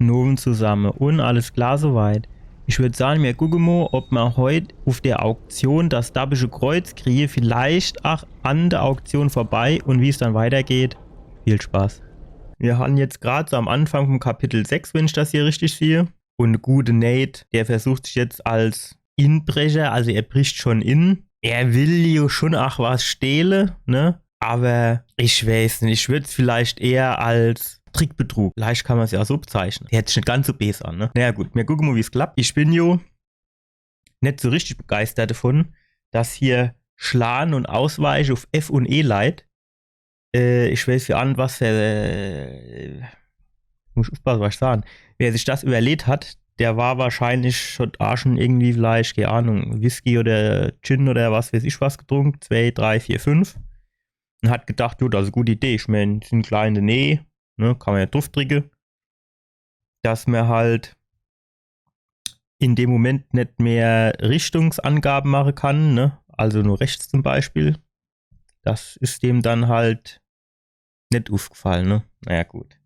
Noven zusammen und alles klar soweit. Ich würde sagen, wir gucken mal, ob wir heute auf der Auktion das Dabische Kreuz kriegen. Vielleicht auch an der Auktion vorbei und wie es dann weitergeht. Viel Spaß. Wir haben jetzt gerade so am Anfang vom Kapitel 6, wenn ich das hier richtig sehe. Und der gute Nate, der versucht sich jetzt als Inbrecher, also er bricht schon in. Er will ja schon auch was stehlen, ne? Aber ich weiß nicht, ich würde es vielleicht eher als Trickbetrug. Vielleicht kann man es ja so bezeichnen. Der hört sich nicht ganz so besser an, ne? Naja gut, wir gucken mal, wie es klappt. Ich bin jo nicht so richtig begeistert davon, dass hier Schlagen und Ausweichen auf F und E leiht. Ich weiß ja an, was muss ich aufpassen, was ich sagen. Wer sich das überlegt hat, der war wahrscheinlich schon irgendwie vielleicht, keine Ahnung, Whisky oder Gin oder was weiß ich was getrunken. 2, 3, 4, 5. Und hat gedacht, gut, das ist eine gute Idee. Ich meine, sind kleine Nähe, ne, kann man ja drauf trinken. Dass man halt in dem Moment nicht mehr Richtungsangaben machen kann, ne? Also nur rechts zum Beispiel. Das ist dem dann halt nicht aufgefallen, ne? Naja, gut.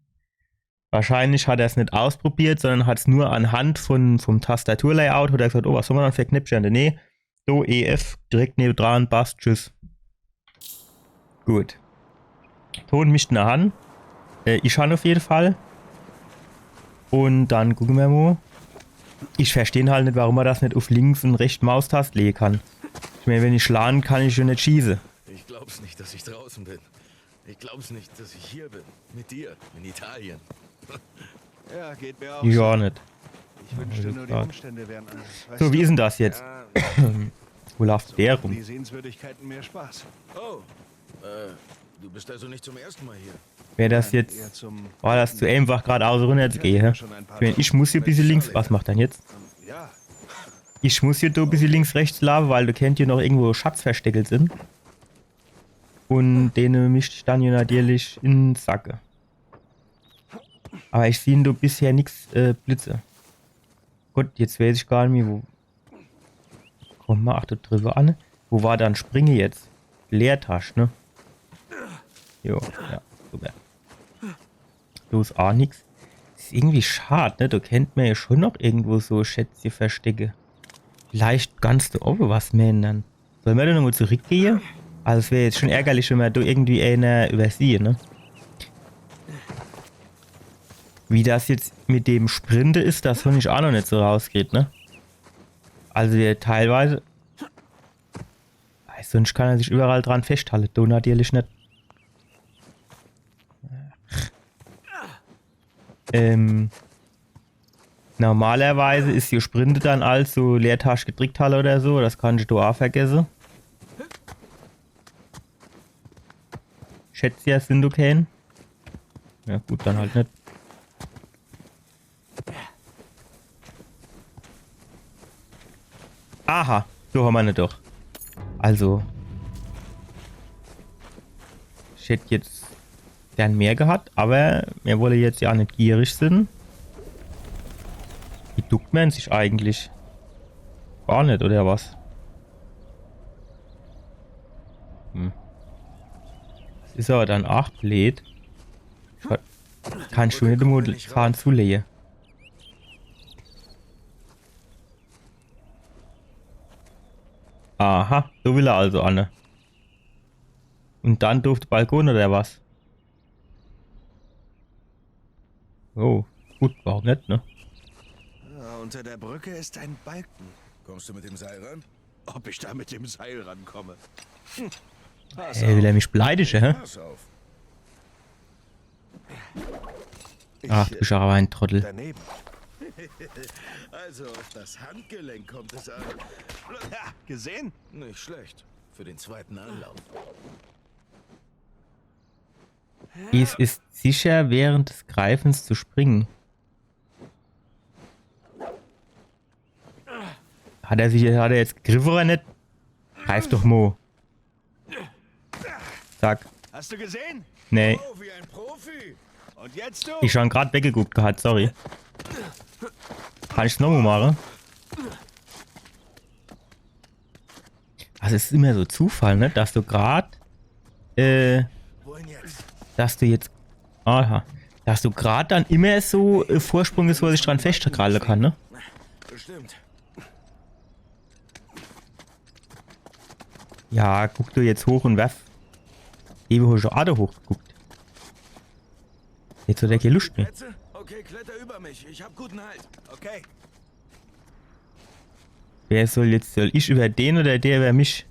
Wahrscheinlich hat er es nicht ausprobiert, sondern hat es nur anhand vom Tastaturlayout oder gesagt, oh, was soll man dann für Knöpfchen? Nee, so EF, direkt neben dran, passt, tschüss. Gut. Ton mischt nach an. Ich habe auf jeden Fall. Und dann gucken wir mal. Ich verstehe halt nicht, warum man das nicht auf links und rechts Maustaste legen kann. Ich meine, wenn ich schlagen kann, ich schon nicht schießen. Ich glaub's nicht, dass ich draußen bin. Ich glaub's nicht, dass ich hier bin. Mit dir, in Italien. Ja, geht mir auch. Ich auch nicht. Ich wünschte nur, die Umstände wären anders. Weißt So, wie du? ist denn das jetzt? Ja, Wo läuft der rum? Die Sehenswürdigkeiten mehr Spaß. oh, du bist also nicht zum ersten Mal hier. Wäre das Eher jetzt... zum War das zu einfach geradeaus runter zu gehen, hä? schon ein paar Ich meine, ich muss hier ein bisschen links... Was macht dann jetzt? Ja, Ich muss hier ein bisschen links, rechts laufen, weil du kennst hier noch irgendwo Schatzverstecke sind. Und denen mischt ich dann hier natürlich in den Sacke. Aber ich sehe da bisher nichts Blitze. Gut, jetzt weiß ich gar nicht mehr, wo... Komm mal, ach, da drüber an. Wo war dann Springe jetzt? Leertasche, ne? Jo, ja, super. Du ist auch nix. Ist irgendwie schade, ne? Da kennt man ja schon noch irgendwo so Schätze verstecke. Vielleicht ganz da oben was mähen dann. Sollen wir da nochmal zurückgehen? Also es wäre jetzt schon ärgerlich, wenn wir da irgendwie einer übersehen, ne? Wie das jetzt mit dem Sprinte ist, das finde ich auch noch nicht so rausgeht, ne? Also der teilweise... Sonst kann er sich überall dran festhalten. Du natürlich nicht. Normalerweise ist die Sprinte dann als so Leertasche gedrückt Halle oder so. Das kann ich da auch vergessen. Schätze ja, sind du kein. Ja gut, dann halt nicht. Aha, so haben wir nicht doch. Also. Ich hätte jetzt gern mehr gehabt, aber wir wollen jetzt ja nicht gierig sind. Wie duckt man sich eigentlich? Gar nicht, oder was? Das ist aber dann auch blöd. Kannst du nicht mal fahren zulegen. Aha, so will er also, Anne. Und dann durfte Balkon oder was? Oh, gut, warum nicht, ne? ja, unter der Brücke ist ein Balken. Kommst du mit dem Seil ran? Ob ich da mit dem Seil rankomme? Pass Will er mich beleidigen, hä? Pass auf. Ach, du bist aber ein Trottel. Daneben. Also auf das Handgelenk kommt es an. Ja, gesehen? Nicht schlecht. Für den zweiten Anlauf. Es ist sicher, während des Greifens zu springen. Hat er jetzt gegriffen oder nicht? Greif doch Mo. Zack. Hast du gesehen? Nee, Oh, wie ein Profi. Und jetzt du? ich schon gerade weggeguckt gehabt, sorry. Kann ich's nochmal machen? Also es ist immer so Zufall, ne? Dass du gerade, Wohin jetzt? dass du jetzt, aha, Dass du gerade dann immer so Vorsprung ist, wo ich dran festkrallen kann, ne? Bestimmt. Ja, guck du jetzt hoch und werf. Eben habe ich schon Ader hochgeguckt. Jetzt hat er keine Lust mehr. Plätze? Okay, kletter über mich. Ich hab guten Halt. Okay. Wer soll jetzt, soll ich über den oder der über mich?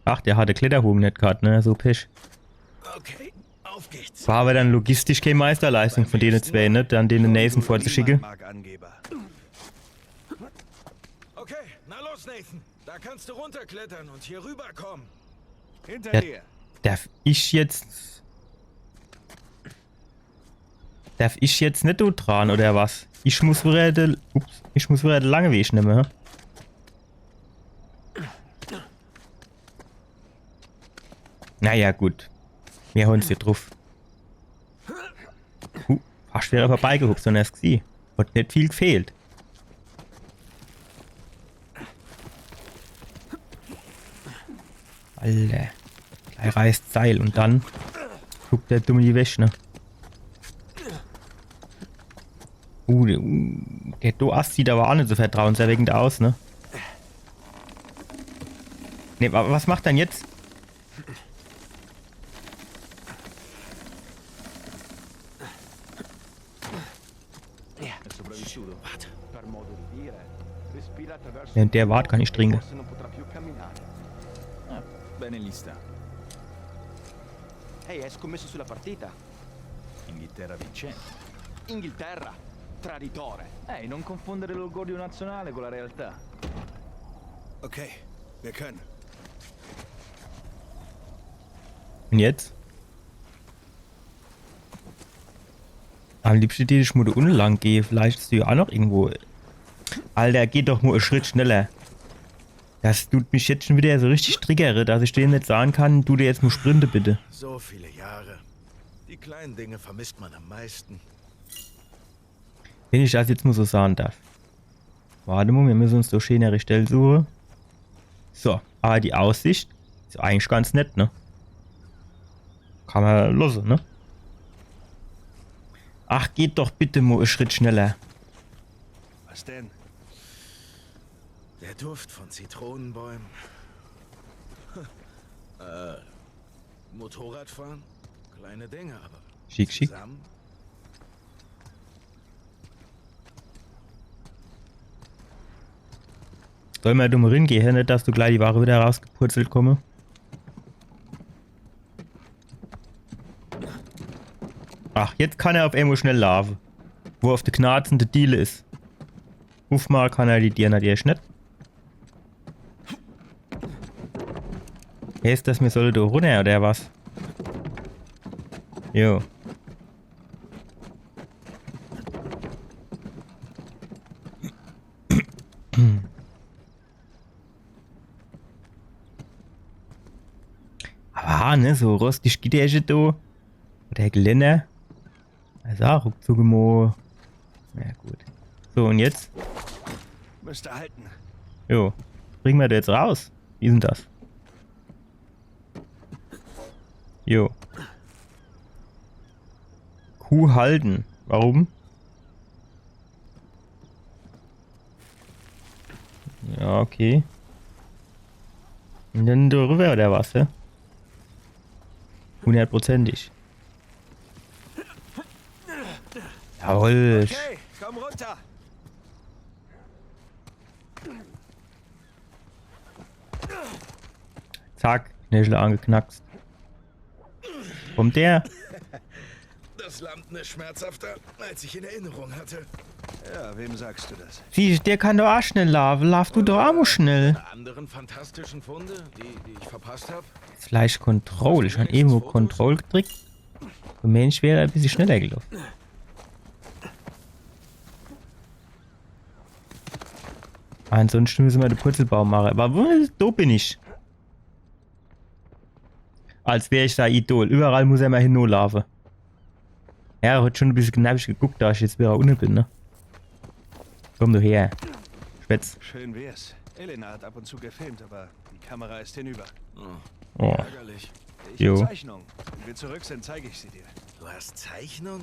Ach, der hatte Kletterbogen nicht gerade, ne? So Pech. Okay, auf geht's. War aber dann logistisch keine Meisterleistung von denen zwei, ne? Dann den Nathan vorzuschicken. Angeber. Okay, na los, Nathan. Da kannst du runterklettern und hier rüberkommen. Hinter Ja. dir. Darf ich jetzt nicht da dran, oder was? Ich muss wieder den langen Weg nehmen, hä? Naja, gut. Wir holen sie drauf. Fast wäre er vorbeigehupt, sondern es gesehen. Hat nicht viel gefehlt. Alter. Gleich reißt Seil und dann guckt der dumme die Wäsche, ne? Der Doast sieht aber auch nicht so vertrauenserweckend aus, ne? Ne, aber was macht dann jetzt? Warte. Während der wart kann ich trinken. Bene lista. Ehi, hai scommesso sulla partita? Inghilterra vincente. Inghilterra, traditore. Ehi, non confondere l'orgoglio nazionale con la realtà. Okay, wir können. Und jetzt? Am liebsten hätte ich mal da unten lang gehen. Vielleicht ist du ja auch noch irgendwo. Alter, geht doch mal einen Schritt schneller. Das tut mich jetzt schon wieder so richtig triggere, dass ich denen nicht sagen kann, du dir jetzt mal sprinte bitte. So viele Jahre. Die kleinen Dinge vermisst man am meisten. Wenn ich das jetzt mal so sagen darf. Warte mal, wir müssen uns so schönere Stellen suchen. So, aber die Aussicht ist eigentlich ganz nett, ne? Kann man losen, ne? Ach, geht doch bitte mal einen Schritt schneller. Was denn? Der Duft von Zitronenbäumen. Motorradfahren? Kleine Dinge, aber Schick, schick. zusammen? Soll mal dumm reingehen, nicht, dass du gleich die Ware wieder rausgepurzelt komme. Ach, jetzt kann er auf einmal schnell laufen. Wo auf der Knarzen der Deal ist. Rufmal kann er die dir natürlich nicht. Heißt das, mir soll da runter oder was? Jo. Aber ne, so rostig geht der da. Der Geländer. Also ruckzuck mal. Ja gut. So und jetzt? Müsste halten. Jo. Bringen wir da jetzt raus? Wie ist denn das? Jo. Kuh halten. Warum? Ja, okay. Und dann darüber oder was, ja? 100%ig. Jawohl. Okay, komm runter. Zack. Knöchel angeknackst. Kommt der? Das Landen ist schmerzhafter, als ich in Erinnerung hatte. Ja, wem sagst du das? Sieh, der kann doch auch schnell laufen. Lauf du doch auch mal schnell. Alle anderen fantastischen Funde, die ich verpasst habe? Vielleicht Control. Ich habe irgendwo Control gedrückt. Der Mensch wäre ein bisschen schneller gelaufen. Ansonsten müssen wir den Purzelbaum machen. Aber wo bin ich? Als wäre ich da Idol. Überall muss er mal hinlaufen. Ja, er hat schon ein bisschen knappig geguckt, da ich jetzt wieder unten bin, ne? Komm du her. Schwätz. Schön wär's. Elena hat ab und zu gefilmt, aber die Kamera ist hinüber. Oh, Oh, ärgerlich. Ich Jo. habe Zeichnungen. Wenn wir zurück sind, zeige ich sie dir. Du hast Zeichnung?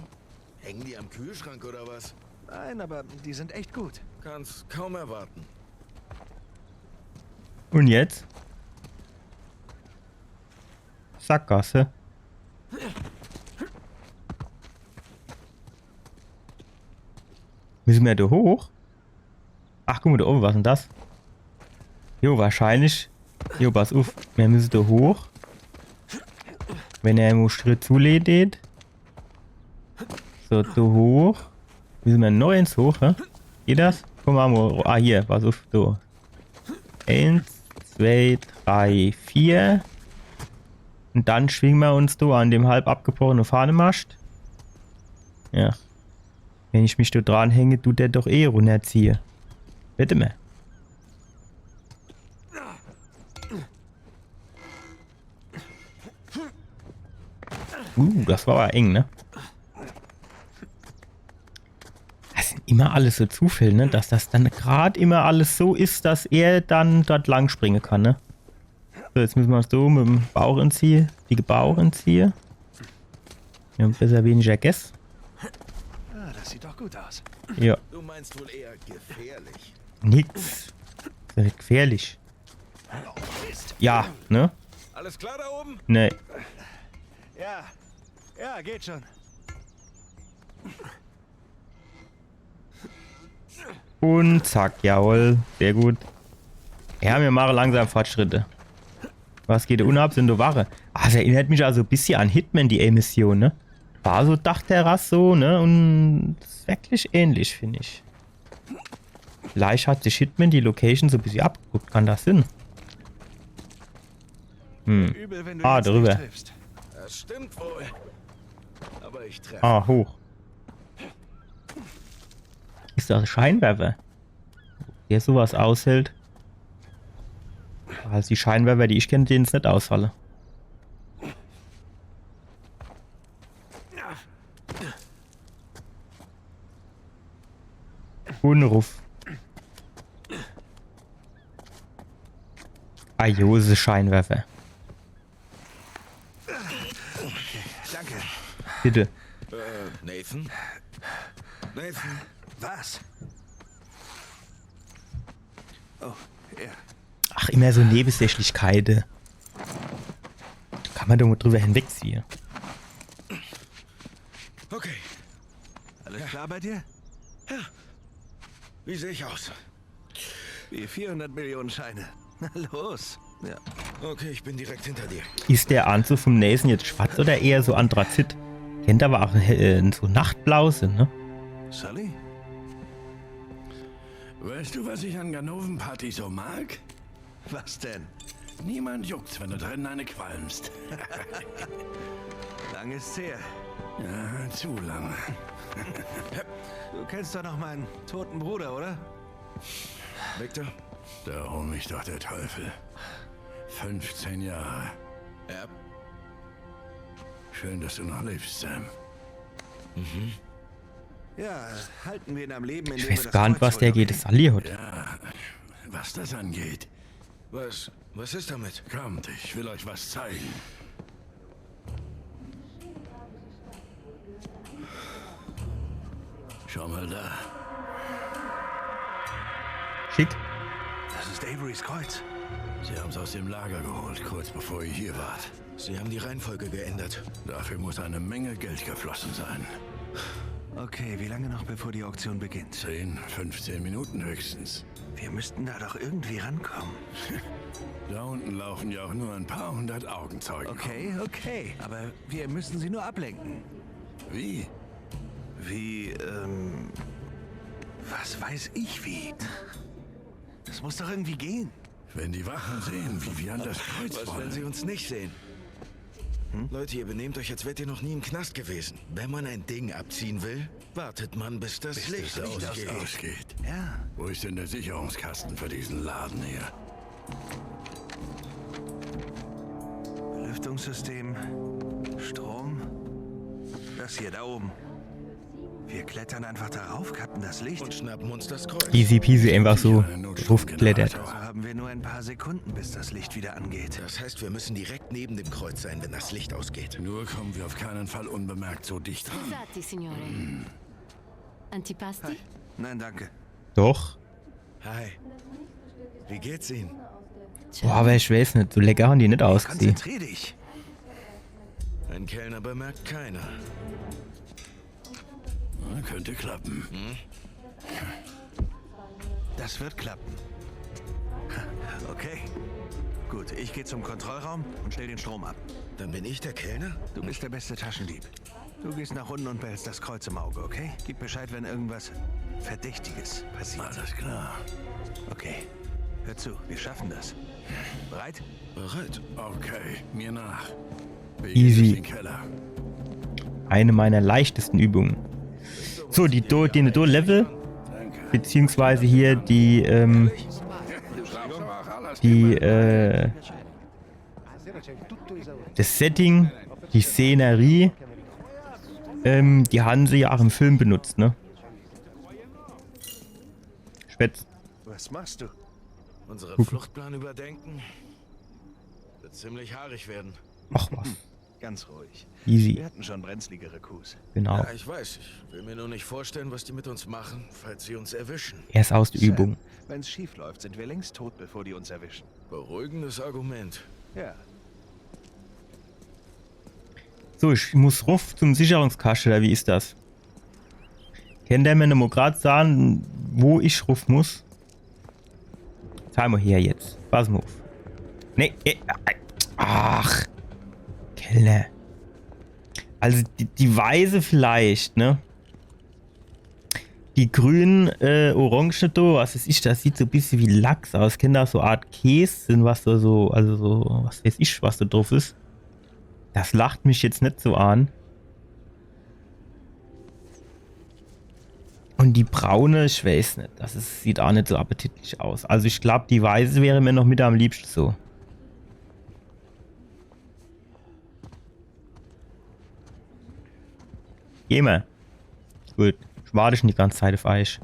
Hängen die am Kühlschrank oder was? Nein, aber die sind echt gut. Kann's kaum erwarten. und jetzt? Sackgasse. Müssen wir da hoch? Ach, guck mal, da oben, was ist denn das? Jo, wahrscheinlich. Jo, pass auf, wir müssen da hoch. Wenn er einen Schritt zulädt. So, da hoch. Müssen wir noch ins hoch, hä? Geht das? Komm mal, ah, hier, pass auf, da. 1, 2, 3, 4. Und dann schwingen wir uns da an dem halb abgebrochenen Fahnemast. Ja. Wenn ich mich da dran hänge, tut der doch eh runterziehen. Bitte mal. Das war aber eng, ne? Das sind immer alles so Zufälle, ne? Dass das dann gerade immer alles so ist, dass er dann dort lang springen kann, ne? So, jetzt müssen wir es so mit dem Bauch entziehen, die Bauch entziehen. Wir haben besser weniger Guess. Ah, das sieht doch gut aus. Ja, Du meinst wohl eher gefährlich. nix. Das ist nicht gefährlich. Ja, ne? Alles klar da oben? Ne. Ja, geht schon. Und zack, jawohl. Sehr gut. Ja, wir machen langsam Fortschritte. Was geht da unten ab? Sind da Ware. Ah, das erinnert mich also ein bisschen an Hitman, die Emission, ne? War so Dachterrasse so, ne? Und das ist wirklich ähnlich, finde ich. Vielleicht hat sich Hitman die Location so ein bisschen abgeguckt. Kann das Sinn? Übel, wenn du Ah, jetzt drüber. nicht triffst. Das stimmt wohl. Aber ich treffe. Ah, hoch. Ist das ein Scheinwerfer? Der sowas aushält. Also die Scheinwerfer, die ich kenne, denen es nicht ausfallen. Unruf. Ah, jo, ist ein Scheinwerfer. Danke. Bitte. Nathan? Nathan? Was? Oh, ja. Ach, immer so Nebensächlichkeiten. Kann man doch mal drüber hinwegziehen. Okay. Alles klar bei dir? Wie sehe ich aus? Wie 400 Millionen Scheine. Na los. Ja. Okay, ich bin direkt hinter dir. Ist der Anzug vom Nathan jetzt schwarz oder eher so Anthrazit? Kennt aber auch so Nachtblau sind, ne? Sully? Weißt du, was ich an Ganoven-Party so mag? Was denn? Niemand juckt's, wenn du drinnen eine qualmst. Lang ist's her. Ja, zu lange. Du kennst doch noch meinen toten Bruder, oder? Victor? Da hol mich doch der Teufel. 15 Jahre. Ja. Schön, dass du noch lebst, Sam. Ja, halten wir ihn am Leben, Ich indem wir weiß das gar nicht, Kreuz was der holen, geht. okay? Das Sally hat. Ja, was das angeht. Was ist damit? Kommt, ich will euch was zeigen. Schau mal da. Schick. Das ist Averys Kreuz. Sie haben's aus dem Lager geholt, kurz bevor ihr hier wart. Sie haben die Reihenfolge geändert. Dafür muss eine Menge Geld geflossen sein. Okay, wie lange noch, bevor die Auktion beginnt? 10, 15 Minuten höchstens. Wir müssten da doch irgendwie rankommen. Da unten laufen ja auch nur ein paar hundert Augenzeugen. Okay. Aber wir müssen sie nur ablenken. Wie? Wie, was weiß ich wie? Das muss doch irgendwie gehen. Wenn die Wachen sehen, wie wir an das Kreuz Was, wenn wollen. sie uns nicht sehen? Leute, ihr benehmt euch, als wärt ihr noch nie im Knast gewesen. Wenn man ein Ding abziehen will, wartet man, bis das Licht ausgeht. ausgeht. Ja, Wo ist denn der Sicherungskasten für diesen Laden hier? Lüftungssystem, Strom. Das hier da oben. Wir klettern einfach darauf, kappen das Licht. Und schnappen uns das Kreuz. Easy peasy einfach so draufgeklettert. Also haben wir nur ein paar Sekunden, bis das Licht wieder angeht. Das heißt, wir müssen direkt neben dem Kreuz sein, wenn das Licht ausgeht. Nur kommen wir auf keinen Fall unbemerkt so dicht ran. Scusate, signore. Antipasti? Nein, danke. Doch. Hi. Wie geht's Ihnen? Boah, aber ich weiß nicht, so lecker haben die nicht ausgesehen. Konzentrier dich. Ein Kellner bemerkt keiner. Na, könnte klappen. Das wird klappen. Okay. Gut, ich gehe zum Kontrollraum und stell den Strom ab. Dann bin ich der Kellner? Du bist der beste Taschendieb. Du gehst nach unten und behältst das Kreuz im Auge, okay? Gib Bescheid, wenn irgendwas Verdächtiges passiert. Alles klar. Okay. Hör zu, wir schaffen das. Bereit? Bereit. Okay, mir nach. Wir Easy. gehen durch den Keller. Eine meiner leichtesten Übungen. So, die Level, beziehungsweise hier das Setting, die Szenerie, die haben sie ja auch im Film benutzt, ne? Schwätz. Was machst du? Unseren Fluchtplan überdenken. Wird ziemlich haarig werden. Ach was, Ganz ruhig. easy, Wir hatten schon brenzligere Coups. genau. Ja, ich weiß. Ich will mir nur nicht vorstellen, was die mit uns machen, falls sie uns erwischen. Erst aus der Übung. Wenn's schief läuft, sind wir längst tot, bevor die uns erwischen. Beruhigendes Argument. Ja. So, ich muss ruf zum Sicherungskasten, oder wie ist das? Kann der mir noch mal gerade sagen, wo ich ruf muss? Zeig mal her jetzt. Pass mal auf. Nee, ach. Kellner. Also die weiße vielleicht, ne? Die grünen, orange da, was ist ich, das sieht so ein bisschen wie Lachs aus. Kennt das so eine Art Käse, sind was da so, also so, was weiß ich, was da drauf ist. Das lacht mich jetzt nicht so an. Und die braune, ich weiß nicht, das ist, sieht auch nicht so appetitlich aus. Also ich glaube, die weiße wäre mir noch mit am liebsten so. Geh mal. Gut, ich warte schon die ganze Zeit auf euch.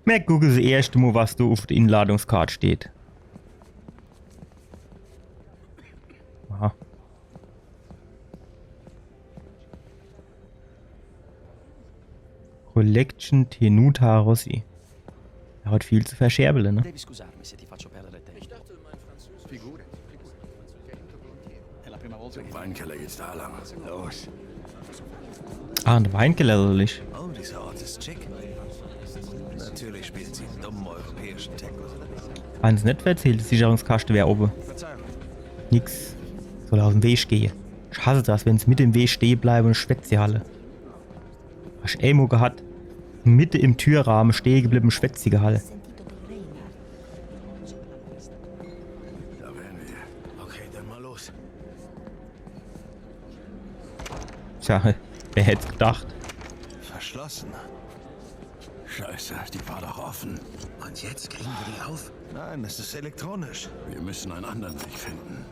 Merk, gucke sie erst mal, was da auf der Inladungskarte steht. Aha. Collection Tenuta Rossi. Er hat viel zu verscherbeln, ne? Devi scusarmi se ti faccio perdere tempo. Zum Weinkeller geht's da lang. Los. Ah, ein Weinkeller soll ich. Oh, dieser Ort ist schick. Natürlich spielt sie einen dummen europäischen Techno. Eins nicht erzählt, die Sicherungskaste wäre oben. Verzeihung. Nix. Soll aus dem Weg gehen. Ich hasse das, wenn es mit dem Weg stehen bleibt und schwätzt die Halle. Hast du einmal gehabt? Mitte im Türrahmen stehen geblieben, schwätzige Halle. Da wären wir. Okay, dann mal los. Tja, wer hätte es gedacht? Verschlossen. Scheiße, die war doch offen. Und jetzt kriegen wir die auf? Nein, es ist elektronisch. Wir müssen einen anderen Weg finden.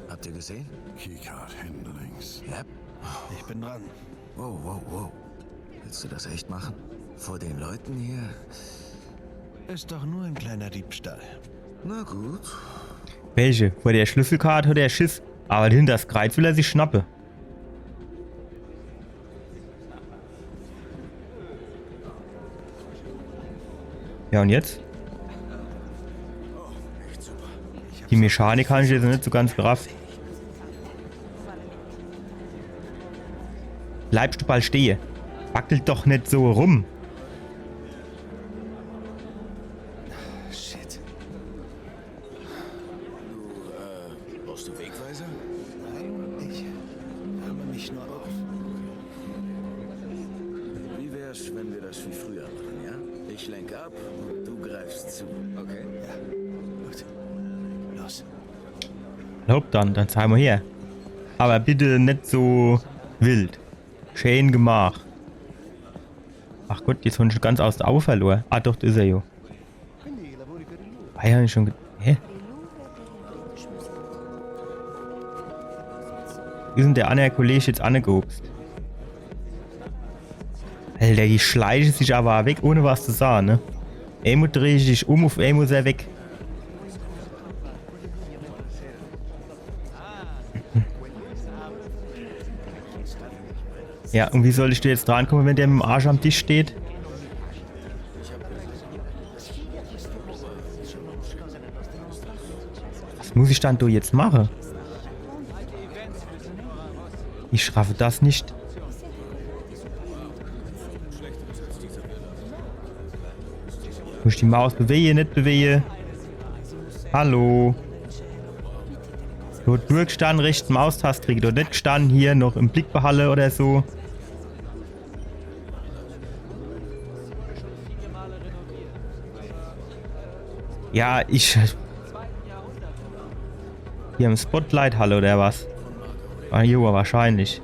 Habt ihr gesehen? Keycard hinten links. Ja. Ich bin dran. Wow, wow, wow. Willst du das echt machen? Vor den Leuten hier? Ist doch nur ein kleiner Diebstahl. Na gut. Welche? Vor der Schlüsselkarte oder der Schiss? Aber hinter das Kreuz will er sich schnappe. Ja, und jetzt? Die Mechanik habe ich jetzt nicht so ganz gerafft. Bleibst du bald stehen. Wackelt doch nicht so rum. Shit. Brauchst du Wegweiser? Nein, ich wärme mich nur auf. Wie wär's, wenn wir das wie früher machen, ja? Ich lenke ab und du greifst zu, okay? Gut. Los. Lob dann zeigen wir her. Aber bitte nicht so wild. Schön gemacht. Ach Gott, jetzt habe ich schon ganz aus der Augen verloren. Ah doch, das ist er ja. Ah ja, ich schon... Hä? Wie ist denn der andere Kollege jetzt angehobst? Alter, die schleichen sich aber weg, ohne was zu sagen, ne? Einmal drehe ich dich um, auf einmal ist er weg. Ja, und wie soll ich da jetzt drankommen, wenn der mit dem Arsch am Tisch steht? Was muss ich dann da jetzt machen? Ich schaffe das nicht. Muss ich die Maus bewegen, nicht bewegen? Hallo? Dort durchgestanden, rechten Maustaste kriege ich dort nicht gestanden, hier noch im Blickbehalle oder so. Ja, ich... Hier im Spotlight-Halle oder was? Ah, jo, wahrscheinlich.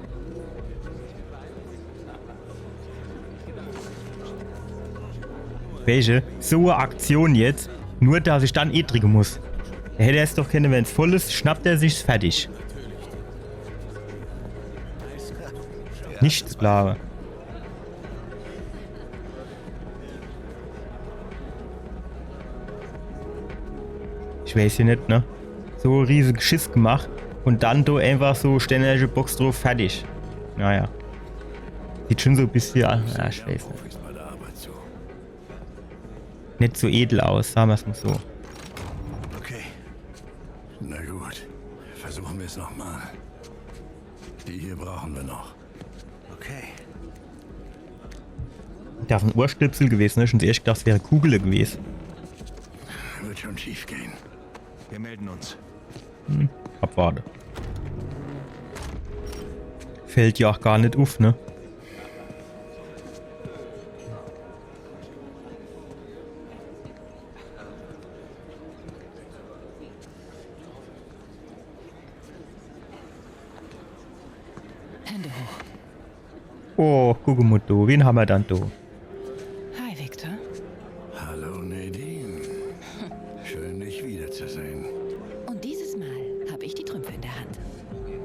Welche? So eine Aktion jetzt, nur dass ich dann drücken muss. Er hätte es doch kennen, wenn es voll ist, schnappt er sich's fertig. Nichts Blaue. Ich weiß ja nicht, ne? So ein riesigen Schiss gemacht und dann da einfach so ständige Box drauf, fertig. Naja. Sieht schon so ein bisschen an. Ja, ich weiß nicht. Nicht so edel aus, sagen wir es mal so. Okay. Na gut. Versuchen wir es nochmal. Die hier brauchen wir noch. Okay. Das ist ein Ohrstöpsel gewesen, ne? Schon zuerst gedacht, das wäre Kugel gewesen. Wird schon schief gehen. Wir melden uns. Abwarte. Fällt ja auch gar nicht auf, ne? Hände hoch. Oh, guck mal da, wen haben wir dann da? Hi, Victor. Hallo Nadine. Schön dich wiederzusehen. Und dieses Mal habe ich die Trümpfe in der Hand.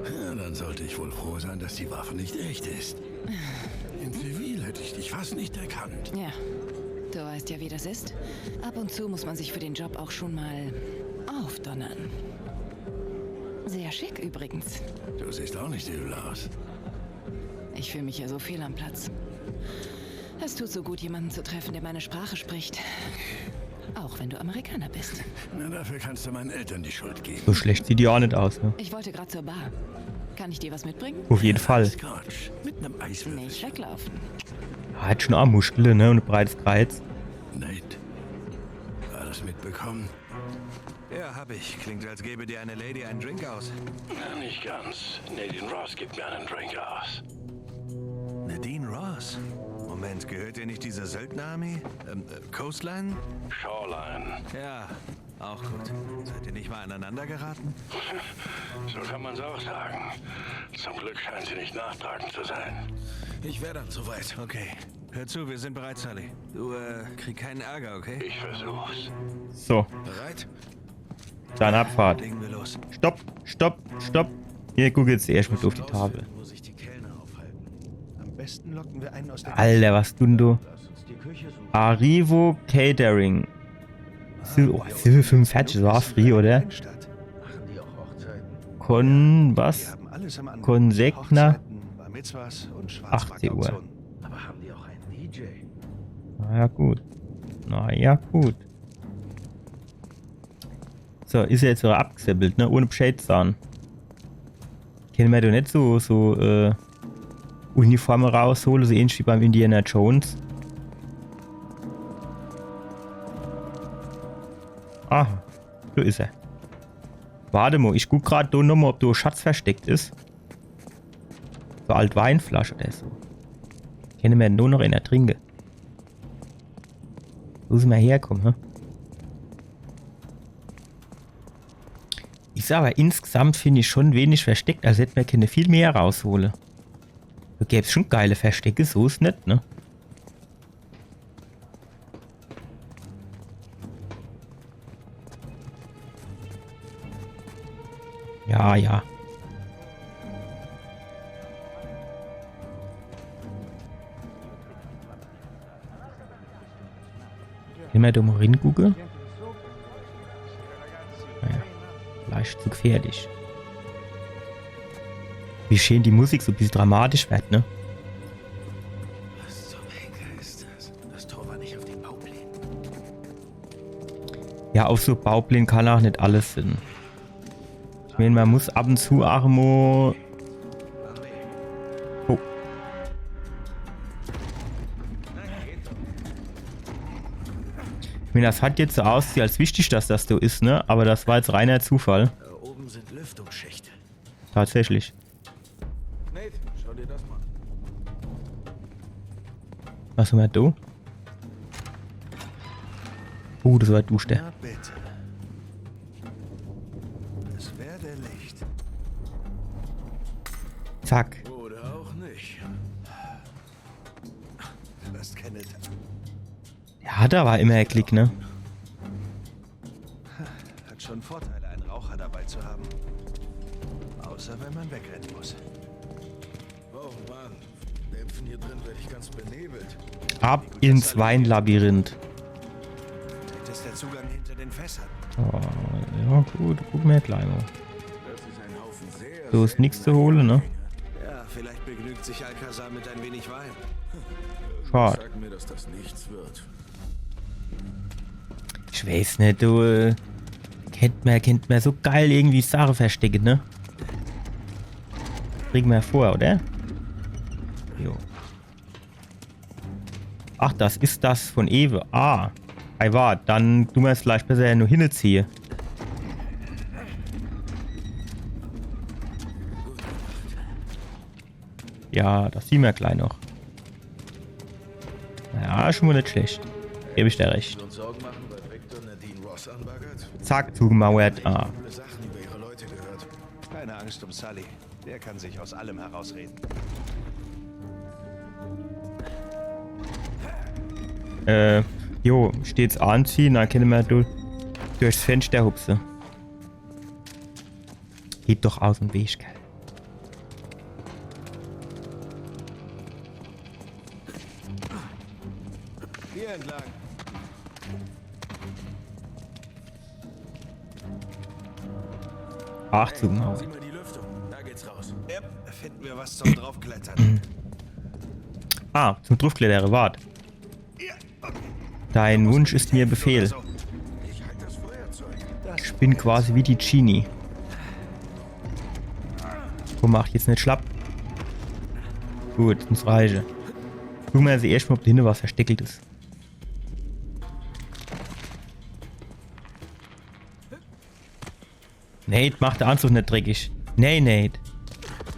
Ja, dann sollte ich wohl froh sein, dass die Waffe nicht echt ist. In Zivil hätte ich dich fast nicht erkannt. Ja, du weißt ja, wie das ist. Ab und zu muss man sich für den Job auch schon mal aufdonnern. Sehr schick übrigens. Du siehst auch nicht übel aus. Ich fühle mich ja so fehl am Platz. Es tut so gut, jemanden zu treffen, der meine Sprache spricht. Auch wenn du Amerikaner bist. Na, dafür kannst du meinen Eltern die Schuld geben. So schlecht sieht die auch nicht aus, ne? Ich wollte gerade zur Bar. Kann ich dir was mitbringen? Auf jeden Fall. Scotch mit einem Eiswürfel. Nicht weglaufen. Hat schon auch Muskeln, ne? Und ein breites Kreuz. Nate, alles mitbekommen? Ja, hab ich. Klingt, als gäbe dir eine Lady einen Drink aus. Na, nicht ganz. Nadine Ross gibt mir einen Drink aus. Nadine Ross? Moment, gehört dir nicht diese Söldnerarmee? Coastline? Shoreline. Ja, auch gut. Seid ihr nicht mal aneinander geraten? So kann man's auch sagen. Zum Glück scheint sie nicht nachtragend zu sein. Ich wäre dann soweit. Okay. Hör zu, wir sind bereit, Sully. Du, krieg keinen Ärger, okay? Ich versuch's. So, Bereit? dann Abfahrt. Legen wir los. Stopp, stopp, stopp. Hier, guck jetzt erst mit auf die Tafel. Wo sich die Kellner aufhalten. Am besten locken wir einen aus der Alter, was tun du? Lass uns die Küche suchen. Arrivo Catering. Oh, 45, das war free, oder? Machen die auch Hochzeiten? Kon, Wir was? haben alles am Angebot. Konsekner. Hochzeiten, Bar Mitzvahs und 18 Uhr. Schwarzmarktauktionen. Aber haben die auch einen DJ? Na ja, gut. Na ja, gut. So, ist ja jetzt so abgesäppelt, ne? Ohne Bescheid sagen. Kennen wir doch nicht so Uniformen rausholen, so ähnlich wie beim Indiana Jones. Ah, so ist er. Warte mal, ich guck gerade da nochmal, ob da ein Schatz versteckt ist. So alt Weinflasche oder so. Können wir nur noch in der Trinke. Wo sind wir herkommen, hä? Ich sag aber, insgesamt finde ich schon wenig versteckt, als hätten wir keine viel mehr rausholen. Da gäbe es schon geile Verstecke, so ist nett, ne? Ja, ja. Immer da mal hingucken. Naja, leicht zu gefährlich. Wie schön die Musik so ein bisschen dramatisch wird, ne? Was zum Henker ist das? Das Tor war nicht auf den Bauplänen. Ja, auf so Bauplänen kann auch nicht alles sein. Ich meine, man muss ab und zu auch mal... Oh. Ich meine, das hat jetzt so ausgesehen, als wichtig, dass das so ist, ne? Aber das war jetzt reiner Zufall. Da oben sind Lüftungsschächte. Tatsächlich. Nate, schau dir das mal an. Was haben wir da? Das war Dusche. Na bitte. Das wäre der Licht. Zack. Oder auch nicht. Was Kenneth. Ja, da war immer ein Klick, ne? Hat schon Vorteile, einen Raucher dabei zu haben. Außer wenn man wegrennen muss. Oh Mann, Dämpfen hier drin werde ich ganz benebelt. Ab ins Weinlabyrinth. Das ist der Zugang hinter den Fässern. Oh, ja gut, guck mir gleich mal. Das ist ein Haufen sehr, So ist nichts zu holen, ne? Ja, vielleicht begnügt sich Alcazar mit ein wenig Wein. Schade. Sag mir, dass das nichts wird. Ich weiß nicht, du kennt man so geil irgendwie Sachen verstecken, ne? Kriegen wir vor, oder? Jo. Ach, das ist das von Ewe. Ah. Ei, wart, dann tun wir es vielleicht besser nur hinziehen. Ja, das sehen wir gleich noch. Naja, schon mal nicht schlecht. Gebe ich dir recht. Und Sorgen machen, weil Victor Nadine Ross anbaggert? Zack, zugemauert. Ah. Viele Sachen über ihre Leute gehört. Keine Angst um Sully. Der kann sich aus allem herausreden. Jo, stets anziehen, dann können wir durchs Fenster hupsen. Geht doch aus dem Weg, gell? Hier entlang. Ach, zugemauert. Sieh mal die Lüftung. Da geht's raus. Ja, finden wir was zum draufklettern. Ah, zum Draufklettern, wart. Dein Wunsch ist mir Befehl. So. Ich halte das Feuerzeug. Ich bin quasi wie die Genie. Komm, mach jetzt nicht schlapp. Gut, muss reichen. Gucken wir also erstmal, ob da hinten was versteckelt ist. Nate, mach den Anzug nicht dreckig. Nee, Nate.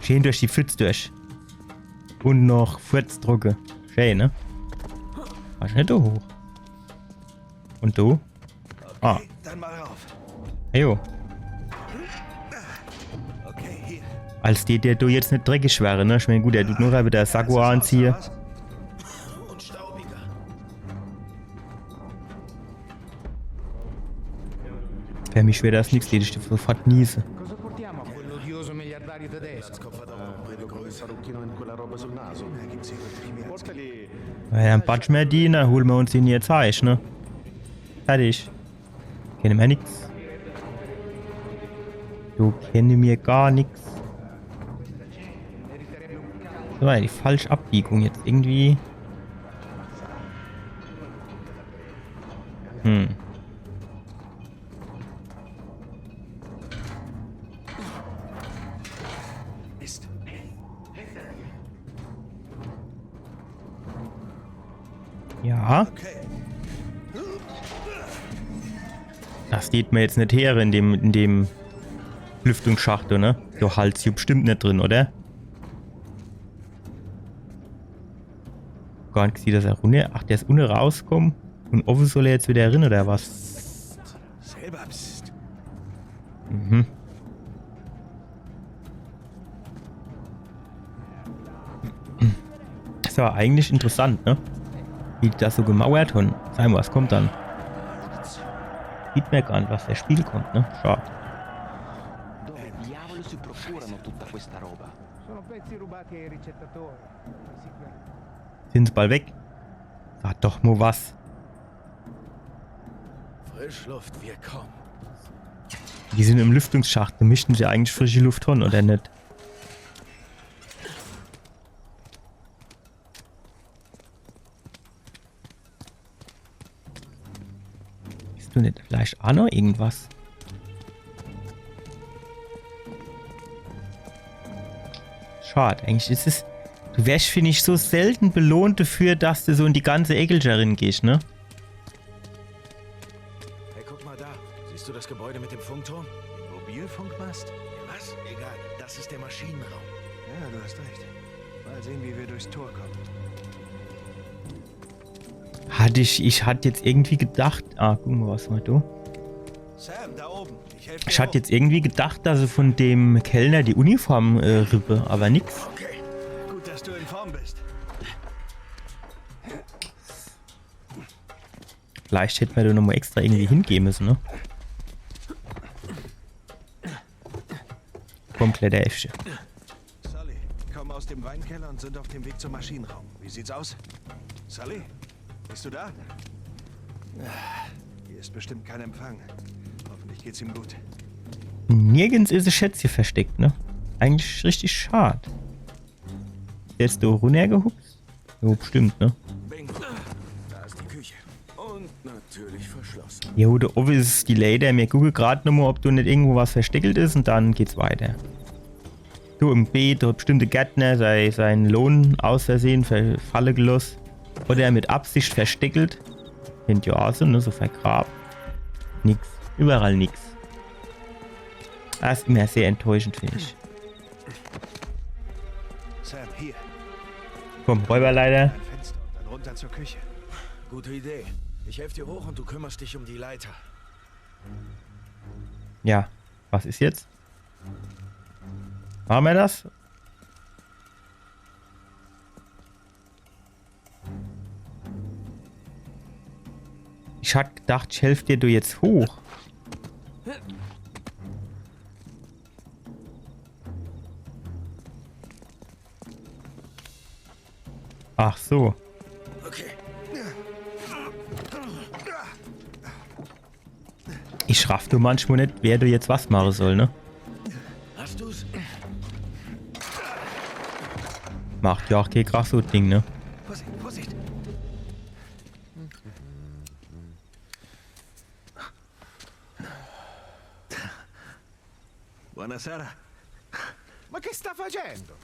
Schön durch die Pfütze durch. Und noch Furzdrucke. Schön, ne? Warst nicht da hoch. Und du? Ah, Okay, dann mal rauf. jo. Okay, hier. Als der du jetzt nicht dreckig wäre, ne? Ich meine, gut, er tut nur wieder Sakko anziehen. Und staubiger. Für mich wäre das nichts, hätte ich sofort niese. Cosa portiamo a quell'odioso miliardario tedesco? Kopf hat auch noch eine Größe. Parrucchino in quella roba sul naso. Portali. Ja, dann batschen wir die, dann holen wir uns den jetzt Eich, ne? Fertig. Kennen wir nix. Du kennst mir gar nix. Das war ja die falsche Abbiegung jetzt irgendwie. Mist. Ja, Okay. das sieht man jetzt nicht her in dem Lüftungsschacht, ne? Du haltst hier bestimmt nicht drin, oder? Gar nicht sieht das auch runter. Ach, der ist unten rauskommen und offen soll er jetzt wieder rein, oder was? Selber Psst. Tja, eigentlich interessant, ne? Wie die das so gemauert haben. Sag mal, was kommt dann? Sieht mir gar nicht, was der Spiel kommt, ne? Schade. Dove diavolo si procurano tutta questa roba? Sono pezzi rubati ai ricettatori. Sind sie bald weg? Sag doch mal was. Frischluft, wir kommen. Die sind im Lüftungsschacht. Da möchten sie eigentlich frische Luft haben, oder nicht? Bist du nicht vielleicht auch noch irgendwas? Schade, eigentlich ist es... Du wärst, finde ich, so selten belohnt dafür, dass du so in die ganze Eckelscherin gehst, ne? Hey, guck mal da. Siehst du das Gebäude mit dem Funkturm? Mobilfunkmast? Was? Egal. Das ist der Maschinenraum. Ja, du hast recht. Mal sehen, wie wir durchs Tor kommen. Ich hatte jetzt irgendwie gedacht... Ah, guck mal, was mal du. Sam, da oben. Ich helfe dir. Ich hatte jetzt irgendwie gedacht, dass sie von dem Kellner die Uniform rippe, aber nix. Okay. Gut, dass du in Form bist. Vielleicht hätten wir da nochmal extra irgendwie hingehen müssen, ne? Komm, Kletteräffchen. Sully, komm aus dem Weinkeller und sind auf dem Weg zum Maschinenraum. Wie sieht's aus? Sully, bist du da? Hier ist bestimmt kein Empfang. Hoffentlich geht's ihm gut. Nirgends ist ein Schätzchen versteckt, ne? Eigentlich richtig schade. Jetzt du runtergehupst? Jo, bestimmt, ne? Bingo. Da ist die Küche. Und natürlich verschlossen. Jo, der Office ist die Lady. Mir gucke gerade nochmal, ob du nicht irgendwo was versteckelt ist und dann geht's weiter. Du im Beet, der bestimmte Gärtner seinen Lohn aus Versehen Falle gelost. Oder mit Absicht versteckelt. Kennt ja auch so, ne? So vergrabt. Nix. Überall nix. Das ist immer sehr enttäuschend, finde ich. Sam, hier. Komm, Räuberleiter. Ein Fenster und dann runter zur Küche. Gute Idee. Ich helfe dir hoch und du kümmerst dich um die Leiter. Ja, was ist jetzt? Machen wir das? Ich hatte gedacht, ich helfe dir du jetzt hoch. Ach so. Okay. Ich raff du manchmal nicht, wer du jetzt was machen soll, ne? Hast du's? Macht ja auch kein Krach so Ding, ne? Vorsicht, Vorsicht. Buonasera. Ma che sta facendo?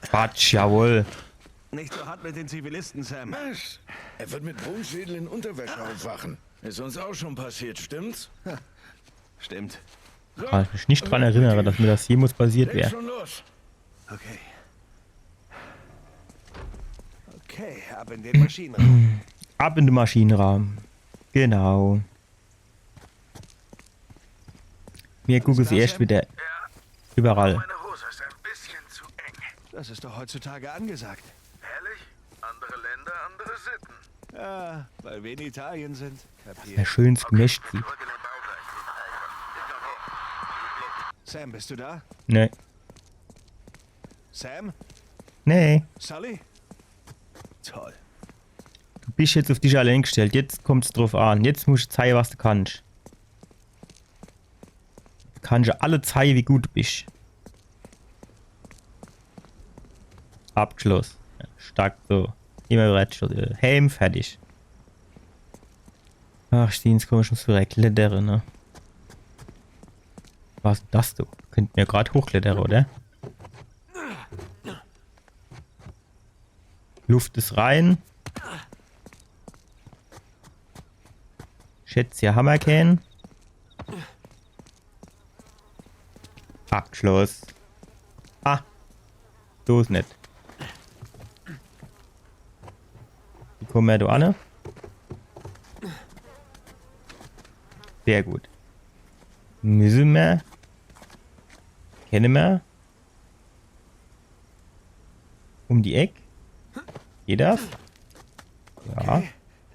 Quatsch, jawohl. Nicht so hart mit den Zivilisten, Sam. Was? Er wird mit Bruchschädel in Unterwäsche aufwachen. Ist uns auch schon passiert, stimmt's? Stimmt. Kann ich mich nicht dran erinnern, dass mir das jemals passiert Leg wäre. schon los. Okay. Okay, ab in den Maschinenraum. Ab in den Maschinenraum. Genau. Mir gucke sie erst wieder überall. Meine Hose ist ein bisschen zu eng. Das ist doch heutzutage angesagt. Ehrlich? Andere Länder, andere Sitten. Ja, weil wir in Italien sind. Der Kapiert. schönst gemischt sieht. Sam, bist du da? Nee. Sam? Nee. Sully? Toll. Du bist jetzt auf dich allein gestellt. Jetzt kommt's drauf an. Jetzt musst du zeigen, was du kannst. Du kannst ja alle zeigen, wie gut du bist. Abgeschlossen. Ja, stark so. Immer bereit. Helm, fertig. Ach, Stiens, komm schon zu Klettern, ne? Was ist das, du? Könnt mir gerade hochklettern, oder? Luft ist rein. Schätze ja Hammer kennen. Abschluss. Ah. So ist nicht. Wie kommen wir da an? Sehr gut. Müssen wir. Kennen wir. Um die Ecke. Geht das? Ja. Okay,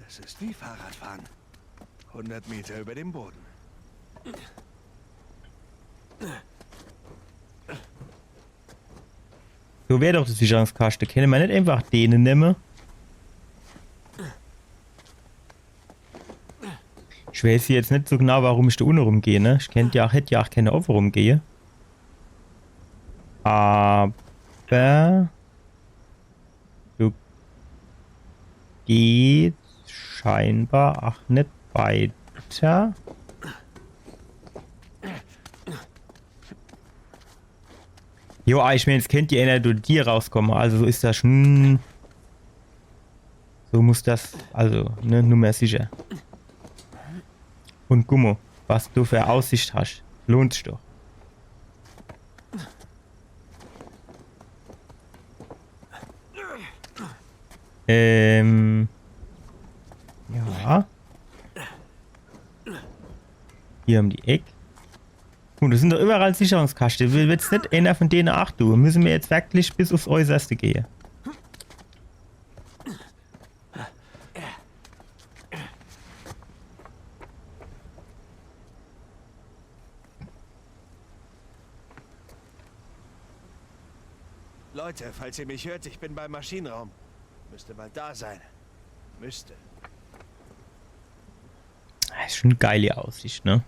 das ist wie Fahrradfahren. 100 Meter über dem Boden. So wäre doch das Sicherungskasten. Können wir nicht einfach denen nehmen? Ich weiß jetzt nicht so genau, warum ich da unten rumgehe, ne? Ich hätte ja auch keine Opfer rumgehe. Aber du gehst scheinbar auch nicht weiter. Jo, ich meine, jetzt kennt ihr einer durch die rauskommen. Also so ist das schon. So muss das. Also, ne, nur mehr sicher. Und Gummo, was du für Aussicht hast, lohnt sich doch. Ja. Hier um die Ecke. Gut, das sind doch überall Sicherungskasten. Will jetzt nicht einer von denen achten. Müssen wir jetzt wirklich bis aufs Äußerste gehen. Leute, falls ihr mich hört, ich bin beim Maschinenraum. Müsste bald da sein. Müsste. Das ist schon eine geile Aussicht, ne?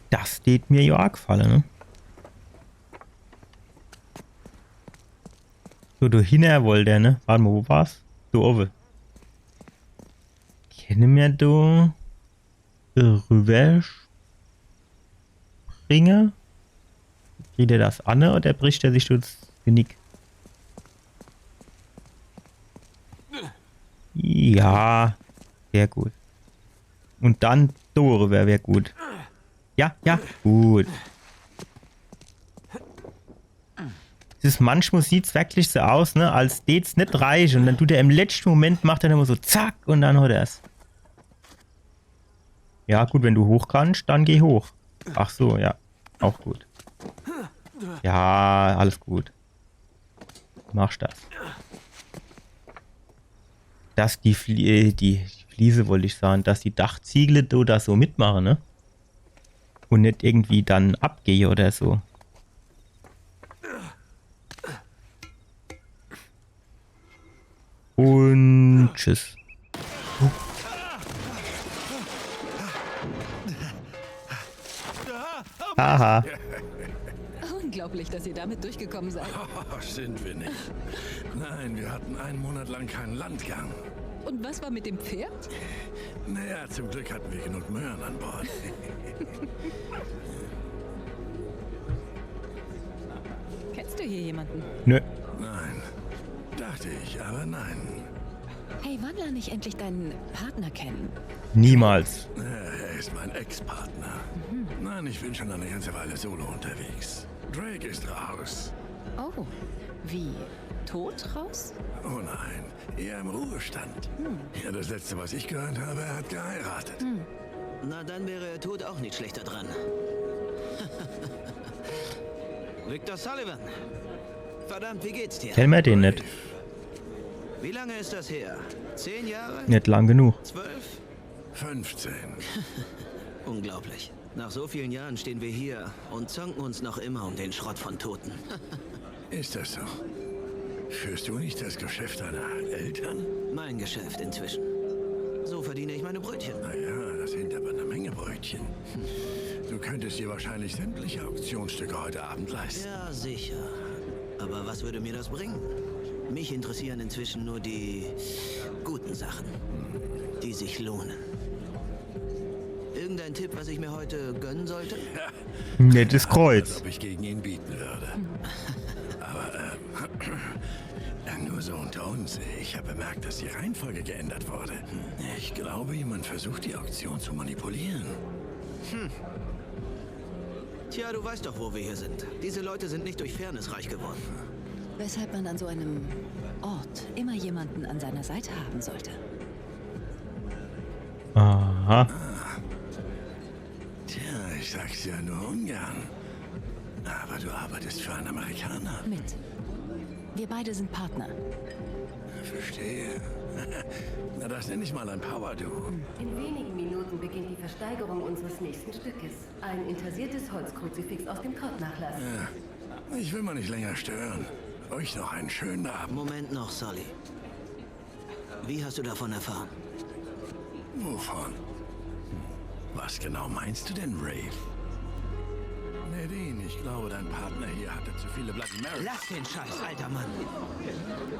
Das steht mir ja auch gefallen, ne? So, du hinher wollte er, ne? Warte mal, wo war's? Du oben. Können wir da rüber springen? Kriegt er das an oder bricht er sich das Genick? Ja, sehr gut. Und dann darüber wäre gut. Ja, ja, gut. Das manchmal sieht es wirklich so aus, ne, als geht's nicht reich und dann tut er im letzten Moment, macht er immer so zack und dann hat er es. Ja, gut, wenn du hoch kannst, dann geh hoch. Ach so, ja, auch gut. Ja, alles gut. Machst das. Dass die Fliese, wollte ich sagen, dass die Dachziegel da so mitmachen, ne? Und nicht irgendwie dann abgehe oder so. Und tschüss. Haha. Unglaublich, dass ihr damit durchgekommen seid. Oh, sind wir nicht. Nein, wir hatten einen Monat lang keinen Landgang. Und was war mit dem Pferd? Naja, zum Glück hatten wir genug Möhren an Bord. Kennst du hier jemanden? Nö. Nein. Dachte ich, aber nein. Hey, wann lerne ich endlich deinen Partner kennen? Niemals. Er ist mein Ex-Partner. Nein, ich bin schon eine ganze Weile solo unterwegs. Drake ist raus. Oh, wie? Tot raus? Oh nein, eher im Ruhestand. Ja, das letzte, was ich gehört habe, er hat geheiratet. Na, dann wäre er tot auch nicht schlechter dran. Victor Sullivan. Verdammt, wie geht's dir? Kennen wir den nicht. Wie lange ist das her? 10 Jahre? Nicht lang genug. 12? 15. Unglaublich. Nach so vielen Jahren stehen wir hier und zanken uns noch immer um den Schrott von Toten. Ist das so? Führst du nicht das Geschäft deiner Eltern? Mein Geschäft inzwischen. So verdiene ich meine Brötchen. Naja, das sind aber eine Menge Brötchen. Du könntest dir wahrscheinlich sämtliche Auktionsstücke heute Abend leisten. Ja, sicher. Aber was würde mir das bringen? Mich interessieren inzwischen nur die guten Sachen, die sich lohnen. Irgendein Tipp, was ich mir heute gönnen sollte? Nettes Als Kreuz. ob ich gegen ihn bieten würde. Aber, nur so unter uns. Ich habe bemerkt, dass die Reihenfolge geändert wurde. Ich glaube, jemand versucht, die Auktion zu manipulieren. Tja, du weißt doch, wo wir hier sind. Diese Leute sind nicht durch Fairness reich geworden. Weshalb man an so einem Ort immer jemanden an seiner Seite haben sollte. Aha. Tja, ich sag's ja nur ungern. Aber du arbeitest für einen Amerikaner. Mit. Wir beide sind Partner. Verstehe. Na, das nenne ich mal ein Power-Duo. In wenigen Minuten beginnt die Versteigerung unseres nächsten Stückes. Ein intarsiertes Holzkruzifix aus dem Krautnachlass. Ja. Ich will mal nicht länger stören. Euch noch einen schönen Abend. Moment noch, Sully. Wie hast du davon erfahren? Wovon? Was genau meinst du denn, Rafe? Nadine, ich glaube, dein Partner hier hatte zu viele Bloody Marys. Lass den Scheiß, alter Mann.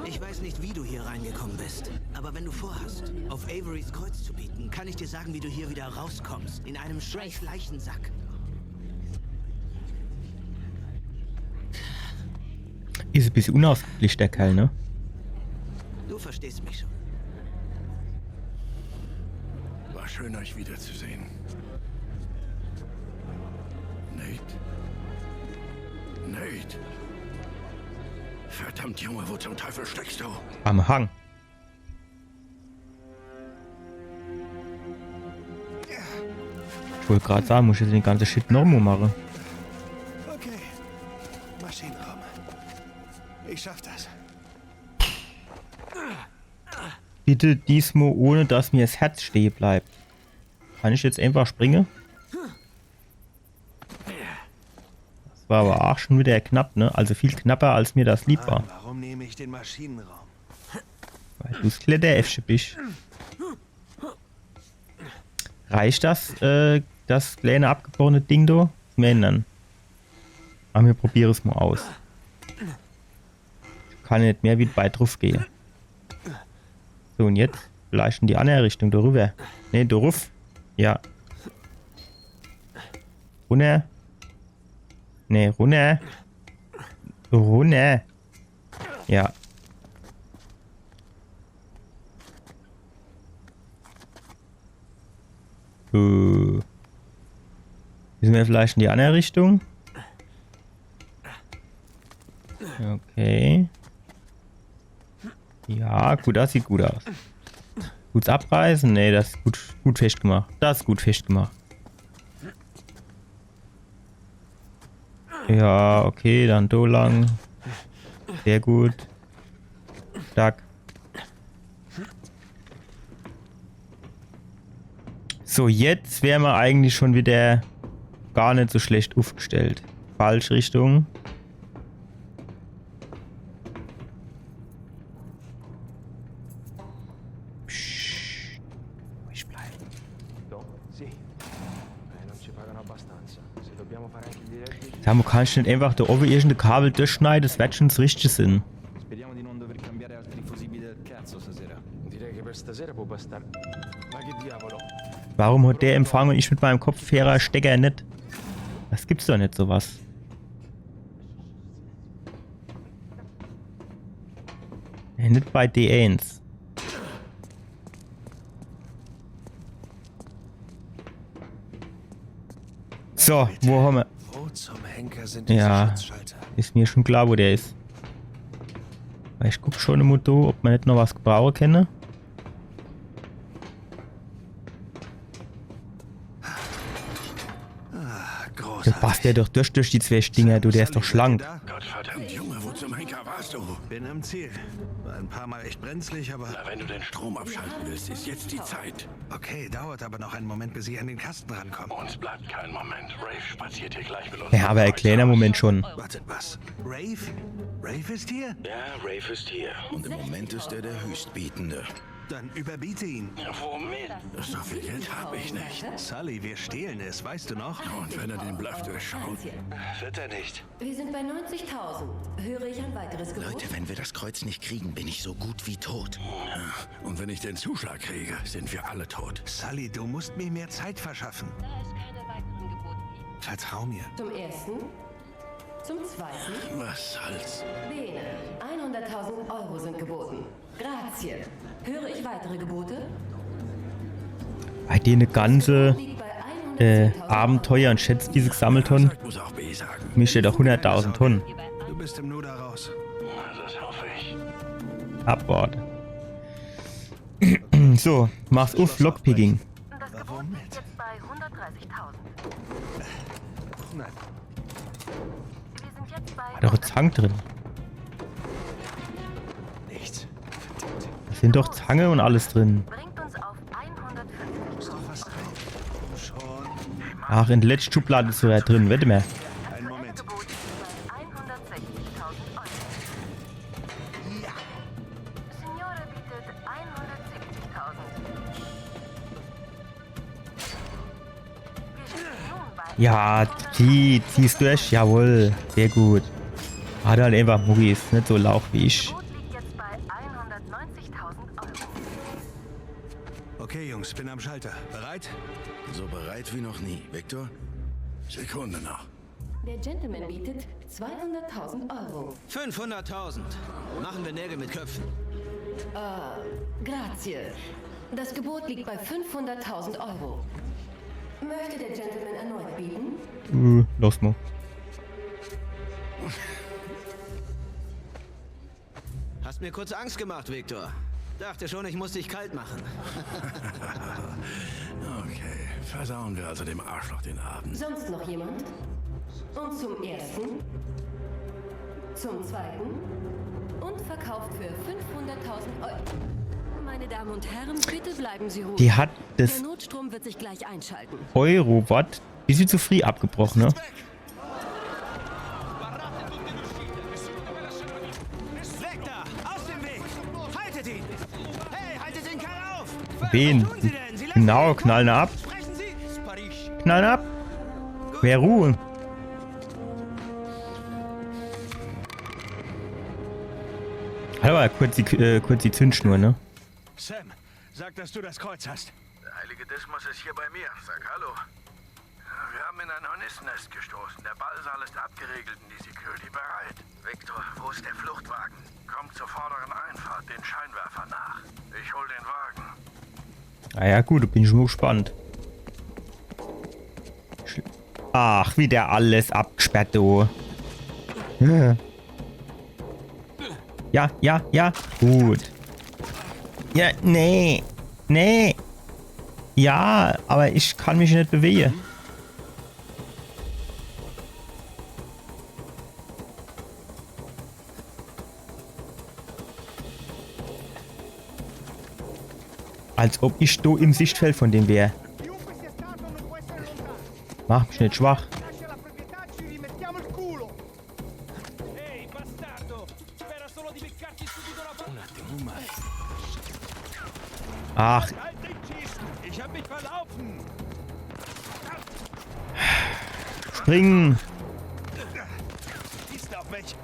Ich weiß nicht, wie du hier reingekommen bist. Aber wenn du vorhast, auf Averys Kreuz zu bieten, kann ich dir sagen, wie du hier wieder rauskommst. In einem scheiß Leichensack. Ist ein bisschen unausgeglichen, der Kerl, ne? Du verstehst mich schon. War schön, euch wiederzusehen. Nate. Verdammt, Junge, wo zum Teufel steckst du? Am Hang. Ich wollte gerade sagen, muss ich jetzt den ganzen Shit nochmal machen. Okay. Maschinenraum. Ich schaff das. Bitte diesmal ohne, dass mir das Herz stehen bleibt. Kann ich jetzt einfach springen? Das war aber auch schon wieder knapp, ne? Also viel knapper, als mir das lieb war. Warum nehme ich den Maschinenraum? Weil du das Kletteräffchen bist. Reicht das, das kleine abgebrochene Ding da? Zum Ändern. Aber wir probieren es mal aus. Ich kann nicht mehr wie weit drauf gehen. So, und jetzt vielleicht in die andere Richtung, darüber. Ne, darauf. Ja. Runter. Ne, runter. Runter. Ja. Müssen wir vielleicht in die andere Richtung? Okay. Ja, gut, das sieht gut aus. Gutes Abreißen? Ne, das ist gut festgemacht. Das ist gut festgemacht. Ja, okay, dann da lang. Sehr gut. Stark. So, jetzt wären wir eigentlich schon wieder gar nicht so schlecht aufgestellt. Falsche Richtung. Psst. Ruhig bleiben. Samu, kannst du nicht einfach da oben irgendein Kabel durchschneiden? Das wird schon das Richtige sein. Speriamo di non dover cambiare altri fusibili del cazzo stasera. Direi che per stasera può bastare. Ma che diavolo? Warum hat der Empfang und ich mit meinem Kopfhörer Stecker nicht? Das gibt's doch nicht, sowas. Ja, nicht bei D1. So, wo haben wir? Wo zum Henker sind diese Ja, Schutzschalter? ist mir schon klar, wo der ist. Weil ich guck schon immer da, ob man nicht noch was gebrauchen kann. Da passt der doch durch die zwei Stinger, du, der ist doch schlank. Gottverdammt, Junge, wo zum Henker warst du? Bin am Ziel. War ein paar Mal echt brenzlig, aber... Na, wenn du den Strom abschalten willst, ist jetzt die Zeit. Okay, dauert aber noch einen Moment, bis ich an den Kasten rankomme. Uns bleibt kein Moment. Rafe spaziert hier gleich mit uns. Ja, aber erklären Moment schon. Warte, was? Rafe? Rafe ist hier? Ja, Rafe ist hier. Und im Moment ist er der Höchstbietende. Dann überbiete ihn. Womit? So viel Geld habe ich nicht. Sully, wir stehlen es, weißt du noch? Und wenn er den Bluff durchschaut, Wird er nicht. Wir sind bei 90.000. Höre ich ein weiteres Gebot? Leute, wenn wir das Kreuz nicht kriegen, bin ich so gut wie tot. und wenn ich den Zuschlag kriege, sind wir alle tot. Sully, du musst mir mehr Zeit verschaffen. Vertrau mir. Zum ersten. Zum zweiten. Was soll's? Bene. 100.000 Euro sind geboten. Grazie. Höre ich weitere Gebote? Bei denen ganze Liegt bei 110.000 Abenteuer und schätzt diese Gesammelton. Sagt, muss auch B sagen. Mir steht doch 100.000 Tonnen. Du bist im Nu da raus. Das hoffe ich. Abwart. So, mach's auf, Lockpicking. Das Gebot liegt jetzt bei 130.000. Nein. Wir sind jetzt bei Hat doch ein Zank drin. Sind doch Zange und alles drin. Bringt uns auf 150.000 Schon. Ach, in der letzten Schublade ist sogar drin. Warte mal. Einen Moment. Angebot bei 160.000 Euro. Ja. Signore bietet 170.000. Wir stehen nun bei Ja, ziehst durch. Jawohl. Sehr gut. Hat halt einfach Maurice. Nicht so lauch wie ich. Gebot liegt jetzt bei 190.000 Euro. Okay, Jungs, bin am Schalter. Bereit? So bereit wie noch nie. Victor? Sekunde noch. Der Gentleman bietet 200.000 Euro. 500.000. Machen wir Nägel mit Köpfen. Grazie. Das Gebot liegt bei 500.000 Euro. Möchte der Gentleman erneut bieten? Los mal. Hast mir kurz Angst gemacht, Victor. Dachte schon, ich muss dich kalt machen. Okay, versauen wir also dem Arschloch den Abend. Sonst noch jemand? Und zum ersten, zum zweiten und verkauft für 500.000 Euro. Meine Damen und Herren, bitte bleiben Sie ruhig. Die hat Der das Notstrom wird sich gleich einschalten. Eurobot bisschen zu früh abgebrochen, ne? Weg da! Aus dem Weg! Haltet ihn! Hey, haltet den Kerl auf! Wen? Was tun Sie denn? Sie lassen Genau, ihn knallen ab. Sprechen Sie! Knallen ab. Mehr Ruhe. Hat aber kurz die Zündschnur, ne? Sam, sag, dass du das Kreuz hast. Der heilige Dismas ist hier bei mir. Sag Hallo. Wir haben in ein Hornissennest gestoßen. Der Ballsaal ist abgeriegelt und die Security bereit. Victor, wo ist der Fluchtwagen? Kommt zur vorderen Einfahrt, den Scheinwerfer nach. Ich hol den Wagen. Ah ja, gut, da bin ich schon gespannt. Ach, wieder alles abgesperrt, du. Ja, gut. Ja, nee. Ja, aber ich kann mich nicht bewegen. Als ob ich da im Sichtfeld von dem wäre. Mach mich nicht schwach. Ach. Ich hab mich verlaufen. Springen. Schießt auf mich.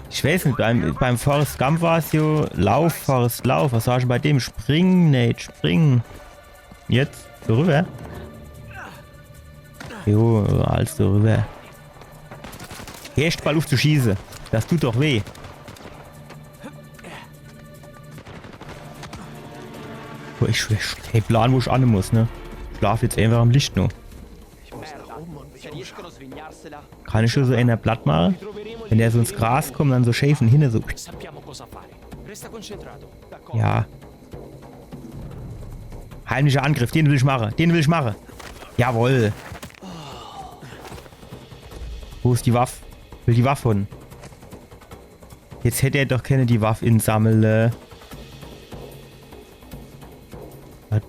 Ich weiß nicht, beim Forrest Gump war es so Lauf, Forrest, Lauf. Was war schon bei dem? Springen, Nate, springen. Jetzt, so rüber. Jo, alles so rüber. Erst mal auf zu schießen. Das tut doch weh. Hey, Plan, wo ich an muss, ne? Ich schlaf jetzt einfach am Licht nur. Kann ich schon so einer platt machen? Wenn der so ins Gras kommt, dann so schäfen hinne so. Ja. Heimlicher Angriff, den will ich machen. Jawohl. Wo ist die Waffe? Will die Waffe holen. Jetzt hätte er doch keine die Waffe insammeln.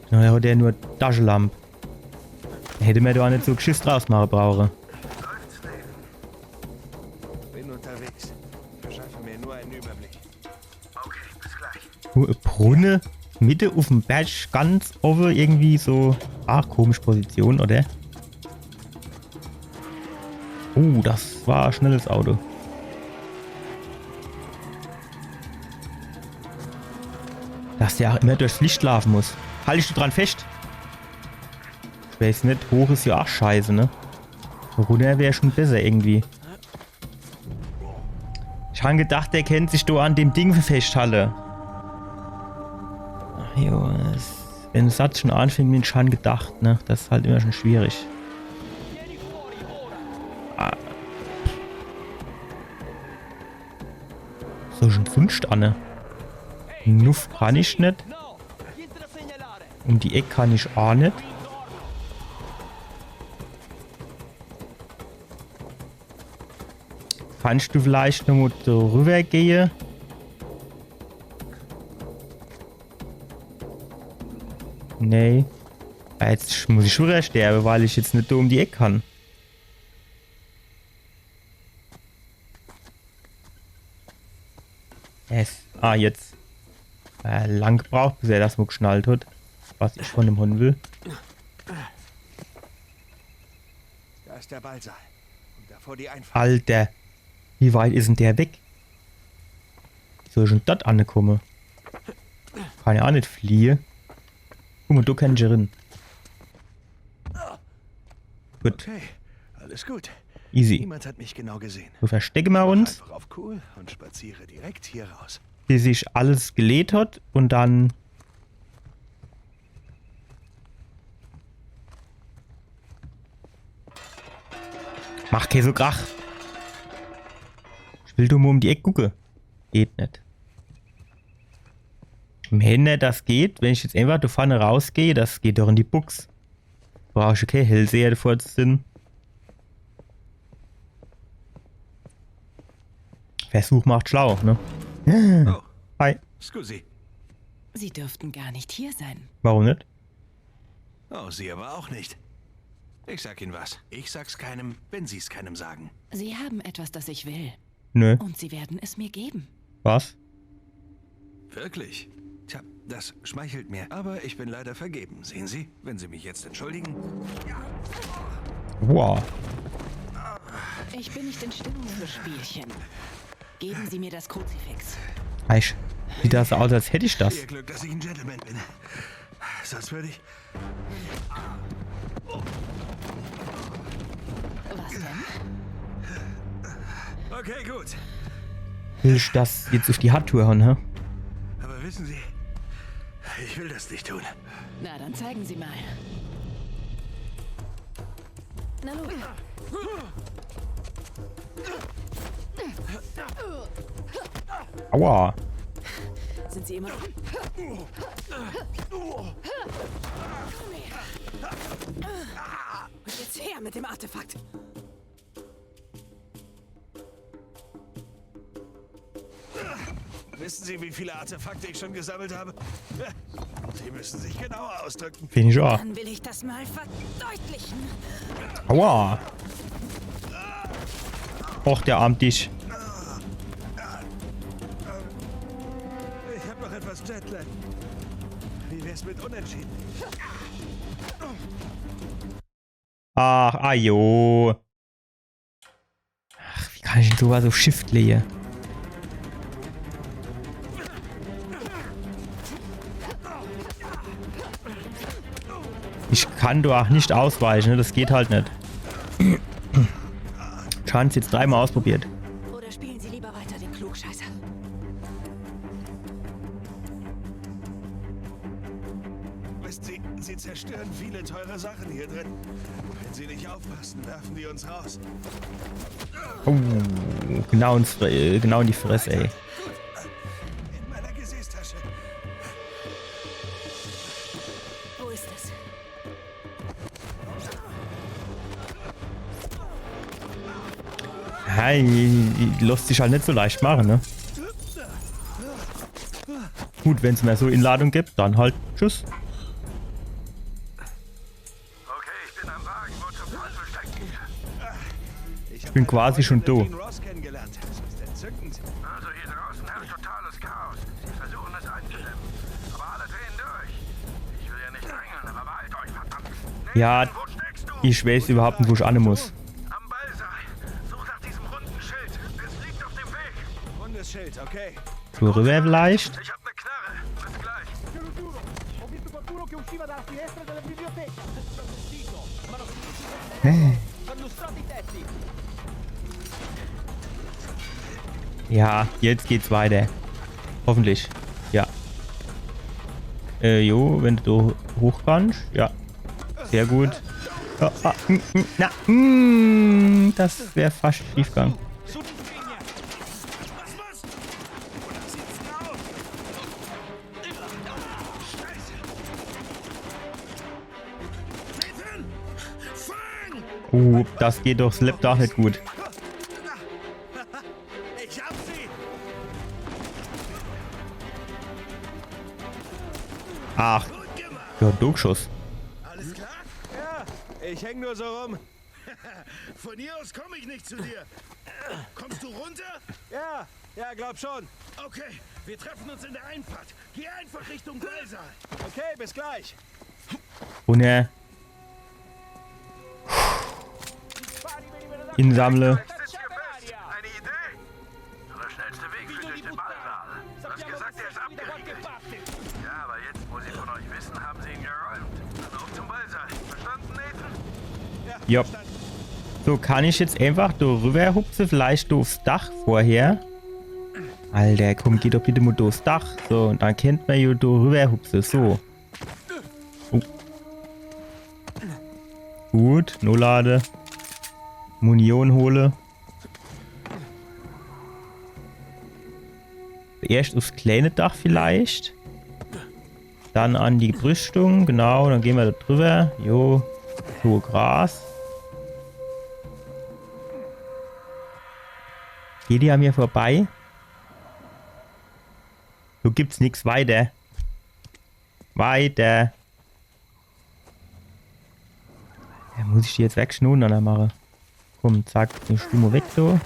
Na, hat er nur Taschenlampe. Hätte mir doch nicht so Geschiss draus machen brauchen. Bin unterwegs. Verschaffe mir nur einen Überblick. Okay, bis gleich. Brunne, Mitte auf dem Berg, ganz offen, irgendwie so. Ach, komische Position, oder? Das war ein schnelles Auto. Dass der auch immer durchs Licht laufen muss. Halte ich dran fest? Ich weiß nicht, hoch ist ja auch scheiße, ne? Runter wäre schon besser irgendwie. Ich habe gedacht, der kennt sich da an dem Ding festhalten. Ach jo, wenn ein Satz schon anfängt, bin ich schon gedacht, ne? Das ist halt immer schon schwierig. So schon 5 Anne. Nuff kann ich nicht. Um die Ecke kann ich auch nicht. Kannst du vielleicht noch mal rüber gehen? Nee. Jetzt muss ich schon wieder sterben, weil ich jetzt nicht da um die Ecke kann. Jetzt. Lang gebraucht, bis er das mal geschnallt hat, was ich von dem Hund will. Da ist der Ballsaal. Und davor die Einfahrt. Alter, wie weit ist denn der weg? Wie soll ich denn dort ankommen? Kann ja auch nicht fliehen. Guck mal, du kannst ja rein. Gut, Okay, alles gut. easy. Niemand hat mich genau gesehen. So verstecken wir uns, Einfach auf cool und spaziere direkt hier raus. bis sich alles gelegt hat und dann... Mach kein so Krach. Ich will nur mal um die Ecke gucken. Geht nicht. Im Hände, das geht. Wenn ich jetzt einfach da vorne rausgehe, das geht doch in die Buchs. Brauche ich okay Hellseher davor zu sind. Versuch macht schlau, ne? Oh, Hi. scusi. Sie dürften gar nicht hier sein. Warum nicht? Oh, Sie aber auch nicht. Ich sag Ihnen was. Ich sag's keinem, wenn Sie's keinem sagen. Sie haben etwas, das ich will. Nö. Und Sie werden es mir geben. Was? Wirklich? Tja, das schmeichelt mir. Aber ich bin leider vergeben. Sehen Sie, wenn Sie mich jetzt entschuldigen. Wow. Ich bin nicht in Stimmung für Spielchen. Geben Sie mir das Kruzifix. Eisch. Sieht das aus, als hätte ich das. Ihr Glück, dass ich ein Gentleman bin. Sonst würde ich... Was denn? Okay, gut. Will ich das jetzt auf die Hardtour hauen, hä? Aber wissen Sie, ich will das nicht tun. Na, dann zeigen Sie mal. Na los. Aua. Sind Sie immer noch... Und jetzt her mit dem Artefakt. Wissen Sie, wie viele Artefakte ich schon gesammelt habe? Sie müssen sich genauer ausdrücken. Finde ich auch. Dann will ich das mal verdeutlichen. Aua. Och, der armt dich. Ich habe noch etwas Jetlag. Wie wär's mit Unentschieden? Ach, ajo. Ach, wie kann ich denn sowas auf Shift legen? Ich kann doch nicht ausweichen, ne? Das geht halt nicht. Ich habe es jetzt 3-mal ausprobiert. Oder spielen Sie lieber weiter den Klugscheißer. Wissen Sie, Sie zerstören viele teure Sachen hier drin. Wenn Sie nicht aufpassen, werfen die uns raus. Oh, genau in die Fresse, ey. In meiner Gesäßtasche. Wo ist es? Hey, lässt sich halt nicht so leicht machen, ne? Gut, wenn es mehr so Inladung gibt, dann halt tschüss. Okay, ich bin am Wagen. Wo zum Teufel steckt ihr? Ich bin quasi schon da. Ross kennengelernt. Das ist entzückend. Also hier draußen herrscht totales Chaos. Sie versuchen es einzudämmen. Aber alle drehen durch. Ich will ja nicht drängeln, aber beeilt euch, verdammt. Ja, Nathan, wo steckst du? ich weiß überhaupt nicht, wo ich an muss. Am Ballsaal. Such nach diesem runden Schild. Es liegt auf dem Weg. Rundes Schild, okay. So rüber vielleicht. Ich hab ne Knarre. Bis gleich. Ja, jetzt geht's weiter. Hoffentlich. Ja. Jo, wenn du da hoch kannst. Ja. Sehr gut. Das wäre fast schief gegangen. Das geht doch Slap doch nicht gut. Ich hab sie. Ach, Ja, Durchschuss. Alles klar? Ja, ich häng nur so rum. Von hier aus komme ich nicht zu dir. Kommst du runter? Ja, glaub schon. Okay, wir treffen uns in der Einfahrt. Geh einfach Richtung Ballsaal. Okay, bis gleich. Und Insammle. Sitzt hier fest. Eine Idee? Der schnellste Weg führt durch den Ballsaal. Du hast gesagt, er ist abgeriegelt. Ja, aber jetzt, wo sie von euch wissen, haben sie ihn geräumt. Dann auf zum Ballsaal. Verstanden, Nathan? Ja. So, kann ich jetzt einfach da rüber hupsen? Vielleicht aufs Dach vorher? Alter, komm, geh doch bitte mal durchs Dach. So, und dann kennt man ja da rüber hupsen. So. Oh. Gut, Nolade. Munition hole. Erst aufs kleine Dach vielleicht. Dann an die Brüstung. Genau, dann gehen wir da drüber. Jo. So, Gras. Geht die an mir vorbei? So gibt's nichts weiter. Weiter. Ja, muss ich die jetzt wegschnurren dann machen? Komm, zack, den Stimme weg so.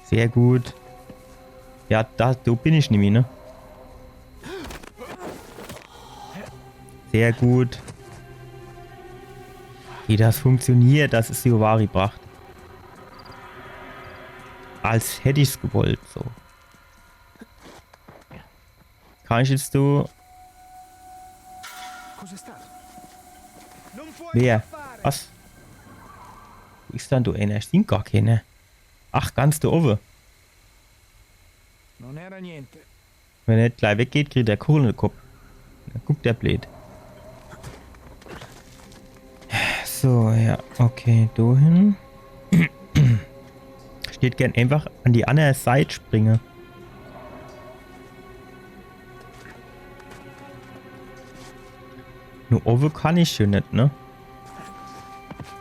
Sehr gut. Ja, da bin ich nämlich, ne? Sehr gut. Wie das funktioniert, das ist die Ovari-Pracht. Als hätte ich es gewollt, so. Kann ich jetzt so... Wer? Was? Wo ist dann du einer? Ich sehe gar keine. Ach, ganz da oben. Wenn er nicht gleich weggeht, kriegt er Kohle in den Kopf. Dann guckt der blöd. So, ja, okay, dahin. Steht gern einfach an die andere Seite springen. Nur oben kann ich schon nicht, ne?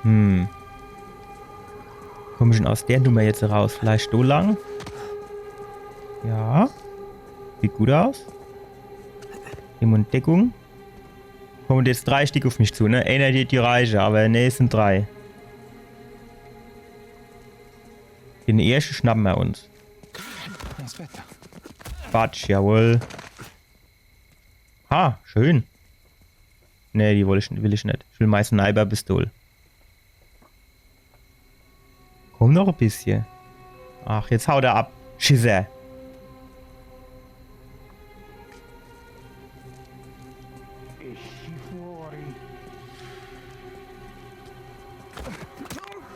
Komme ich schon aus der Nummer jetzt raus? Vielleicht so lang? Ja. Sieht gut aus. Jemand Deckung. Kommen jetzt 3 Stück auf mich zu, ne? Einer die reiche, aber ne, es sind 3. Den ersten schnappen wir uns. Quatsch, jawohl. Ah, schön. Ne, die will ich nicht. Ich will meist eine Sniper-Pistole. Komm noch ein bisschen. Ach, jetzt haut er ab. Schisser.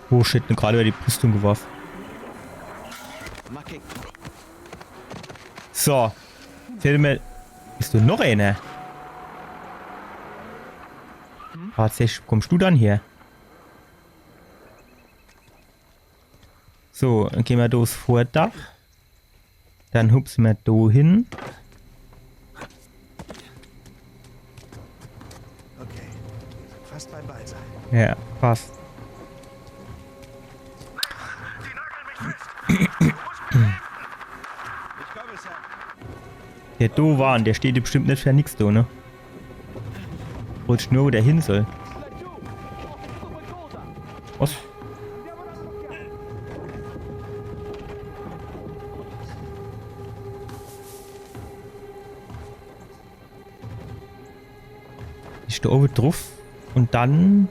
Oh shit, gerade über die Brüstung geworfen. So. Filme. Bist du noch einer? Tatsächlich, kommst du dann hier? So, dann gehen wir durchs Vordach. Dann hupsen wir da hin. Okay. Fast beim Ballsaal. Ja, passt. Die nageln mich fest. Du musst mir helfen. Ich komme, Sam. Der do war, der steht bestimmt nicht für nix da, ne? Rutscht nur, wo der hin soll. Was? Ich da oben drauf und dann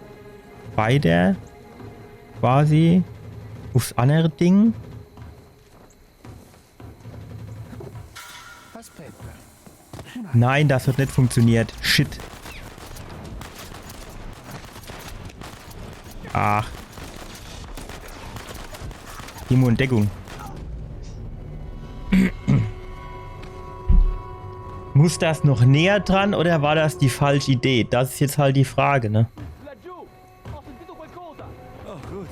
weiter quasi aufs andere Ding. Nein, das hat nicht funktioniert. Shit. Ach. Deckung. Muss das noch näher dran oder war das die falsche Idee? Das ist jetzt halt die Frage, ne? Oh, gut.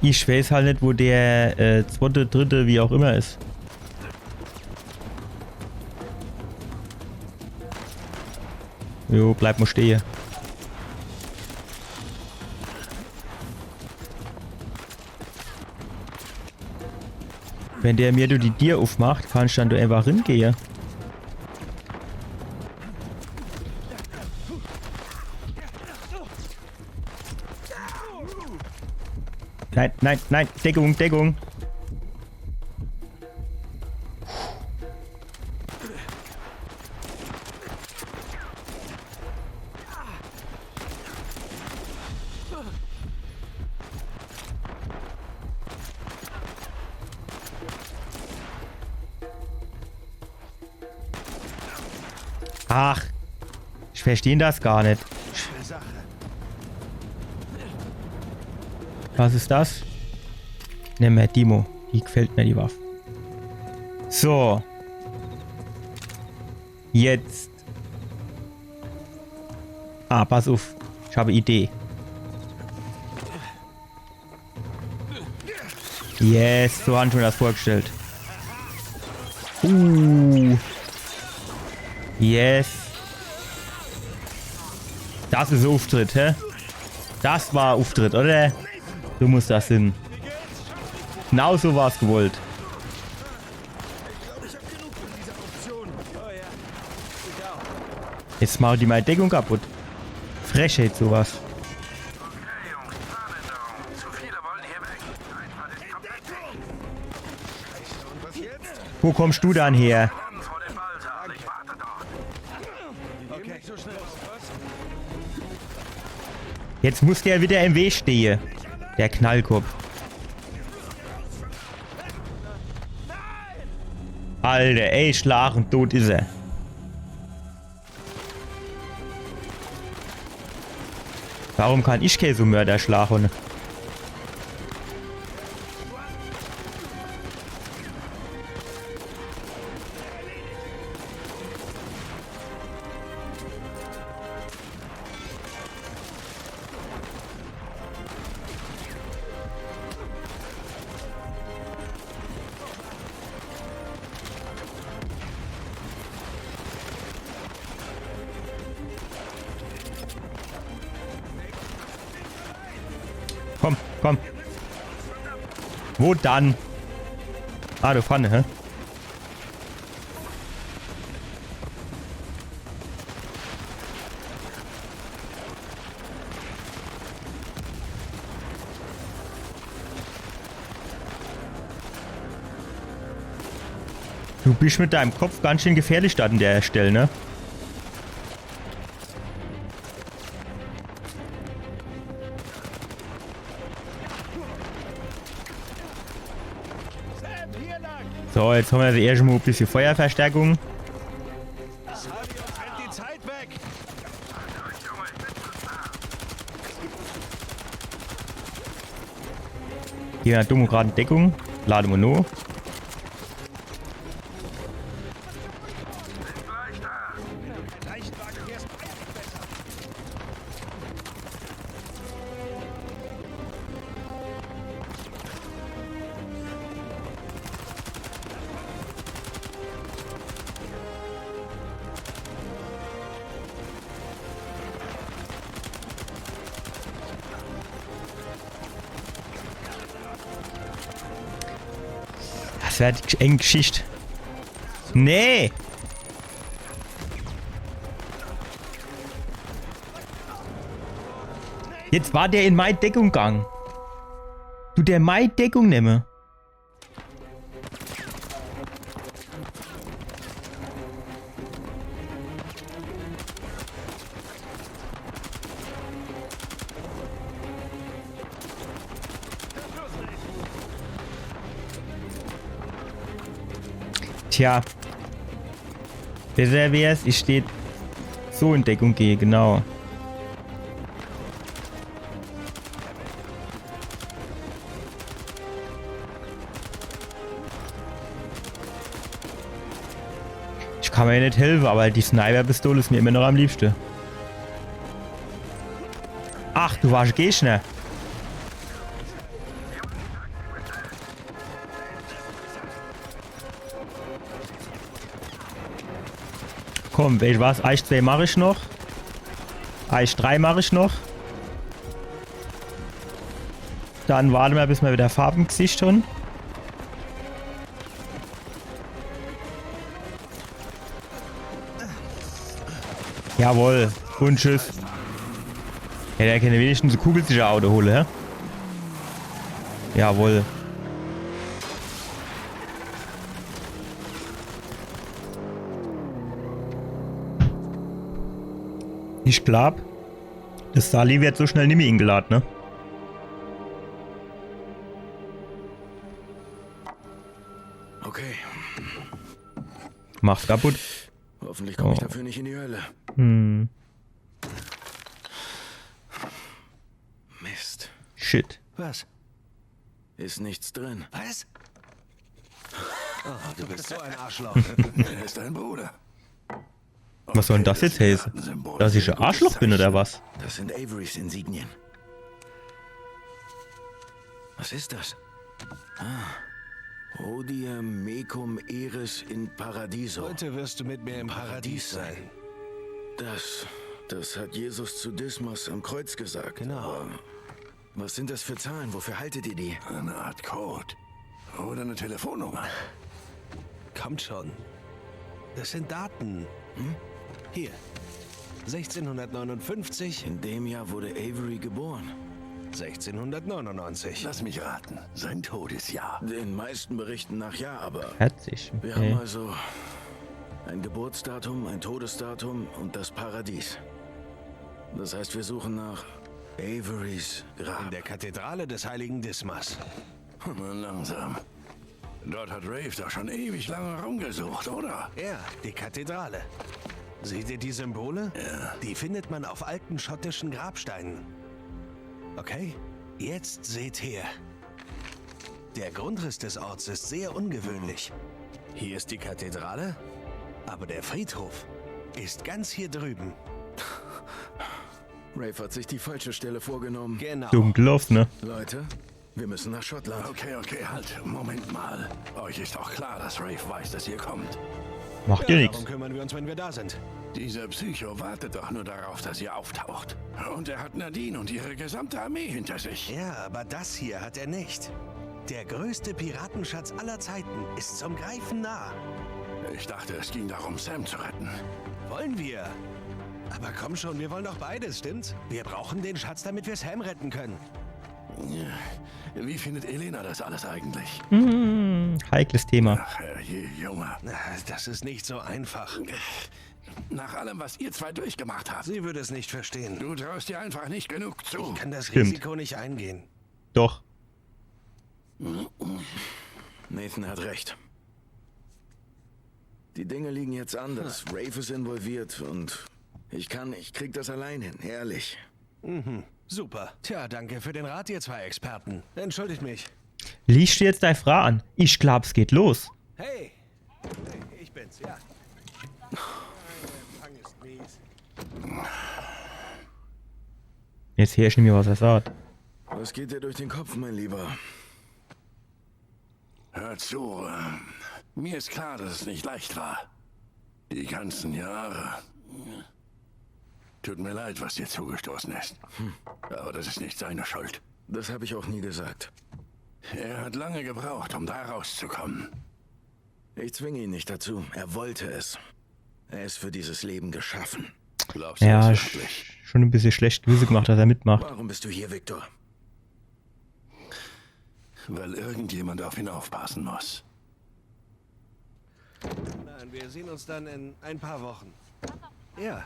Ich weiß halt nicht, wo der zweite, dritte, wie auch immer ist. Jo, bleib mal stehen. Wenn der mir die Tür aufmacht, kann ich dann da einfach hingehen. Nein, nein, nein, Deckung, Deckung. Ach, ich verstehe das gar nicht. Was ist das? Nimm mal Dimo. Die gefällt mir, die Waffe. So. Jetzt. Ah, pass auf. Ich habe eine Idee. Yes, so haben wir das vorgestellt. Yes. Das ist Auftritt, hä? Das war Auftritt, oder? Du musst das hin. Genau so war es gewollt. Jetzt machen die meine Deckung kaputt. Frechheit sowas. Okay, Jungs, Planänderung. Zu viele wollen hier weg. Einfahrt ist komplett dicht. Und was jetzt? Wo kommst du dann her? Mann vor dem Ballsaal. Ich warte dort. Okay, so schnell. Jetzt muss der wieder im Weg stehen. Der Knallkopf. Alter, ey, schlagen, tot ist er. Warum kann ich keine so Mörder schlagen? Komm, komm. Wo dann? Ah, du Pfanne, hä? Du bist mit deinem Kopf ganz schön gefährlich da an der Stelle, ne? So, jetzt haben wir also erst mal ein bisschen Feuerverstärkung. Die Zeit weg. Hier eine dumme gerade Deckung. Laden wir noch. Das wäre die enge Geschichte. Nee! Jetzt war der in meine Deckung gegangen. Du, der meine Deckung nehme. Tja. Besser wär's, ich stehe so in Deckung gehe, genau. Ich kann mir ja nicht helfen, aber die Sniper-Pistole ist mir immer noch am liebsten. Ach, du warst Gegner. Komm, weißt du was? Eich 2 mache ich noch. Eich 3 mache ich noch. Dann warten wir, bis wir wieder Farben im Gesicht haben. Jawohl. Und tschüss. Ja, der kann wenigstens ein kugelsicher Auto holen, hä? Jawohl. Ich glaub, das Sali wird so schnell nicht mehr eingeladen, ne? Okay, Mach's kaputt. hoffentlich komme ich dafür nicht in die Hölle. Hm. Mist, Shit. Was? ist nichts drin. Was? Oh, du bist so ein Arschloch. Er ist dein Bruder. Was soll denn das jetzt heißen? Dass ich ein Arschloch bin oder was? Das sind Averys Insignien. Was ist das? Hodie mecum eris in paradiso. Heute wirst du mit mir im Paradies sein. Das hat Jesus zu Dismas am Kreuz gesagt. Genau. Aber was sind das für Zahlen? Wofür haltet ihr die? Eine Art Code. Oder eine Telefonnummer. Kommt schon. Das sind Daten. Hier. 1659, In dem Jahr wurde Avery geboren. 1699. Lass mich raten. Sein Todesjahr. Den meisten Berichten nach ja, aber Herzlich. wir Okay. haben also ein Geburtsdatum, ein Todesdatum und das Paradies. Das heißt, wir suchen nach Averys In Grab. der Kathedrale des heiligen Dismas. Mal langsam. Dort hat Rafe doch schon ewig lange rumgesucht, oder? Ja, die Kathedrale. Seht ihr die Symbole? Ja. Die findet man auf alten schottischen Grabsteinen. Okay, jetzt seht her. Der Grundriss des Orts ist sehr ungewöhnlich. Hier ist die Kathedrale, aber der Friedhof ist ganz hier drüben. Rafe hat sich die falsche Stelle vorgenommen. Genau. Dumm gelaufen, ne? Leute, wir müssen nach Schottland. Okay, halt. Moment mal. Euch ist doch klar, dass Rafe weiß, dass ihr kommt. Macht dir nichts. Darum kümmern wir uns, wenn wir da sind. Dieser Psycho wartet doch nur darauf, dass ihr auftaucht. Und er hat Nadine und ihre gesamte Armee hinter sich. Ja, aber das hier hat er nicht. Der größte Piratenschatz aller Zeiten ist zum Greifen nah. Ich dachte, es ging darum, Sam zu retten. Wollen wir? Aber komm schon, wir wollen doch beides, stimmt's? Wir brauchen den Schatz, damit wir Sam retten können. Wie findet Elena das alles eigentlich? Heikles Thema. Ach, Junge. Na, das ist nicht so einfach. Nach allem, was ihr zwei durchgemacht habt. Sie würde es nicht verstehen. Du traust dir einfach nicht genug zu. Ich kann das Stimmt. Risiko nicht eingehen. Doch. Nathan hat recht. Die Dinge liegen jetzt anders. Rafe ist involviert und ich krieg das allein hin, ehrlich. Super. Tja, danke für den Rat, ihr zwei Experten. Entschuldigt mich. Liest du jetzt deine Frage an? Ich glaub, es geht los. Hey, ich bin's, ja. Empfang ist mies. Jetzt hör ich nicht mehr, was er sagt. Was geht dir durch den Kopf, mein Lieber? Hör zu, mir ist klar, dass es nicht leicht war. Die ganzen Jahre. Tut mir leid, was dir zugestoßen ist. Aber das ist nicht seine Schuld. Das habe ich auch nie gesagt. Er hat lange gebraucht, um da rauszukommen. Ich zwinge ihn nicht dazu. Er wollte es. Er ist für dieses Leben geschaffen. Glaubst du Ja, das wirklich? schon ein bisschen schlecht Gewisse gemacht, dass er mitmacht. Warum bist du hier, Victor? Weil irgendjemand auf ihn aufpassen muss. Nein, wir sehen uns dann in ein paar Wochen. Ja,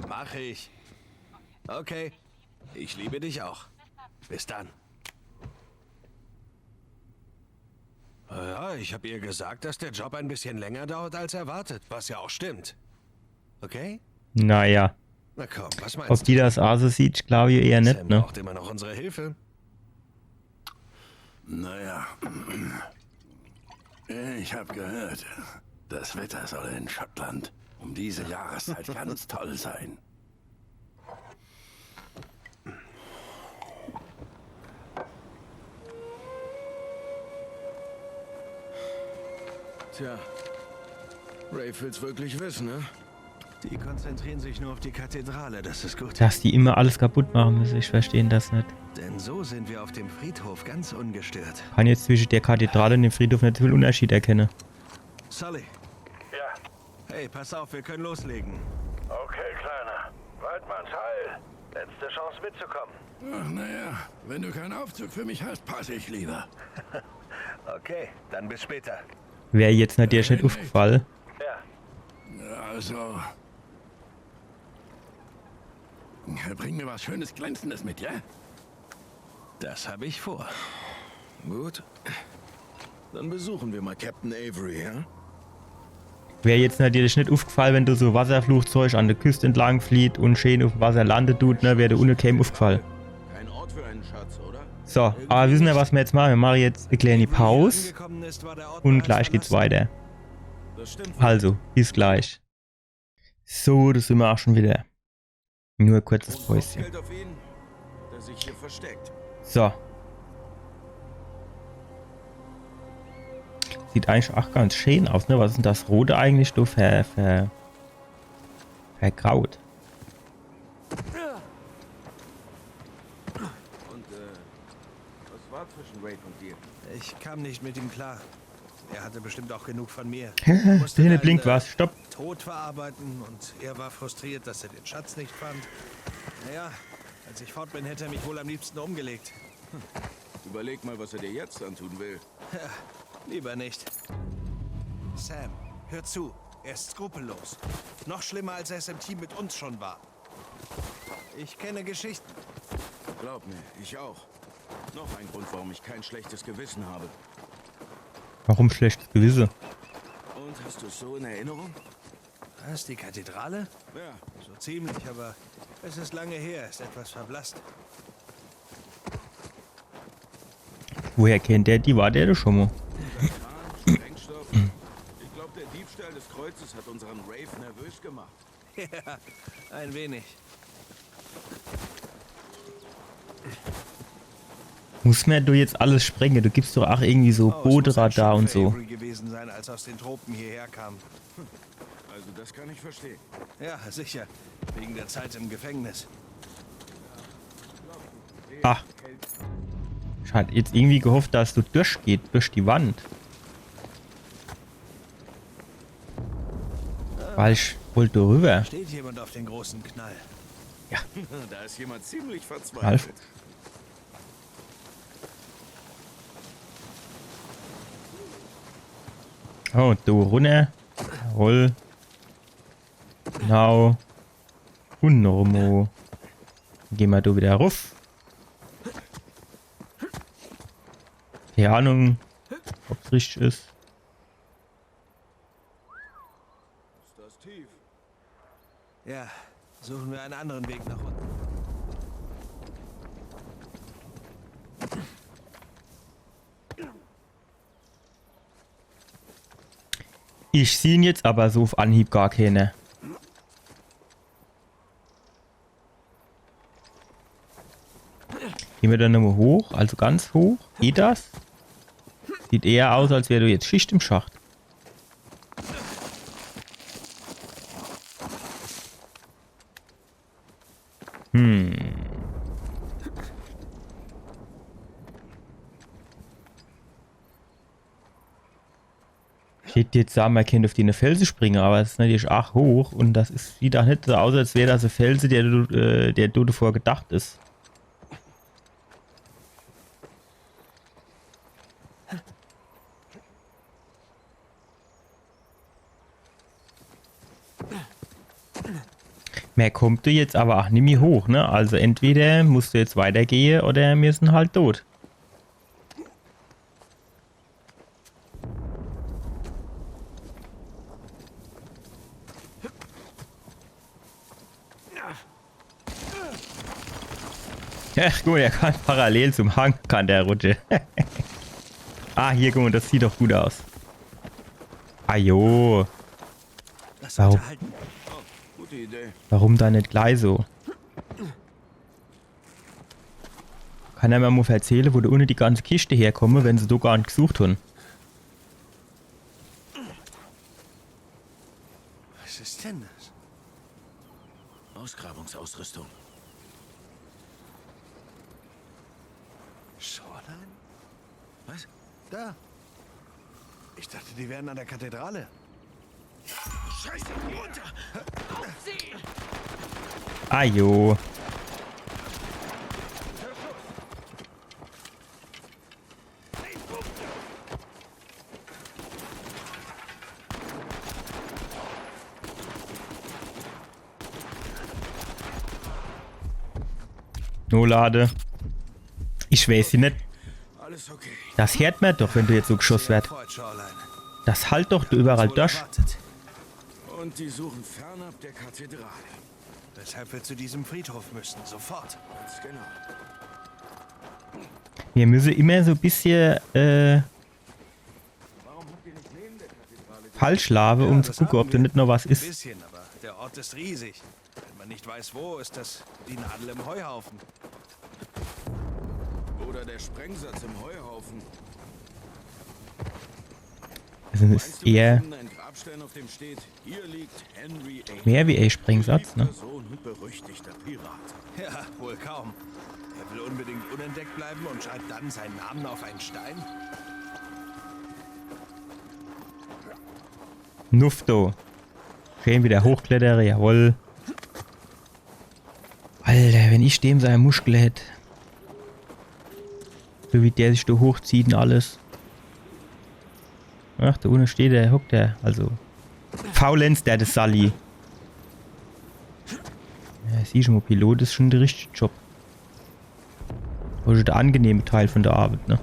mach ich. Okay, ich liebe dich auch. Bis dann. Ja, ich habe ihr gesagt, dass der Job ein bisschen länger dauert als erwartet, was ja auch stimmt. Okay? Naja. Na komm, was meinst Ob die das also sieht, glaube ich eher nicht, Sam ne? braucht immer noch unsere Hilfe. Naja. Ich habe gehört, das Wetter soll in Schottland um diese Jahreszeit ganz toll sein. Tja, Rafe will's wirklich wissen, ne? Die konzentrieren sich nur auf die Kathedrale, das ist gut. Dass die immer alles kaputt machen müssen, ich verstehe das nicht. Denn so sind wir auf dem Friedhof ganz ungestört. Kann jetzt zwischen der Kathedrale und dem Friedhof nicht viel Unterschied erkennen. Sully. Ja. Hey, pass auf, wir können loslegen. Okay, Kleiner. Waldmanns Heil. Letzte Chance mitzukommen. Ach, naja, wenn du keinen Aufzug für mich hast, passe ich lieber. Okay, dann bis später. Wäre jetzt natürlich nicht aufgefallen. Ja. Also... Bring mir was Schönes, Glänzendes mit, ja? Das habe ich vor. Gut. Dann besuchen wir mal Captain Avery, ja? Wäre jetzt natürlich nicht aufgefallen, wenn du so Wasserflugzeug an der Küste entlang flieht und schön auf dem Wasser landet tut, ne, wäre der ohne käme aufgefallen. Kein Ort für einen Schatz, oder? So, aber wissen wir, was wir jetzt machen? Wir machen jetzt eine kleine Pause und gleich geht's weiter. Das stimmt. Also, bis gleich. So, das sind wir auch schon wieder. Nur ein kurzes Päuschen. Geld auf ihn, der sich hier versteckt. So. Sieht eigentlich auch ganz schön aus, ne? Was ist denn das Rote eigentlich so vergraut? Und, was war zwischen Rafe und dir? Ich kam nicht mit ihm klar. Er hatte bestimmt auch genug von mir. Hier blinkt was. Stopp. Tod verarbeiten und er war frustriert, dass er den Schatz nicht fand. Naja, als ich fort bin, hätte er mich wohl am liebsten umgelegt. Überleg mal, was er dir jetzt antun will. Ja, lieber nicht. Sam, hör zu. Er ist skrupellos. Noch schlimmer, als er es im Team mit uns schon war. Ich kenne Geschichten. Glaub mir, ich auch. Noch ein Grund, warum ich kein schlechtes Gewissen habe. Warum schlechtes Gewissen? Und hast du es so in Erinnerung? Was, die Kathedrale? Ja. So ziemlich, aber es ist lange her, ist etwas verblasst. Woher kennt der die? War der das schon mal? Sprengstoff. Ich glaube, der Diebstahl des Kreuzes hat unseren Rafe nervös gemacht. Ja, ein wenig. Muss man du jetzt alles sprengen? Du gibst doch auch irgendwie so Bootradar und so. Gewesen sein, als aus den Tropen hierher kam. Also das kann ich verstehen. Ja, sicher. Wegen der Zeit im Gefängnis. Ah. Ich hatte jetzt irgendwie gehofft, dass du durchgeht, durch die Wand. Weil ich wollte rüber. Steht jemand auf den großen Knall? Ja. Da ist jemand ziemlich Ralf. verzweifelt. Oh, du runter. Jawohl. Genau. Und Normo. Gehen wir da wieder rauf. Keine Ahnung, ob es richtig ist. Ist das tief? Ja, suchen wir einen anderen Weg nach unten. Ich sehe ihn jetzt aber so auf Anhieb gar keine. Gehen wir dann nochmal hoch, also ganz hoch. Geht das? Sieht eher aus, als wäre du jetzt Schicht im Schacht. Ich hätte jetzt sagen, man könnte auf die Felsen springen, aber es ist natürlich auch hoch und das sieht auch nicht so aus, als wäre das ein Felsen, der davor gedacht ist. Mehr kommt du jetzt aber auch nicht mehr hoch, ne? Also entweder musst du jetzt weitergehen oder wir sind halt tot. Ach gut, er kann parallel zum Hang, kann der Rutsche. Ah, hier, guck mal, das sieht doch gut aus. Ah jo. Warum, Gute Idee. warum da nicht gleich so? Kann er mir mal erzählen, wo da ohne die ganze Kiste herkommen, wenn sie da gar nicht gesucht haben? Was ist denn das? Ausgrabungsausrüstung. Shoreline? Was? Da. Ich dachte, die wären an der Kathedrale. Scheiße, runter! Ajo. No, Lade. Ich weiß nicht. Alles okay. Das hört man doch, wenn du jetzt so geschossen wird. Das halt doch du überall durch. Und die suchen fernab der Kathedrale. Weshalb wir zu diesem Friedhof müssen, sofort. Ganz genau. Wir müssen immer so ein bisschen falsch laben, um zu gucken, ob da nicht noch was Ein ist. bisschen, aber der Ort ist riesig. Wenn man nicht weiß, wo, ist das die Nadel im Heuhaufen. Oder der Sprengsatz im Heuhaufen. Also es ist eher Ein Grabstein, auf dem steht, hier liegt Henry A. mehr wie ein Sprengsatz, ne? Sohn berüchtigter Pirat. Ja, wohl kaum. Er will unbedingt unentdeckt bleiben und schreibt dann seinen Namen auf einen Stein. Nufto. Schön wieder hochklettere, jawohl. Alter, wenn ich dem seine Muskel hätte. So wie der sich da hochzieht und alles. Ach, da unten steht der, hockt der. Also. Faulenz der des Sully. Ja, sieh schon mal, Pilot ist schon der richtige Job. Oder der angenehme Teil von der Arbeit, ne?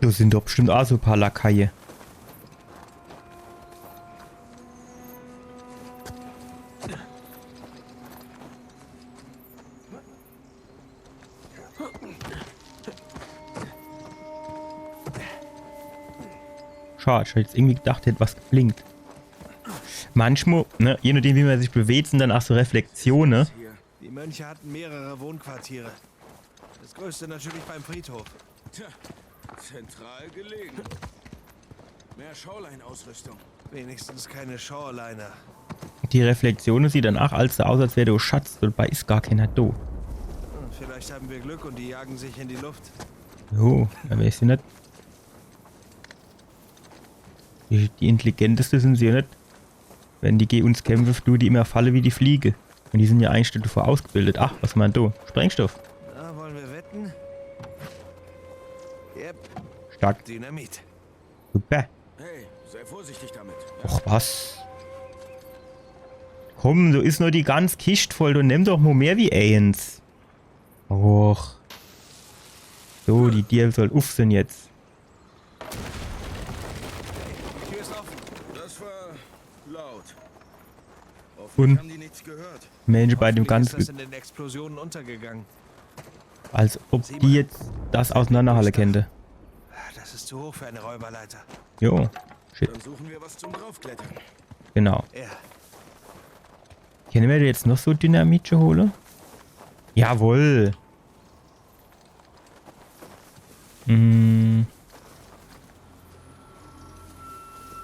Da sind doch bestimmt auch so ein paar Lakaie. Schade, ich hätte jetzt irgendwie gedacht, hätte was geblinkt. Manchmal, ne, je nachdem wie man sich bewegt, sind dann auch so Reflexionen. Die Mönche hatten mehrere Wohnquartiere. Das größte natürlich beim Friedhof. Tja, zentral gelegen. Mehr Shoreline-Ausrüstung. Wenigstens keine Shoreliner. Die Reflexionen sieht dann auch als aus, als wäre der Schatz, dabei ist gar keiner da. Hm, vielleicht haben wir Glück und die jagen sich in die Luft. Jo, da weiß ich nicht. Die intelligenteste sind sie ja nicht. Wenn die gegen uns kämpfen, du die immer falle wie die Fliege. Und die sind ja eigentlich davor ausgebildet. Ach, was meint du? Sprengstoff. Na, wollen wir wetten? Yep, Stark. Dynamit. Super. Hey, sei vorsichtig damit. Och, was? Komm, so ist nur die ganze Kiste voll. Du nimm doch mal mehr wie eins. Och. So, die Diebe soll uff sind jetzt. Tür ist offen. Das war laut. Und? Hoffentlich haben die nichts gehört. Mensch, bei dem Wie ist das ganzen... in den Explosionen untergegangen? Als ob die jetzt das auseinanderhalle könnte. Das ist zu hoch für eine Räuberleiter. Jo. Shit. Dann suchen wir was zum Draufklettern. Genau. Ja, Können wir jetzt noch so Dynamite holen? Jawohl. Mm.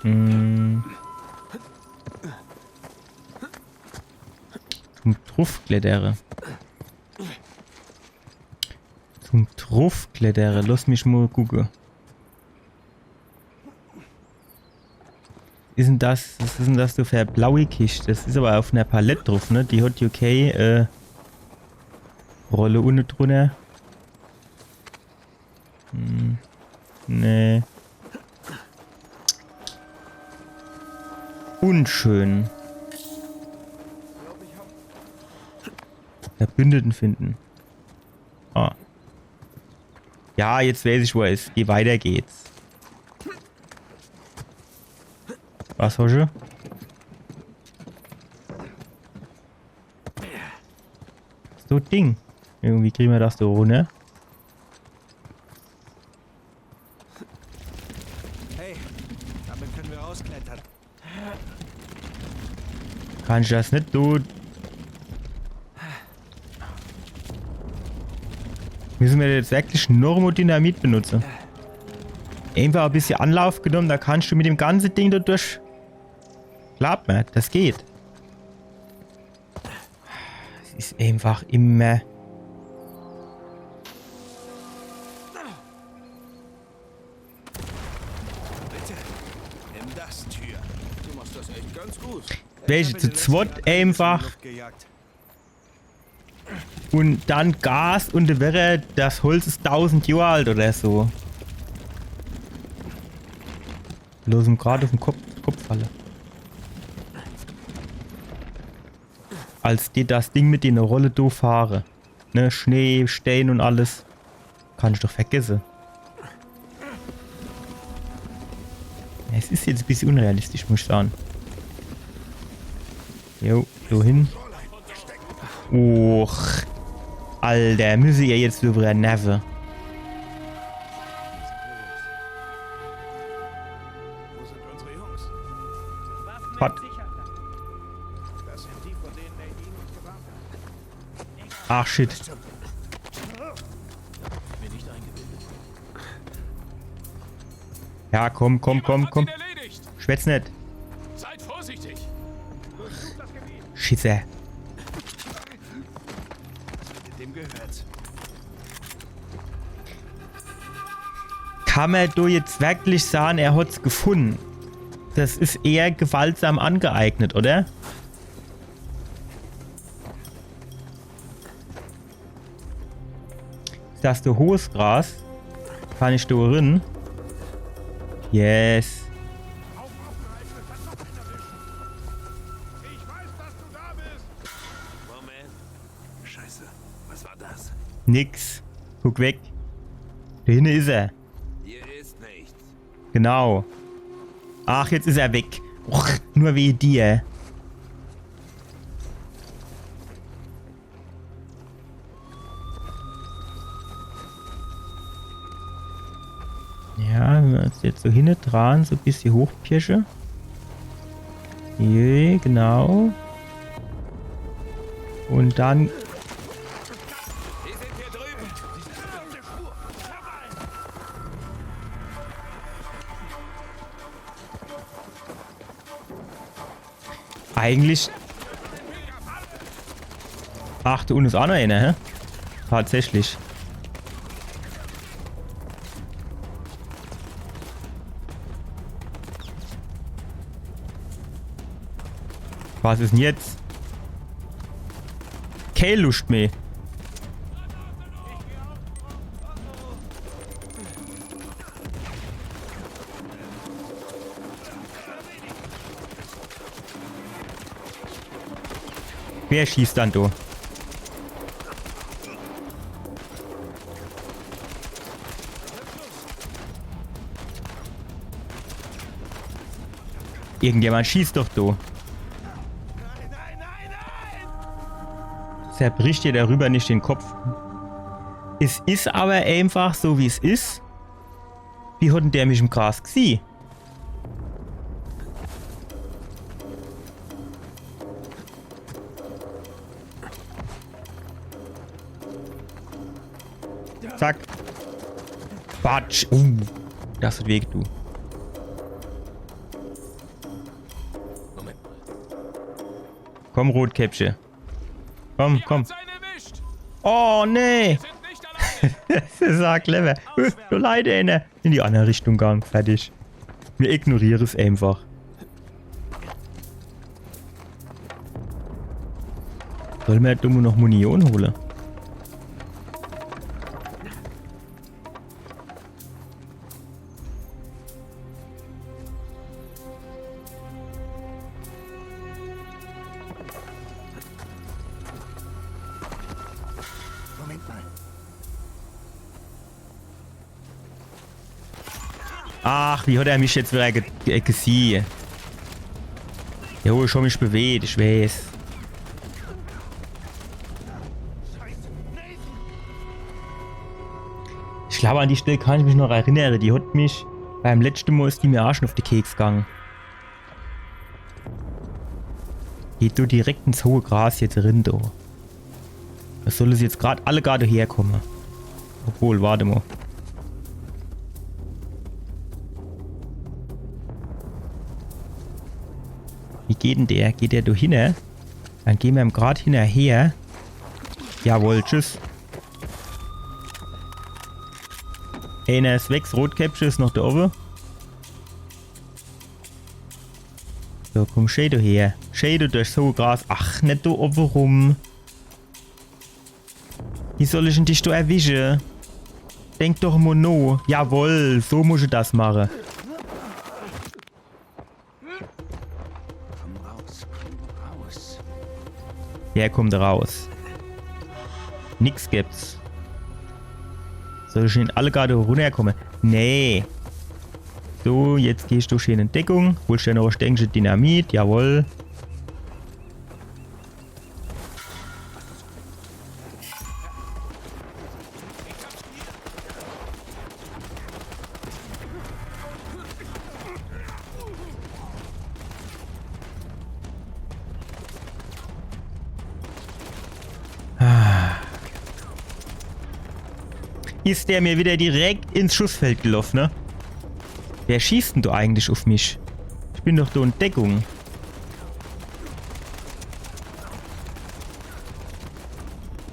Mm. Zum Truffklettere. Zum Truffklettere. Lass mich mal gucken. Was ist denn das so für eine blaue Kiste? Das ist aber auf einer Palette drauf, ne? Die hat UK Rolle unten drunter. Nee. Unschön. Verbündeten finden. Ah. Ja, jetzt weiß ich, wo er ist. Geh weiter geht's. Was, Hosche? So Ding. Irgendwie kriegen wir das so runter. hey, damit können wir rausklettern. Kann ich das nicht, du? Müssen wir jetzt wirklich Normodynamit benutzen? einfach ein bisschen Anlauf genommen, da kannst du mit dem ganzen Ding da durch. Glaub mir, das geht. Es ist einfach immer... Welche zu zweit einfach und dann Gas und da wäre das Holz ist 1000 Jahre alt oder so. Los ihm gerade auf den Kopf falle. Als die das Ding mit in der Rolle do fahre. Ne, Schnee, Stein und alles. Kann ich doch vergessen. Es ist jetzt ein bisschen unrealistisch, muss ich sagen. Jo, so hin. Och. Alter, müsse ihr jetzt über der Nerve. Was? Ach shit. Ja, komm. Schwätz nicht. Seid vorsichtig. Schisse. Dem gehört. Kann man da jetzt wirklich sagen, er hat's gefunden? Das ist eher gewaltsam angeeignet, oder? Ist das da hohes Gras? Kann ich da rein? Yes. Scheiße, was war das? Nix. Guck weg. Da hinten ist er. Hier ist nichts. Genau. Ach, jetzt ist er weg. Och, nur wie dir. Ja, wenn wir uns jetzt so hinten dran, so ein bisschen hochpirschen. Je, genau. Und dann... Eigentlich... Ach, da unten ist auch noch einer, hä? Tatsächlich. Was ist denn jetzt? Keine Lust mehr. Wer schießt dann da? Irgendjemand schießt doch da. Zerbricht dir darüber nicht den Kopf. Es ist aber einfach so, wie es ist. Wie hat denn der mich im Gras gesehen? Zack. Batsch. Das tut weh, du. Komm, Rotkäppchen. Komm. Oh, nee. Das ist auch clever. Du Leute, in die andere Richtung gegangen. Fertig. Wir ignorieren es einfach. Sollen wir dumm noch Munition holen? Ach, wie hat er mich jetzt wieder gesehen? Jo, ich habe mich bewegt, ich weiß. Ich glaube, an die Stelle kann ich mich noch erinnern. Die hat mich, beim letzten Mal ist die mir auch schon auf die Keks gegangen. Geht du direkt ins hohe Gras jetzt drin, da. Das soll es jetzt alle gerade herkommen. Obwohl, warte mal. geht denn der? Geht der da hin? Dann gehen wir ihm gerade hinterher. Jawohl, tschüss. Einer ist weg, das Rotkäppchen ist noch da oben. So, komm, schau da her. Schau da durch so Gras. Ach, nicht da oben rum. Wie soll ich denn dich da erwischen? Denk doch mal no. Jawohl, so muss ich das machen. Komm raus, komm raus. Der kommt raus. Nix gibt's. Soll ich in alle gerade runterkommen? Nee. So, jetzt gehst du schön in Deckung. Holst dir noch ein Stängchen Dynamit. Jawohl. Ist der mir wieder direkt ins Schussfeld gelaufen, ne? Wer schießt denn du eigentlich auf mich? Ich bin doch da in Deckung.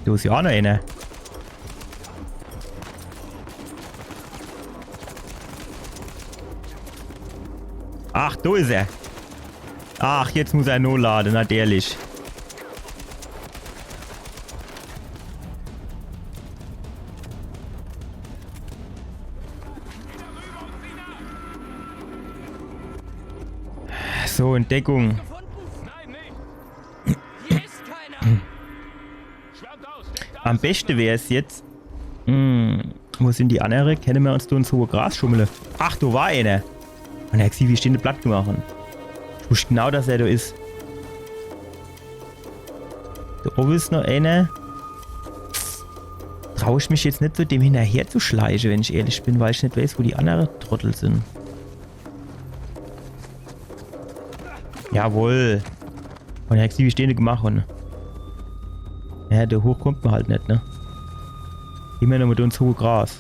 Da ist ja auch noch einer. Ach, da ist er. Ach, jetzt muss er nur laden, natürlich. So, in Deckung. Am besten wäre es jetzt. Wo sind die anderen? Kennen wir uns da ins hohe Gras schummeln? Ach, da war einer. Und er hat sie wie stehende Blatt gemacht. Ich wusste genau, dass er da ist. Da oben ist noch einer. Traue ich mich jetzt nicht so dem hinterher zu schleichen, wenn ich ehrlich bin, weil ich nicht weiß, wo die anderen Trottel sind. Jawohl. Und er hat sie wie stehende gemacht. Und ja, da hoch kommt man halt nicht, ne? Immer noch mit uns hohe Gras.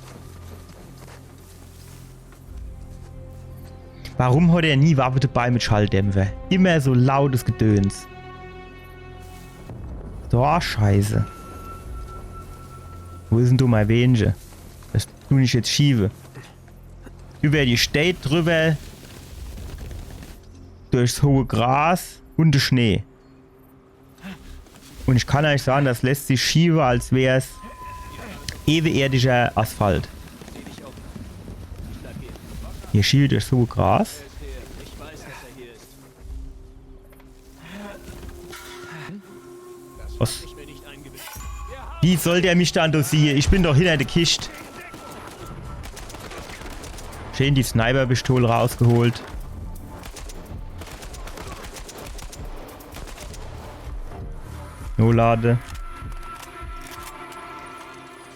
Warum hat er nie Waffe dabei mit Schalldämpfer? Immer so lautes Gedöns. So, scheiße. Wo ist denn du mein Wenige? Das tue ich jetzt schiebe. Über die Stadt drüber. Durchs hohe Gras und den Schnee. Und ich kann euch sagen, das lässt sich schieben, als wäre es ebenerdiger Asphalt. Hier schiebe durchs hohe Gras. Was? Wie soll der mich dann dosieren? Ich bin doch hinter der Kiste. Schön die Sniper-Pistole rausgeholt. No lade.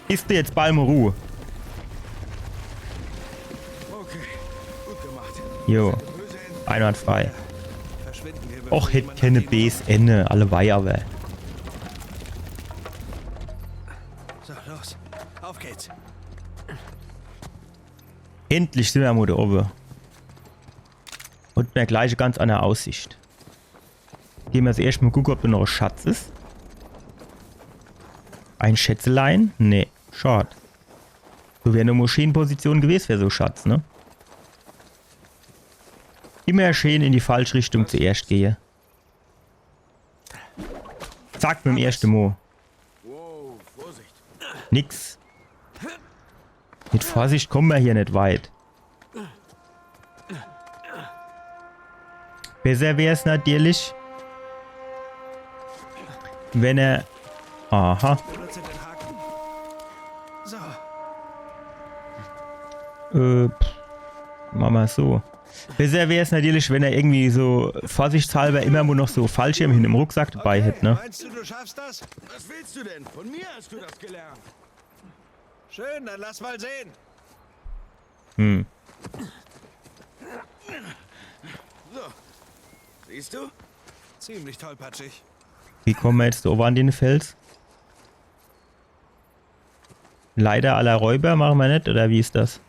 Ist du jetzt bald mal Ruhe? Okay, gut gemacht. Jo. Einwandfrei. Och, hätt keine Bs Ende, alle Weiher. So, los. Auf geht's. Endlich sind wir mal da oben. Und mir gleich ganz andere Aussicht. Gehen wir jetzt erstmal gucken, ob da noch ein Schatz ist. Ein Schätzelein? Nee, schade. So wäre eine Moscheenposition gewesen für so ein Schatz, ne? Immer schön in die falsche Richtung zuerst gehe. Zack, mit dem ersten Mo. Wow, Vorsicht. Nix. Mit Vorsicht kommen wir hier nicht weit. Besser wäre es natürlich, wenn er... Aha. Benutze den Haken. So. Machen wir so. Besser wäre es natürlich, wenn er irgendwie so vorsichtshalber immer nur noch so Fallschirm in dem Rucksack dabei hätte, ne? Meinst du, du schaffst das? Was willst du denn? Von mir hast du das gelernt. Schön, dann lass mal sehen. Hm. So. Siehst du? Ziemlich tollpatschig. Wie kommen wir jetzt oben an den Fels? Leider aller Räuber machen wir nicht, oder wie ist das?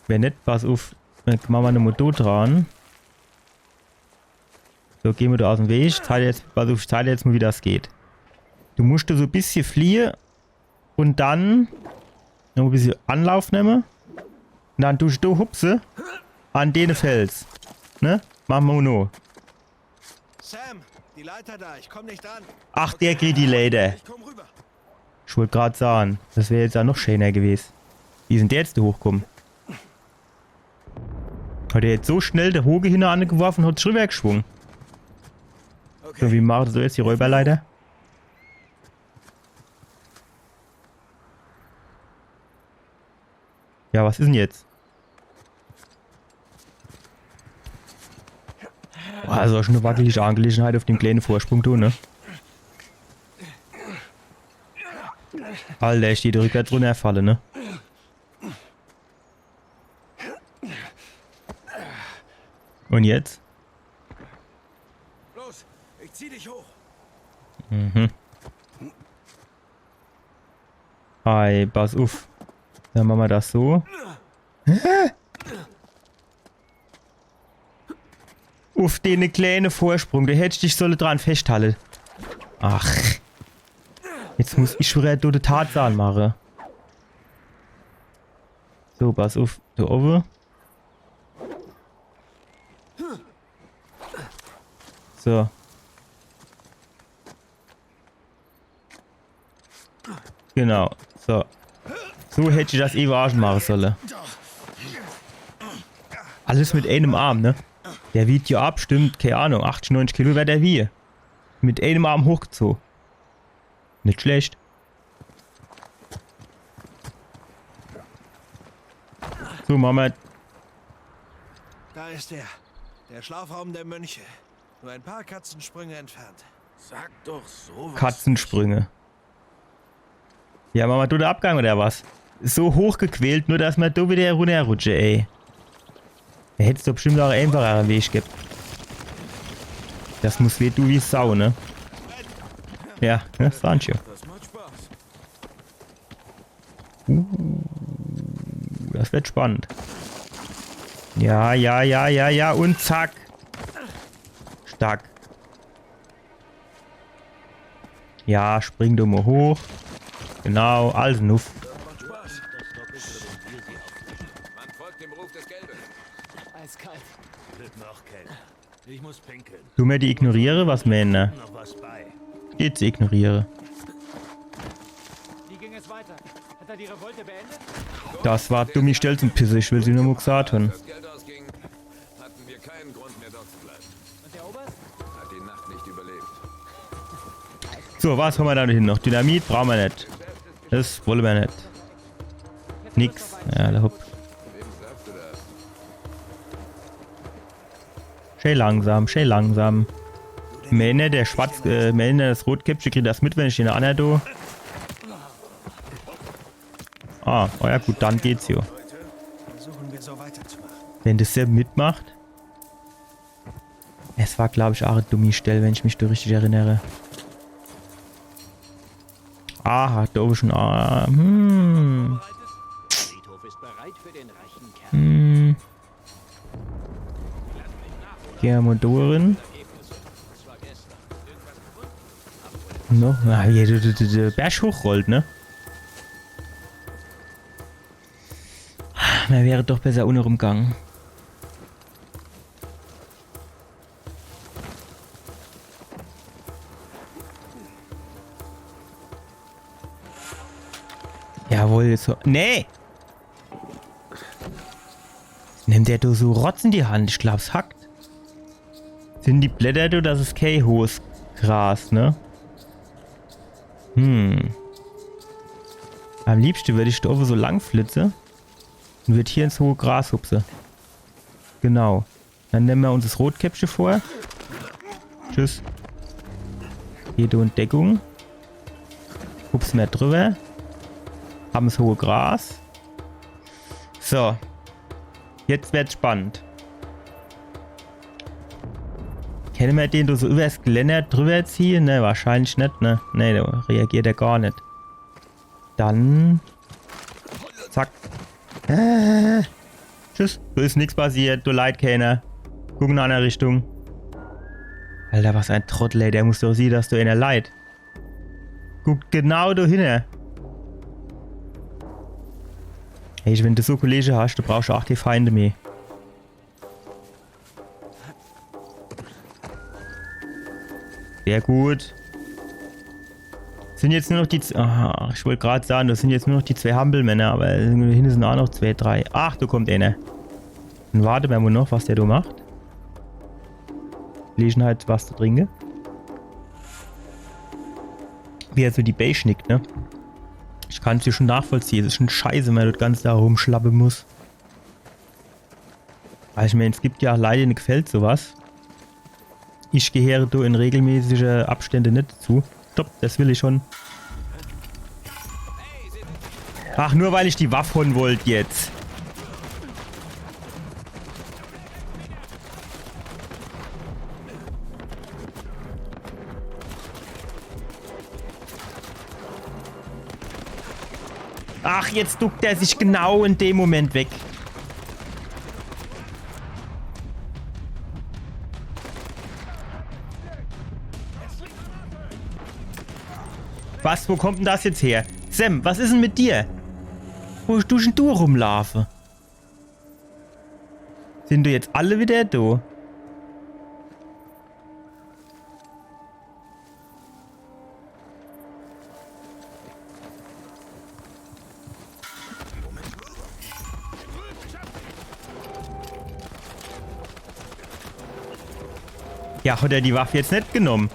Wenn nicht, pass auf. Dann machen wir eine Motor dran. So, gehen wir da aus dem Weg. Ich zeige dir jetzt mal, wie das geht. Du musst da so ein bisschen fliehen und dann noch ein bisschen Anlauf nehmen. Und dann tust du hupse an den Fels. Ne? Machen wir noch. Sam, die Leiter da, ich komm nicht dran. Ach, der geht die Leiter. Ich komm rüber. Ich wollte gerade sagen, das wäre jetzt ja noch schöner gewesen. Wie sind der jetzt da hochgekommen? Hat er jetzt so schnell der Hoge hinten angeworfen und hat schon weggeschwungen. Okay. So, wie macht so jetzt die Räuberleiter? Ja, was ist denn jetzt? Boah, also schon eine wackelige Angelegenheit auf dem kleinen Vorsprung, du, ne? Alter, ich stehe rückwärts runterfalle, ne? Und jetzt? Los, ich zieh dich hoch. Mhm. Hi, pass auf. Dann machen wir das so. Auf den kleinen Vorsprung, der hätte dich solle dran festhalten. Ach. Jetzt muss ich schon die Tatsachen machen. So, pass auf, da oben. So. Genau, so. So hätte ich das eben machen sollen. Alles mit einem Arm, ne? Der wiegt ja ab, stimmt, keine Ahnung, 80, 90 Kilo wäre der wie. Mit einem Arm hochgezogen. Nicht schlecht. So, Mama. Da ist er. Der Schlafraum der Mönche. Nur ein paar Katzensprünge entfernt. Sag doch sowas. Katzensprünge. Ja, Mama, du der Abgang oder was? So hochgequält, nur dass man da wieder runterrutsche, ey. Da hättest du bestimmt auch einen einfacheren Weg gehabt. Das muss weh du wie Sau, ne? Ja, das waren schon. Das macht Spaß. Das wird spannend. Ja, und zack. Stark. Ja, spring du mal hoch. Genau, alles nuff. Macht Spaß. Man folgt dem Ruf des Gelben. Eiskalt. Wird noch kälter. Ich muss pinkeln. Du mir die ignoriere, was Männer? Noch was bei. Geht's ignoriere. Wie ging es weiter? Hat er die Revolte beendet? Das war dumm, ich stell's und Pisse, ich will sie nur mal gesagt haben. Als das Geld ausging, hatten wir keinen Grund mehr dort zu bleiben. Und der Oberst? Hat die Nacht nicht überlebt. So, was haben wir da hin noch? Dynamit brauchen wir nicht. Das wollen wir nicht. Nix. Ja, der Hopp. Wem sagst du das? Schön langsam, schön langsam. Mähne, der Mähne, das Rotkäppchen kriegt das mit, wenn ich den anderen do. Ah, oh ja gut, dann geht's jo. Versuchen wir so weiterzumachen. Wenn das der mitmacht. Es war, glaube ich, auch eine dumme Stelle, wenn ich mich da richtig erinnere. Ah, da oben schon. Friedhof ist bereit für den reichen Kerl. Germodorin. Noch? Ah, hier, der Berg hochrollt, ne? Man wäre doch besser ohne rumgegangen. Jawohl, so. Nee! Nimmt der du so Rotz in die Hand? Ich glaub's hackt. Sind die Blätter du, das ist kein hohes Gras, ne? Am liebsten würde ich da oben so lang flitze und wird hier ins hohe Gras hupse. Genau. Dann nehmen wir uns das Rotkäppchen vor. Tschüss. Hier du in Deckung. Hupsen wir drüber. Haben das hohe Gras. So. Jetzt wird's spannend. Kennen wir den, du so übers Geländer drüber ziehen? Ne, wahrscheinlich nicht, ne? Ne, da reagiert er gar nicht. Dann. Zack. Tschüss. So ist nichts passiert, du leid keiner. Guck in eine andere Richtung. Alter, was ein Trottel, ey. Der muss doch sehen, dass du einer leid. Guckt genau da hin. Hey, wenn du so Kollege hast, du brauchst auch die Feinde mehr. Sehr gut. Sind jetzt nur noch die... Aha, ich wollte gerade sagen, das sind jetzt nur noch die 2 Hampelmänner, aber hinten sind auch noch 2, 3. Ach, da kommt einer. Dann warte mal noch, was der da macht. Lesen halt was da trinke. Wie er so die Bay schnickt, ne? Ich kann es dir schon nachvollziehen. Es ist schon scheiße, wenn man das Ganze da rumschlappen muss. Weil ich meine, es gibt ja leider nicht gefällt sowas. Ich gehöre da in regelmäßige Abstände nicht zu. Stopp, das will ich schon. Ach, nur weil ich die Waffe holen wollte jetzt. Ach, jetzt duckt er sich genau in dem Moment weg. Was? Wo kommt denn das jetzt her? Sam, was ist denn mit dir? Wo ist du denn du rumlaufen? Sind du jetzt alle wieder da? Ja, hat er die Waffe jetzt nicht genommen?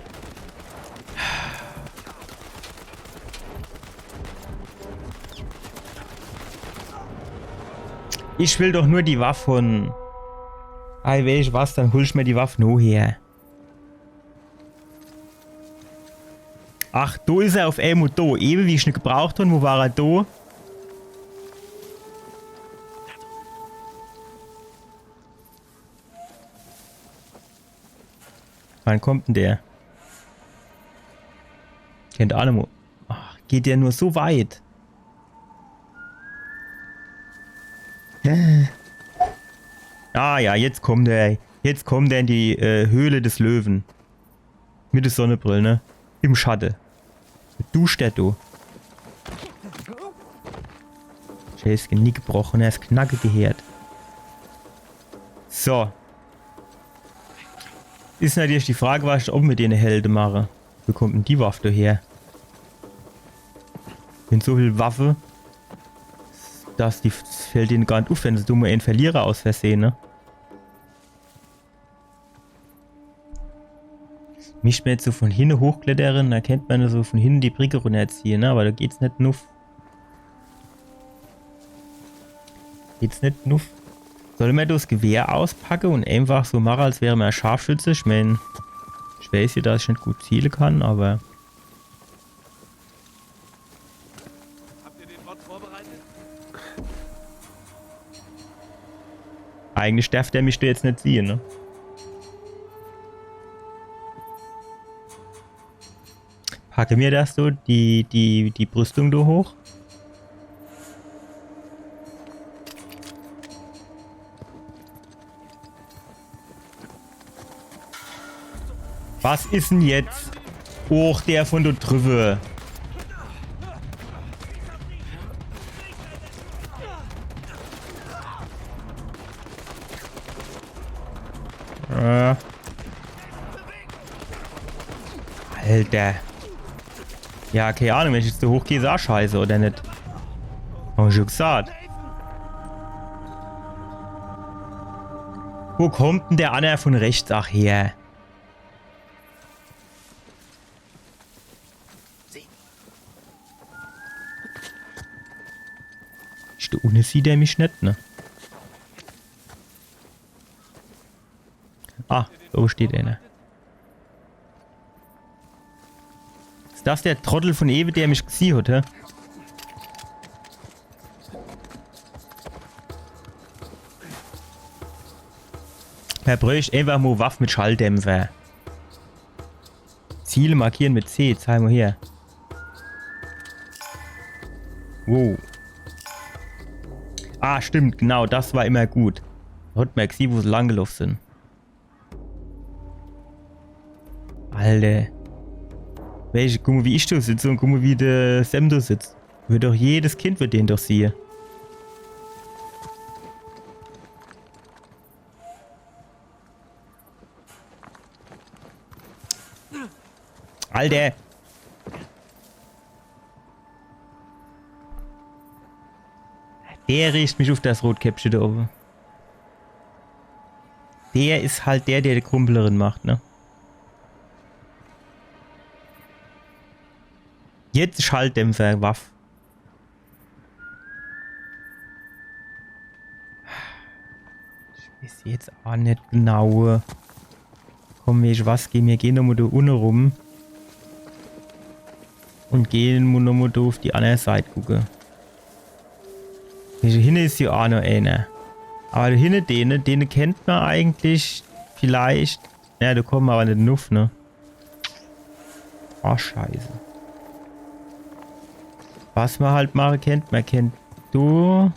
Ich will doch nur die Waffen. Ei, weiß ich was, dann hol ich mir die Waffe nur her. Ach, da ist er auf einmal da. Eben, wie ich ihn gebraucht habe, wo war er da? Wann kommt denn der? Kennt Animo. Ach, geht der nur so weit? Ah ja, jetzt kommt er. Jetzt kommt er in die Höhle des Löwen. Mit der Sonnenbrille, ne? Im Schatten. Duscht der du. Der ist Genick gebrochen, er ist Knacke gehört. So. Ist natürlich die Frage, was ich auch mit denen Helden mache. Wo kommt denn die Waffe her? Mit so viel Waffe, dass die fällt denen gar nicht auf, wenn sie dumme einen Verlierer aus Versehen, ne? Mich mir jetzt so von hinten hochklettern, da kennt man so von hinten die Brücke runterziehen, ne? Aber da geht's nicht nuff. Geht's nicht nuff. Soll man das Gewehr auspacken und einfach so machen, als wäre man ein Scharfschütze? Ich meine, ich weiß ja, dass ich nicht gut zielen kann, aber... Habt ihr den Bot vorbereitet? Eigentlich darf der mich da jetzt nicht sehen, ne? Packe mir das so, die Brüstung da hoch. Was ist denn jetzt? Och, der von der Trüffe. Alter. Ja, keine Ahnung, wenn ich jetzt so hoch gehe, ist auch scheiße, oder nicht? Hab ich schon gesagt. Wo kommt denn der Anna von rechts ach her? Da unten sieht er mich nicht, ne? Ah, da steht einer. Ist das der Trottel von Ewe, der mich gesehen hat, hä? Er bräuchte einfach mal Waffen mit Schalldämpfer. Ziele markieren mit C, zeig mal her. Wow. Ah, stimmt, genau, das war immer gut. Da hat man gesehen, wo sie lang gelaufen sind. Alter. Welche, guck mal, wie ich da sitze und guck mal, wie der Sam da sitzt. Wird doch jedes Kind wird den doch sehen. Alter. Der riecht mich auf das Rotkäppchen da oben. Der ist halt der die Krumpelerin macht, ne? Jetzt Schalldämpfer, Waff. Ich weiß jetzt auch nicht genau. Komm, weißt du was? Wir gehen nochmal da unten rum. Und gehen nochmal da auf die andere Seite gucken. Hier hinten ist ja auch noch einer. Aber da hinten den kennt man eigentlich vielleicht. Ja, da kommen wir aber nicht nuff, ne? Oh, scheiße. Was man halt machen kennt, man kennt du.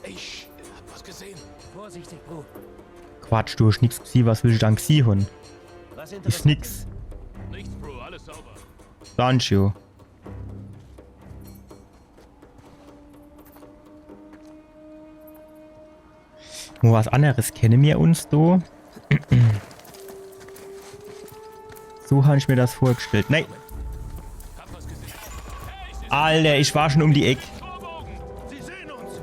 Ich hab was gesehen. Vorsichtig, Bro. Quatsch, du hast nix gesehen, was will ich dann gesehen? Ist nix. Nichts, Bro, alles sauber. Danke. Nur was anderes kennen wir uns do. So habe ich mir das vorgestellt. Nein. Alter, ich war schon um die Ecke. Sie sehen uns.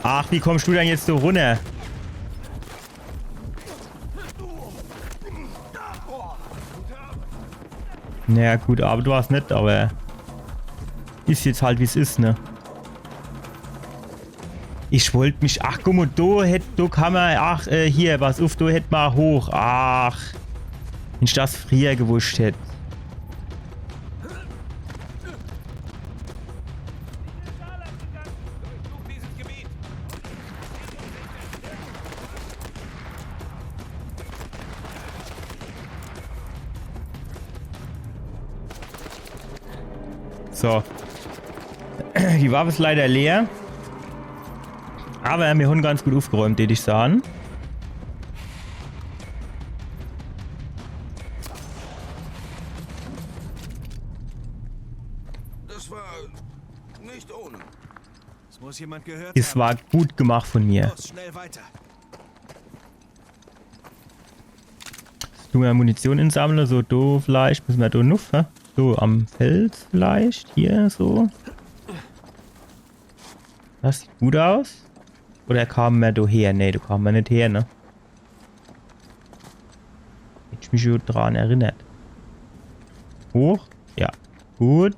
Ach, wie kommst du denn jetzt so runter? Naja, gut, aber du hast nicht, aber ist jetzt halt wie es ist, ne? Ich wollte mich, ach guck mal, da kann man, ach, hier, was auf, da hätte man hoch, ach. Wenn ich das früher gewusst hätte. So. Die Waffe ist leider leer. Aber wir haben ganz gut aufgeräumt, würde ich sagen. Das war nicht ohne. Es muss jemand gehört Es war gut gemacht von mir. Los, schnell weiter. Du mal Munition insammeln, so do vielleicht. Müssen wir da nuff, hä? So am Fels vielleicht. Hier so. Das sieht gut aus. Oder kam wir da her? Ne, du kam wir nicht her, ne? Hätte ich mich schon dran erinnert. Hoch? Ja. Gut.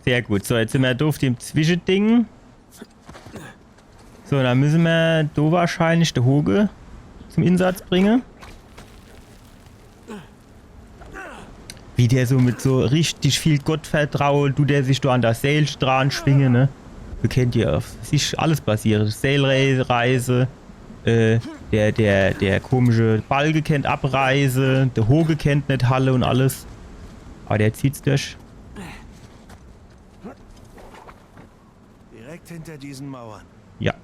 Sehr gut. So, jetzt sind wir da auf dem Zwischending. So, dann müssen wir da wahrscheinlich den Hoge zum Einsatz bringen. Wie der so mit so richtig viel Gottvertrauen, du der sich da an der Seil dran schwinge, ne? Du kennt ja, es ist alles passiert. Seilreise, der komische Balge kennt Abreise, der Hoge kennt nicht Halle und alles. Aber der zieht's durch. Direkt hinter diesen Mauern. Ja.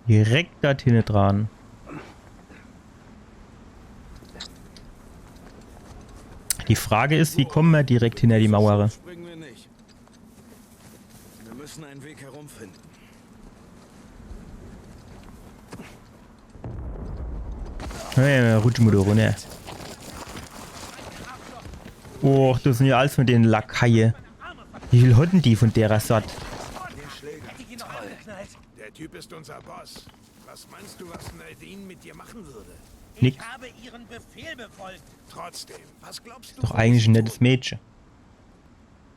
Direkt da hinten dran. Die Frage ist, wie kommen wir direkt hinter die Mauer? Springen wir nicht. Wir müssen einen Weg herumfinden. Ja, rutschen wir da runter. Oh, das sind ja alles von den Lakaie. Wie viel hatten die von der Satt? Der Typ ist unser Boss. Was meinst du, was Nadine mit dir machen würde? Nix. Ich habe ihren Befehl befolgt. Trotzdem, was glaubst du? Doch eigentlich ein nettes Mädchen.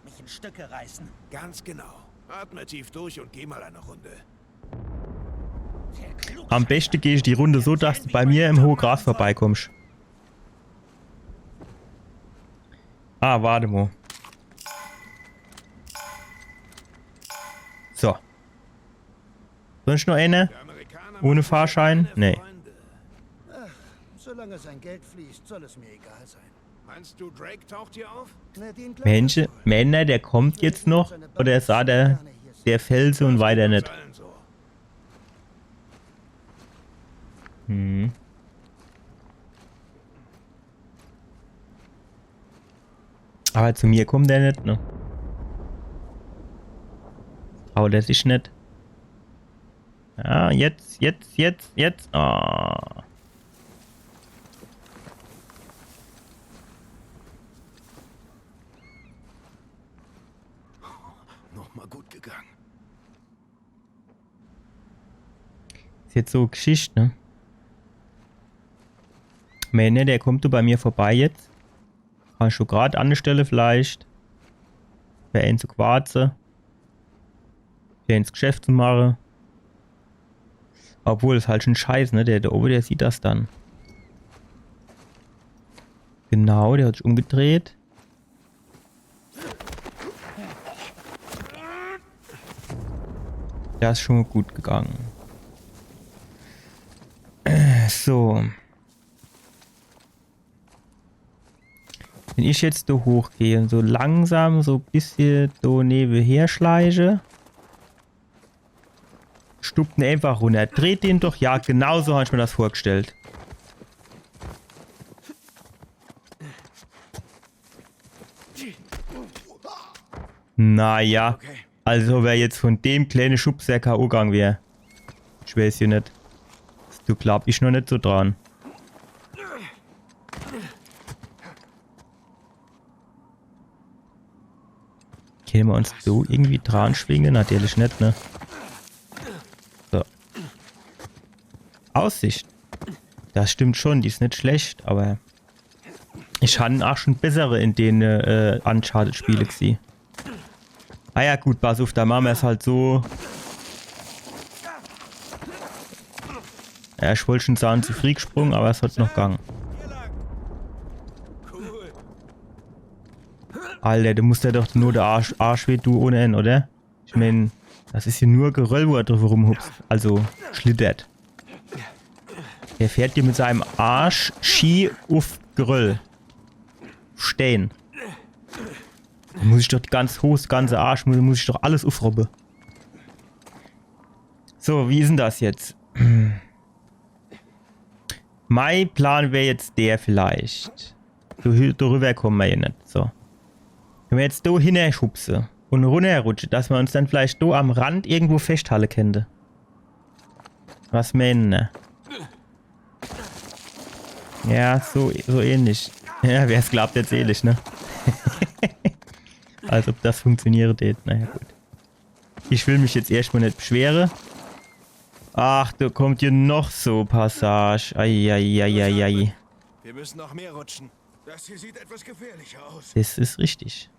Mich in Stücke reißen. Ganz genau. Atme tief durch und geh mal eine Runde. Am besten gehe ich die Runde so, dass du bei mir im hohen Gras vorbeikommst. Ah, warte mal. So. Sonst noch eine? Ohne Fahrschein? Nee. Solange sein Geld fließt, soll es mir egal sein. Meinst du, Drake taucht hier auf? Menschen, Männer, der kommt jetzt noch? Oder sah der Felsen und weiter nicht? Hm. Aber zu mir kommt der nicht, ne? Aber das ist nicht. Ja, jetzt. Ah. Nochmal gut gegangen. Ist jetzt so Geschichte, ne? Männer, der kommt du bei mir vorbei jetzt. Kannst du gerade an der Stelle vielleicht. Für ihn zu quarzen. Für ins Geschäft zu machen. Obwohl, das ist halt schon scheiße, ne? Der oben, der sieht das dann. Genau, der hat sich umgedreht. Das ist schon gut gegangen. So. Wenn ich jetzt da hochgehe, so langsam, so ein bisschen da nebenher schleiche, stuppt ihn einfach runter. Dreht den doch, ja, genau so habe ich mir das vorgestellt. Naja, also wer jetzt von dem kleinen Schubser K.O. gegangen wäre. Ich weiß ja nicht. Du glaub ich noch nicht so dran. Können wir uns so irgendwie dran schwingen? Natürlich nicht, ne? So. Aussicht. Das stimmt schon, die ist nicht schlecht, aber ich hatte auch schon bessere in den Uncharted-Spiele gesehen. Ah ja gut, pass auf, da machen wir es halt so. Ja, ich wollte schon sagen, zu früh gesprungen, aber es hat noch gegangen. Alter, du musst ja doch nur der Arsch weh, du ohne N, oder? Ich meine, das ist hier nur Geröll, wo er drüber rumhupst. Also, schlittert. Der fährt hier mit seinem Arsch Ski auf Geröll. Stehen. Da muss ich doch das ganze Arsch, muss ich doch alles aufrobben. So, wie ist denn das jetzt? Mein Plan wäre jetzt der vielleicht. Darüber kommen wir hier nicht. So. Wenn wir jetzt da hinschubsen und runterrutschen, dass wir uns dann vielleicht da am Rand irgendwo festhalten könnte. Was meinen, ne? Ja, so ähnlich. Ja, wer es glaubt, erzähl ich, ne? Als ob das funktioniert. Naja, gut. Ich will mich jetzt erstmal nicht beschweren. Ach, da kommt hier noch so Passage. Eieieiei. Wir müssen noch mehr rutschen. Das hier sieht etwas gefährlicher aus. Das ist richtig.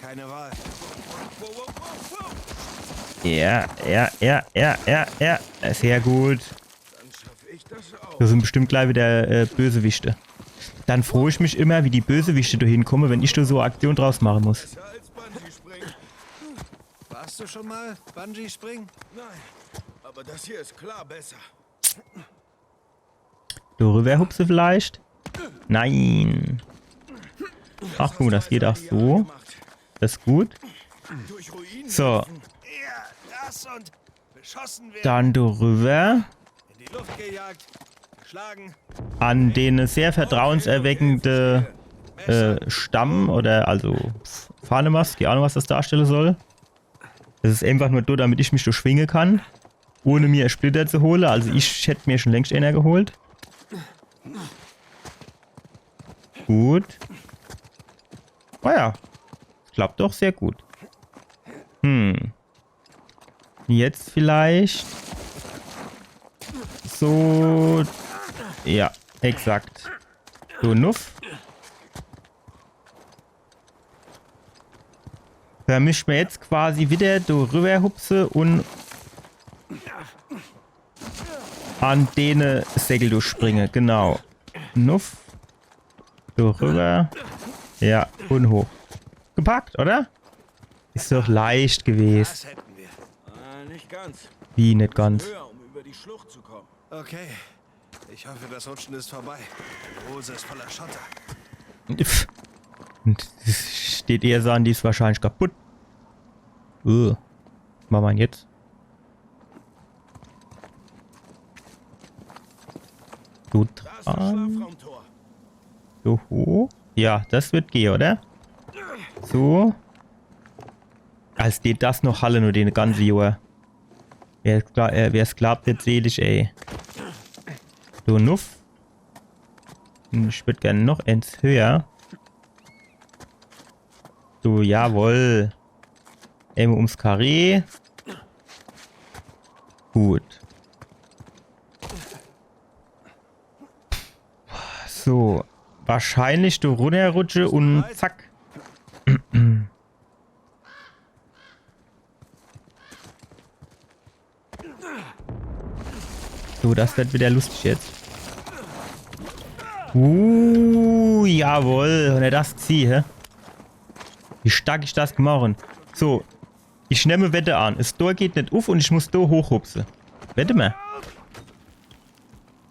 Keine Wahl. Ja. Sehr gut. Dann schaffe ich das auch. Das sind bestimmt gleich wieder Bösewichte. Dann freue ich mich immer, wie die Bösewichte da hinkommen, wenn ich da so eine Aktion draus machen muss. Besser als Bungee-Springen. Warst du schon mal Bungee-Springen? Nein, aber das hier ist klar besser. Darüber hupse vielleicht? Nein. Ach gut, das geht auch so. Das ist gut. So. Dann darüber. In die Luft gejagt, geschlagen. An den sehr vertrauenserweckende Stamm oder also Fahnemast, keine Ahnung, was das darstellen soll. Das ist einfach nur so, damit ich mich durchschwingen kann, ohne mir Splitter zu holen. Also ich hätte mir schon längst einer geholt. Gut. Oh ja. Klappt doch sehr gut. Jetzt vielleicht so. Ja, exakt. So, nuff. Da müssen wir jetzt quasi wieder rüber hupse und an denen Segel durchspringen. Genau. Nuff. Rüber. Ja, und hoch. Gepackt, oder? Ist doch leicht gewesen. Das hätten wir. Nicht ganz. Wie nicht ganz? Höher, um über die Schlucht zu kommen. Okay. Ich hoffe, das Rutschen ist vorbei. Die Hose ist voller Schotter. Pff. Und es steht eher so an, die ist wahrscheinlich kaputt. Was machen wir jetzt? So dran. So hoch. Ja, das wird gehen, oder? So. Als geht das noch Halle nur den ganzen Jahr. Wer es glaubt, wird selig, ey. So, nuff. Ich würde gerne noch eins höher. So, jawohl. Einmal ums Karree. Gut. So. Wahrscheinlich du runterrutsche und zack. So, das wird wieder lustig jetzt. Jawohl. Wenn er das ziehe. Wie stark ich das gemacht. So. Ich nehme Wette an. Das Tor geht nicht auf und ich muss da hochhupsen. Wette mal.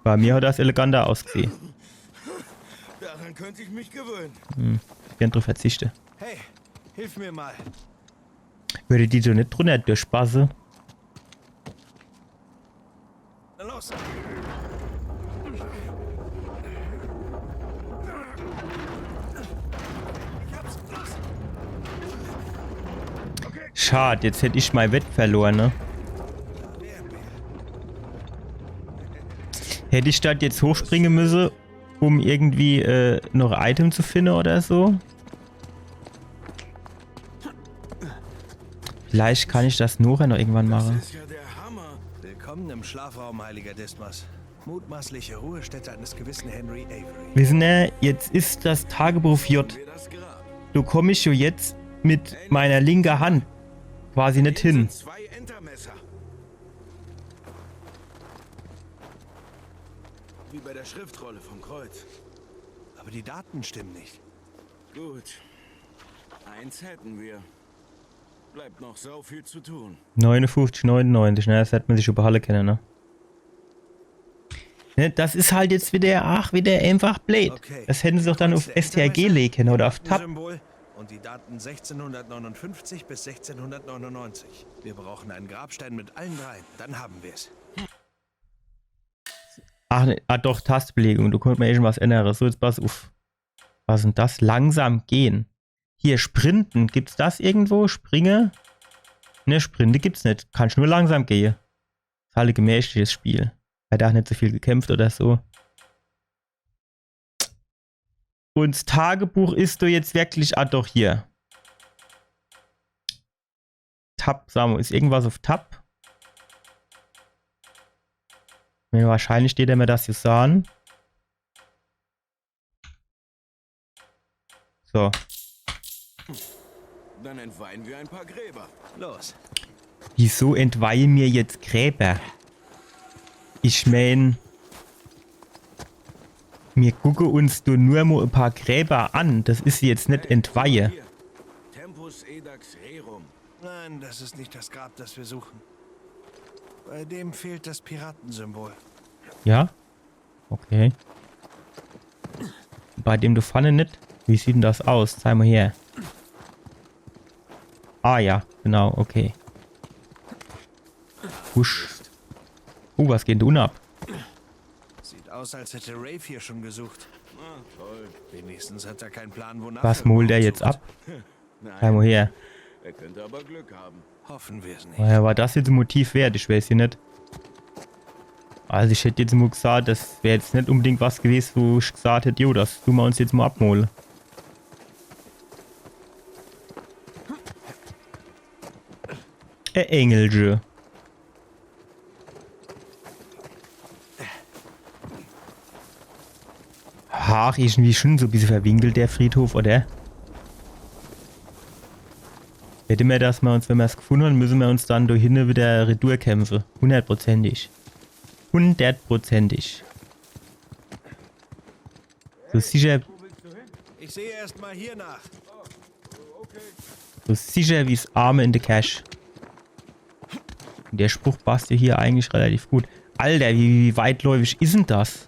Bei mir hat das eleganter ausgesehen. Daran könnte ich mich gewöhnen. Ich kann drauf verzichten. Hey, hilf mir mal. Würde die so nicht drunter durchpassen? Na los. Schade, jetzt hätte ich mein Wett verloren, ne? Hätte ich statt jetzt hochspringen müssen, um irgendwie noch Item zu finden oder so? Vielleicht kann ich das noch irgendwann machen. Das ist ja der Hammer. Willkommen im Schlafraum, heiliger Dismas. Mutmaßliche Ruhestätte eines gewissen Henry Avery. Wissen Sie, jetzt ist das Tagebuch J. Wir das Grab. Du komme ich ja jetzt mit meiner linken Hand quasi nicht hin. Zwei Entermesser. Wie bei der Schriftrolle vom Kreuz. Aber die Daten stimmen nicht. Gut. Eins hätten wir. Bleibt noch so viel zu tun. 59,99, ne? Das hätte man sich über alle kennen, ne? Ne, das ist halt jetzt wieder, wieder einfach blöd. Okay. Das hätten sie doch dann auf STRG legen können oder auf Tab. Symbol und die Daten 1659 bis 1699. Wir brauchen einen Grabstein mit allen dreien. Dann haben wir es. Ach, ne, doch, Tastbelegung. Du konntest mir irgendwas ändern. So, jetzt pass auf. Was ist denn das? Langsam gehen. Hier, Sprinten. Gibt's das irgendwo? Springe? Ne, Sprinte gibt's nicht. Kannst nur langsam gehen. Das ist halt ein gemächliches Spiel. Hat auch nicht so viel gekämpft oder so. Und das Tagebuch ist du jetzt wirklich, doch hier. Tab, sagen wir, ist irgendwas auf Tab? Wahrscheinlich steht er mir das jetzt an. So. Dann entweihen wir ein paar Gräber. Los. Wieso entweihen mir jetzt Gräber? Ich mein, wir gucken uns nur mal ein paar Gräber an. Das ist jetzt nicht entweihe. Hier. Tempus edax rerum. Nein, das ist nicht das Grab, das wir suchen. Bei dem fehlt das Piratensymbol. Ja? Okay. Bei dem du Pfanne nicht? Wie sieht denn das aus? Zeig mal her. Ah ja, genau, okay. Husch. Was geht denn ab? Sieht aus, als hätte Rafe hier schon gesucht. Ah, toll. Wenigstens hat er keinen Plan, wonach Was er holt der überhaupt jetzt sucht. ab? Zeig mal her. Er könnte aber Glück haben. Hoffen wir es nicht. Woher war das jetzt ein Motiv wert? Ich weiß ja nicht. Also ich hätte jetzt mal gesagt, das wäre jetzt nicht unbedingt was gewesen, wo ich gesagt hätte, jo, das tun wir uns jetzt mal abholen. Engelje. Ach, irgendwie schon so ein bisschen verwinkelt, der Friedhof, oder? Hätte mir das mal uns, wenn wir es gefunden haben, müssen wir uns dann dahin wieder Retour kämpfen. 100%ig. 100%ig. So sicher. Ich sehe erst mal hier nach. So sicher wie's Arme in der Cash. Der Spruch passt ja hier eigentlich relativ gut. Alter, wie weitläufig ist denn das?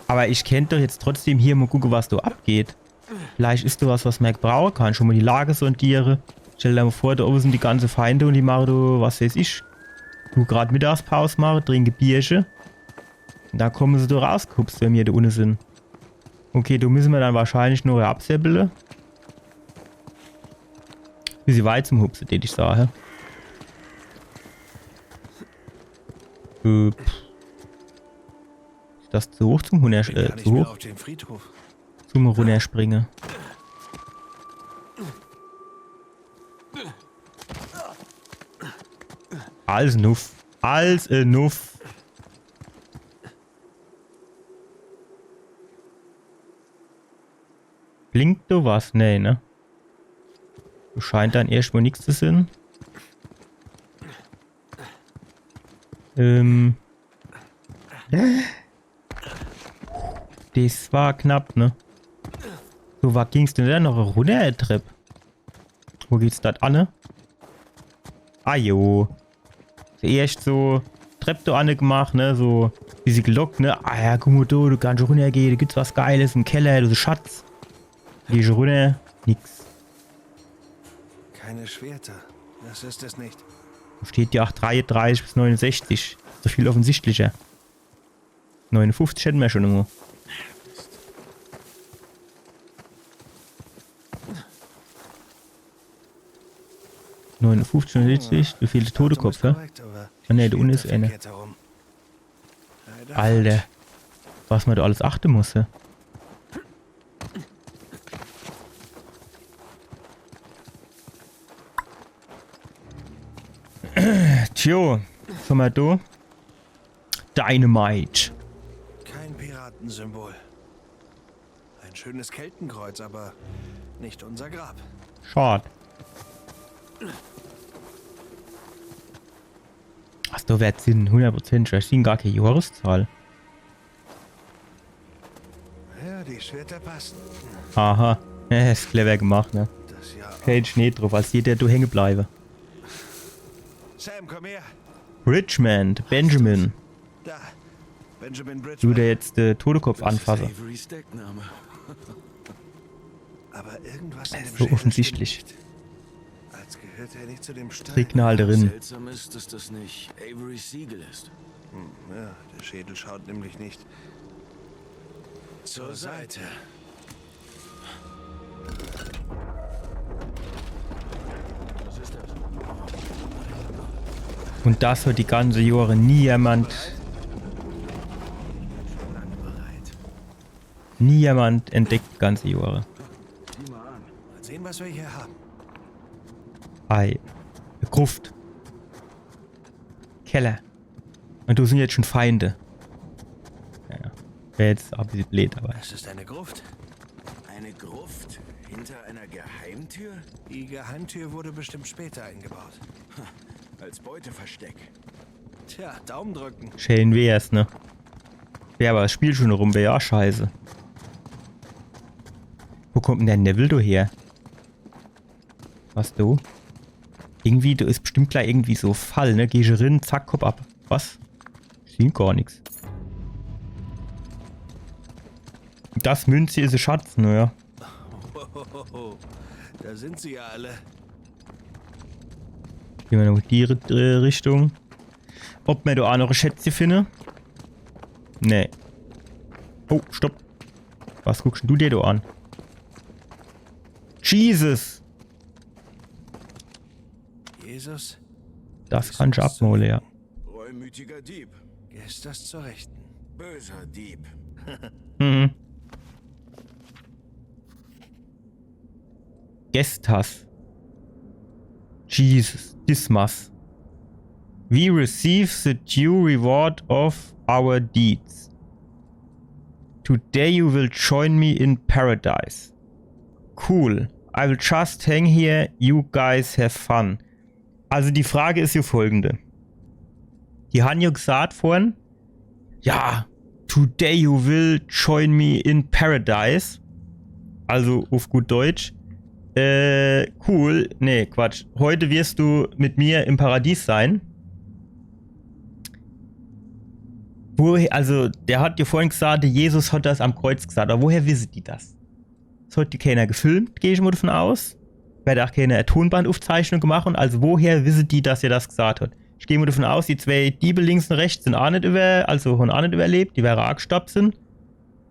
Aber ich kennt doch jetzt trotzdem hier mal gucken, was da abgeht. Vielleicht ist da was man brauchen kann. Schon mal die Lage sondiere. Stell dir mal vor, da oben sind die ganzen Feinde und die machen da, was weiß ich. Du gerade Mittagspause machen, trinke Bierchen. Und dann kommen sie da rausgehupst, wenn wir da unten sind. Okay, da müssen wir dann wahrscheinlich nur absäppeln. Wie sie weit zum Hupsen, den ich sage. Ist das zu hoch zum zu hoch? Zum runterspringen. Alles enough. Alles enough. Blinkt du was? Nee, ne? Du scheint dann erstmal nichts zu sein. Das war knapp, ne? So, was ging's denn da noch runter, der Trepp? Wo geht's das an? Ah, jo. Zuerst so Treppe da an gemacht, ne? So, wie sie gelockt, ne? Ah ja, guck mal, du kannst schon runtergehen, da gibt's was Geiles im Keller, du Schatz. Geh schon runter, nix. Keine Schwerter, das ist es nicht. Da steht ja auch 33 bis 69. So viel offensichtlicher. 59 hätten wir schon immer. Du viele tote Kopf, hä? Ah ne, da unten ist eine. Alter. Was man da alles achten muss, hä? Tjo, was haben wir da? Dynamite. Kein Piratensymbol. Ein schönes Keltenkreuz, aber nicht unser Grab. Schade. Was da wird Sinn? 100%. Ich sehe gar keine Jahreszahl. Ja, die Schwerter passen. Aha. Ist clever gemacht, ne? Kein Schnee drauf, als jeder du hängen bleibe. Sam, komm her. Richmond, Benjamin. Da. Benjamin Du Bridgman. der jetzt Todekopf anfasse. Aber irgendwas in dem So Schädel offensichtlich. stimmt nicht. Als gehört er nicht zu dem Stein. Signalderin. Seltsam ist, dass das nicht Avery's Siegel ist. Ja, der Schädel schaut nämlich nicht Zur Seite. Was ist das? Und das hat die ganze Jahre niemand entdeckt, die ganze Jahre. Mal sehen, was wir hier haben. Ei. Gruft. Keller. Und du sind jetzt schon Feinde. Ja. Wäre jetzt ein bisschen blöd, aber. Das ist eine Gruft. Eine Gruft hinter einer Geheimtür? Die Geheimtür wurde bestimmt später eingebaut. Als Beuteversteck. Tja, Daumen drücken. Schön wär's, ne? Ja, aber das Spiel schon rum, wäre ja scheiße. Wo kommt denn der Neville du her? Was du? Irgendwie, du ist bestimmt gleich irgendwie so Fall, ne? Geh rein, zack, Kopf ab. Was? Sieht gar nichts. Das Münze ist ein Schatz, naja. Da sind sie ja alle. Gehen wir noch in die Richtung. Ob wir da auch noch Schätze finden? Nee. Oh, stopp. Was guckst du dir da an? Jesus! Jesus? Das kann ich abholen, ja. Reumütiger Dieb. Ist das zur Rechten? Böser Dieb. Mhm. Gestas. Jesus, Dismas. We receive the due reward of our deeds. Today you will join me in paradise. Cool. I will just hang here. You guys have fun. Also die Frage ist hier folgende. Die haben ja gesagt vorhin, ja, today you will join me in paradise. Also auf gut Deutsch. Cool. Nee, Quatsch. Heute wirst du mit mir im Paradies sein. Woher, also, der hat ja vorhin gesagt, Jesus hat das am Kreuz gesagt. Aber woher wissen die das? Das hat die keiner gefilmt, gehe ich mal davon aus. Wird auch keine Tonbandaufzeichnung gemacht. Und also, woher wissen die, dass er das gesagt hat? Ich gehe mal davon aus, die zwei Diebe links und rechts sind auch nicht haben auch nicht überlebt. Die wären auch gestorben sind.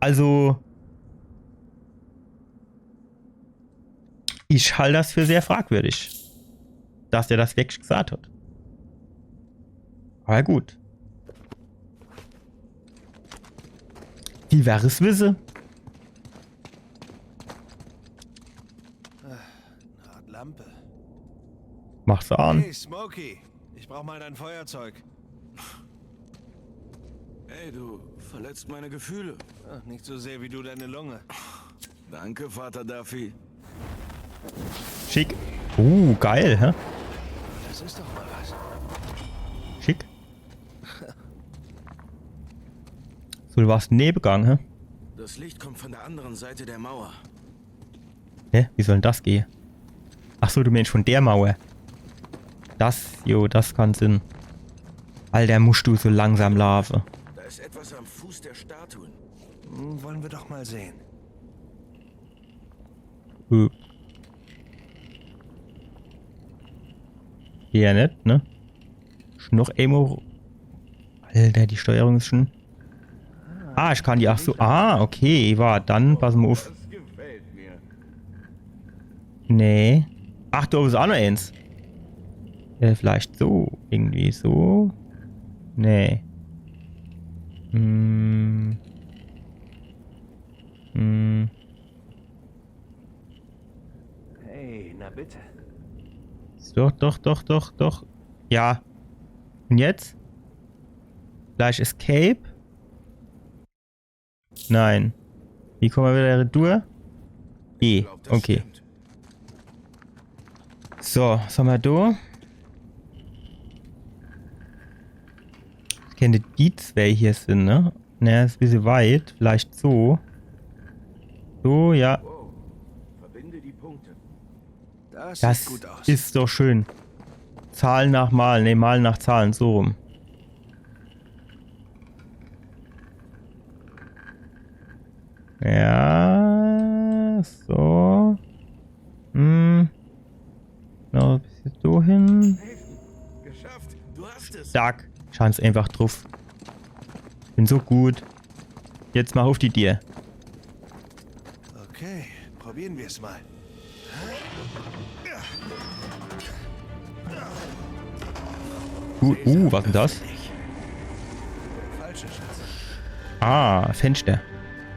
Also, ich halte das für sehr fragwürdig, dass der das wirklich gesagt hat. Aber gut. Wie wäre es wisse? Eine Art Lampe. Mach's an. Hey, Smokey. Ich brauch mal dein Feuerzeug. Ey, du verletzt meine Gefühle. Ach, nicht so sehr wie du deine Lunge. Danke, Vater Duffy. Schick. Geil, hä? Das ist doch mal was. Schick. So, du warst Nebengang, hä? Das Licht kommt von der anderen Seite der Mauer. Hä? Wie soll denn das gehen? Ach so, du meinst von der Mauer. Das kann Sinn. Alter, musst du so langsam laufen. Da ist etwas am Fuß der Statuen. Wollen wir doch mal sehen. Ja, nicht, ne? Ist noch einmal. Alter, die Steuerung ist schon. Ich kann die auch so. Okay, dann pass mal auf. Nee. Ach, da ist auch noch eins. Vielleicht so. Irgendwie so. Nee. Hey, na bitte. Doch. Ja. Und jetzt? Gleich Escape? Nein. Wie kommen wir wieder retour? E. Okay. So, was haben wir da? Ich kenne die zwei hier sind, ne? Ne, ist ein bisschen weit. Vielleicht so. So, ja. Verbinde die Punkte. Das sieht gut aus. Ist doch schön. Zahlen nach Malen. Ne, Malen nach Zahlen. So rum. Ja. So. Noch ein bisschen so hin. Geschafft. Du hast es. Zack. Schauen Sie einfach drauf. Bin so gut. Jetzt mach auf die Tier. Okay, probieren wir es mal. Was ist denn das? Falsche Schatz. Fenster.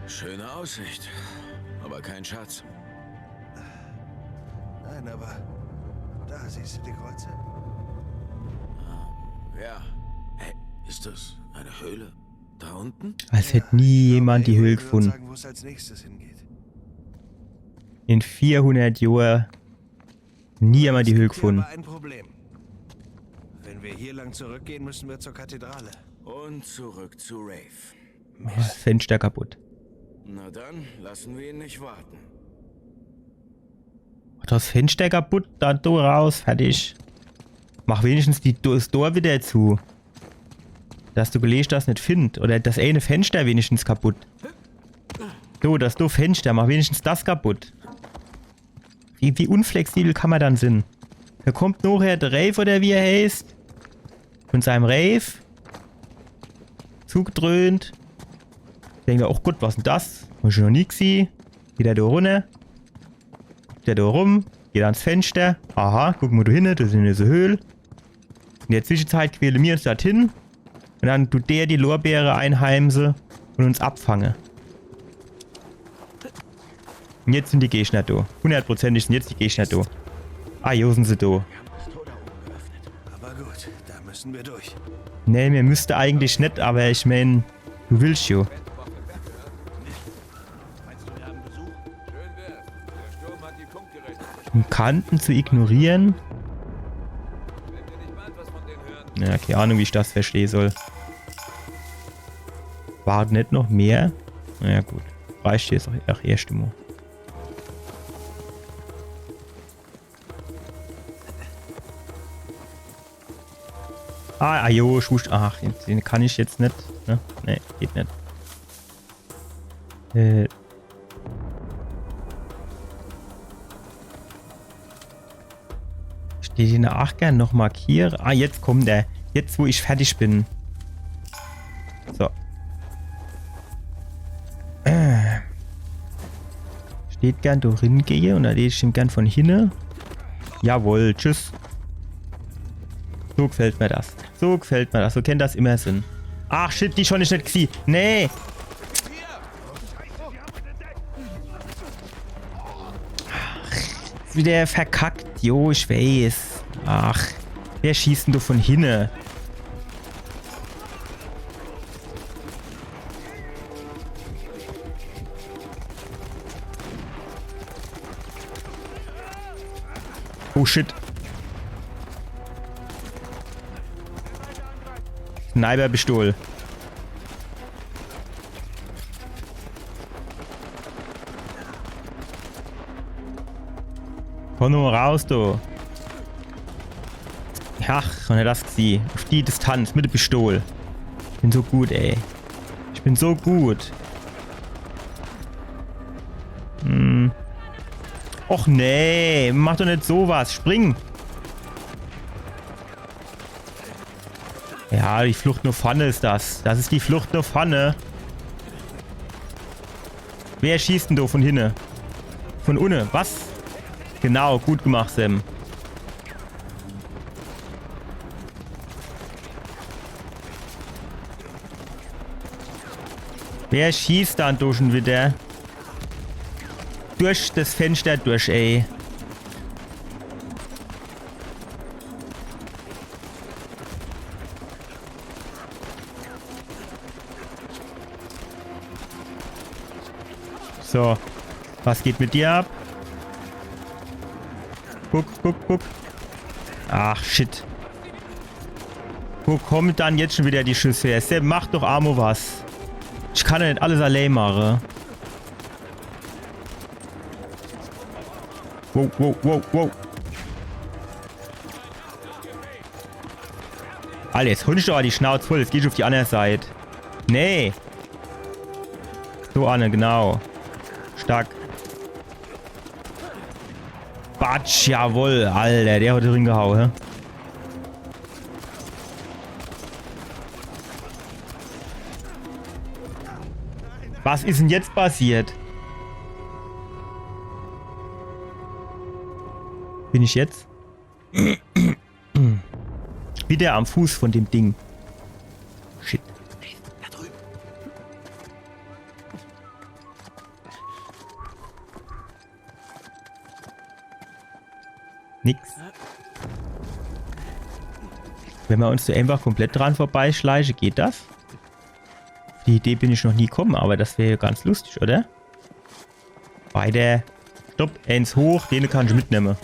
Schöne Aussicht. Aber kein Schatz. Nein, aber da siehst du die Kreuze. Ja. Hey, ist das eine Höhle? Da unten? Als hätte nie jemand die Höhle gefunden. Sagen, wo es als nächstes hingeht. In 400 Jahren nie jemand die Höhle Es gibt hier gefunden. aber ein Problem. Wenn wir hier lang zurückgehen, müssen wir zur Kathedrale. Und zurück zu Rafe. Das Fenster kaputt. Na dann, lassen wir ihn nicht warten. Das Fenster kaputt, dann da raus, fertig. Mach wenigstens das Tor wieder zu. Dass du gelesen hast, nicht findet. Oder das eine Fenster wenigstens kaputt. So, das Fenster, mach wenigstens das kaputt. Wie unflexibel kann man dann sein? Da kommt nachher der Rave oder wie er heißt. Von seinem Rave. Zugedröhnt. Denkt er, oh Gott, was ist denn das? Hab ich noch nie gesehen. Geht er da runter. Geht er da rum. Geht ans Fenster. Aha, guck mal da hin, das ist eine Höhle. In der Zwischenzeit quälen wir uns dorthin. Und dann tut der die Lorbeere einheimse und uns abfange. Und jetzt sind die Gegner da. 100%ig sind jetzt die Gegner da. Jo sind sie da. Aber gut, da müssen wir durch. Ne, mir müsste eigentlich nicht, aber ich mein, du willst jo. Kanten zu ignorieren. Ja, keine Ahnung, wie ich das verstehen soll. War nicht noch mehr? Naja, gut. Reicht jetzt auch erst mal. Jo, schwusch. Ach, den kann ich jetzt nicht. Ne, nee, geht nicht. Ich den auch gern noch markiere. Jetzt kommt der. Jetzt, wo ich fertig bin. So. Steht gern dahin gehe und da lese ich ihn gern von hinten. Jawohl, tschüss. So gefällt mir das. So gefällt mir das. So kennt das immer Sinn. Ach shit, die schon nicht gesehen. Nee. Ach, wieder verkackt. Jo, ich weiß. Ach, wer schießt denn du von hinten? Oh shit. Sniper-Pistol. Komm nur raus, du. Ach, und er das gesehen. Auf die Distanz mit der Pistole. Ich bin so gut, ey. Ich bin so gut. Och nee, mach doch nicht sowas. Spring. Ja, die Flucht nur Pfanne ist das. Das ist die Flucht nur Pfanne. Wer schießt denn da von hinten? Von unten. Was? Genau, gut gemacht, Sam. Wer schießt dann durch schon wieder? Durch das Fenster durch, ey. So. Was geht mit dir ab? Guck. Ach, shit. Wo kommt dann jetzt schon wieder die Schüsse her? Sam, mach doch Amo was. Ich kann ja nicht alles allein machen. Wow. Alter, jetzt hund ich doch die Schnauze voll. Jetzt geh ich auf die andere Seite. Nee. So, Anne, genau. Stark. Batsch, jawohl. Alter, der hat drin gehauen, hä? Was ist denn jetzt passiert? Bin ich jetzt? Wieder am Fuß von dem Ding. Shit. Nix. Wenn wir uns so einfach komplett dran vorbeischleichen, geht das? Auf die Idee bin ich noch nie gekommen, aber das wäre ganz lustig, oder? Weiter. Stopp, eins hoch, den kann ich mitnehmen.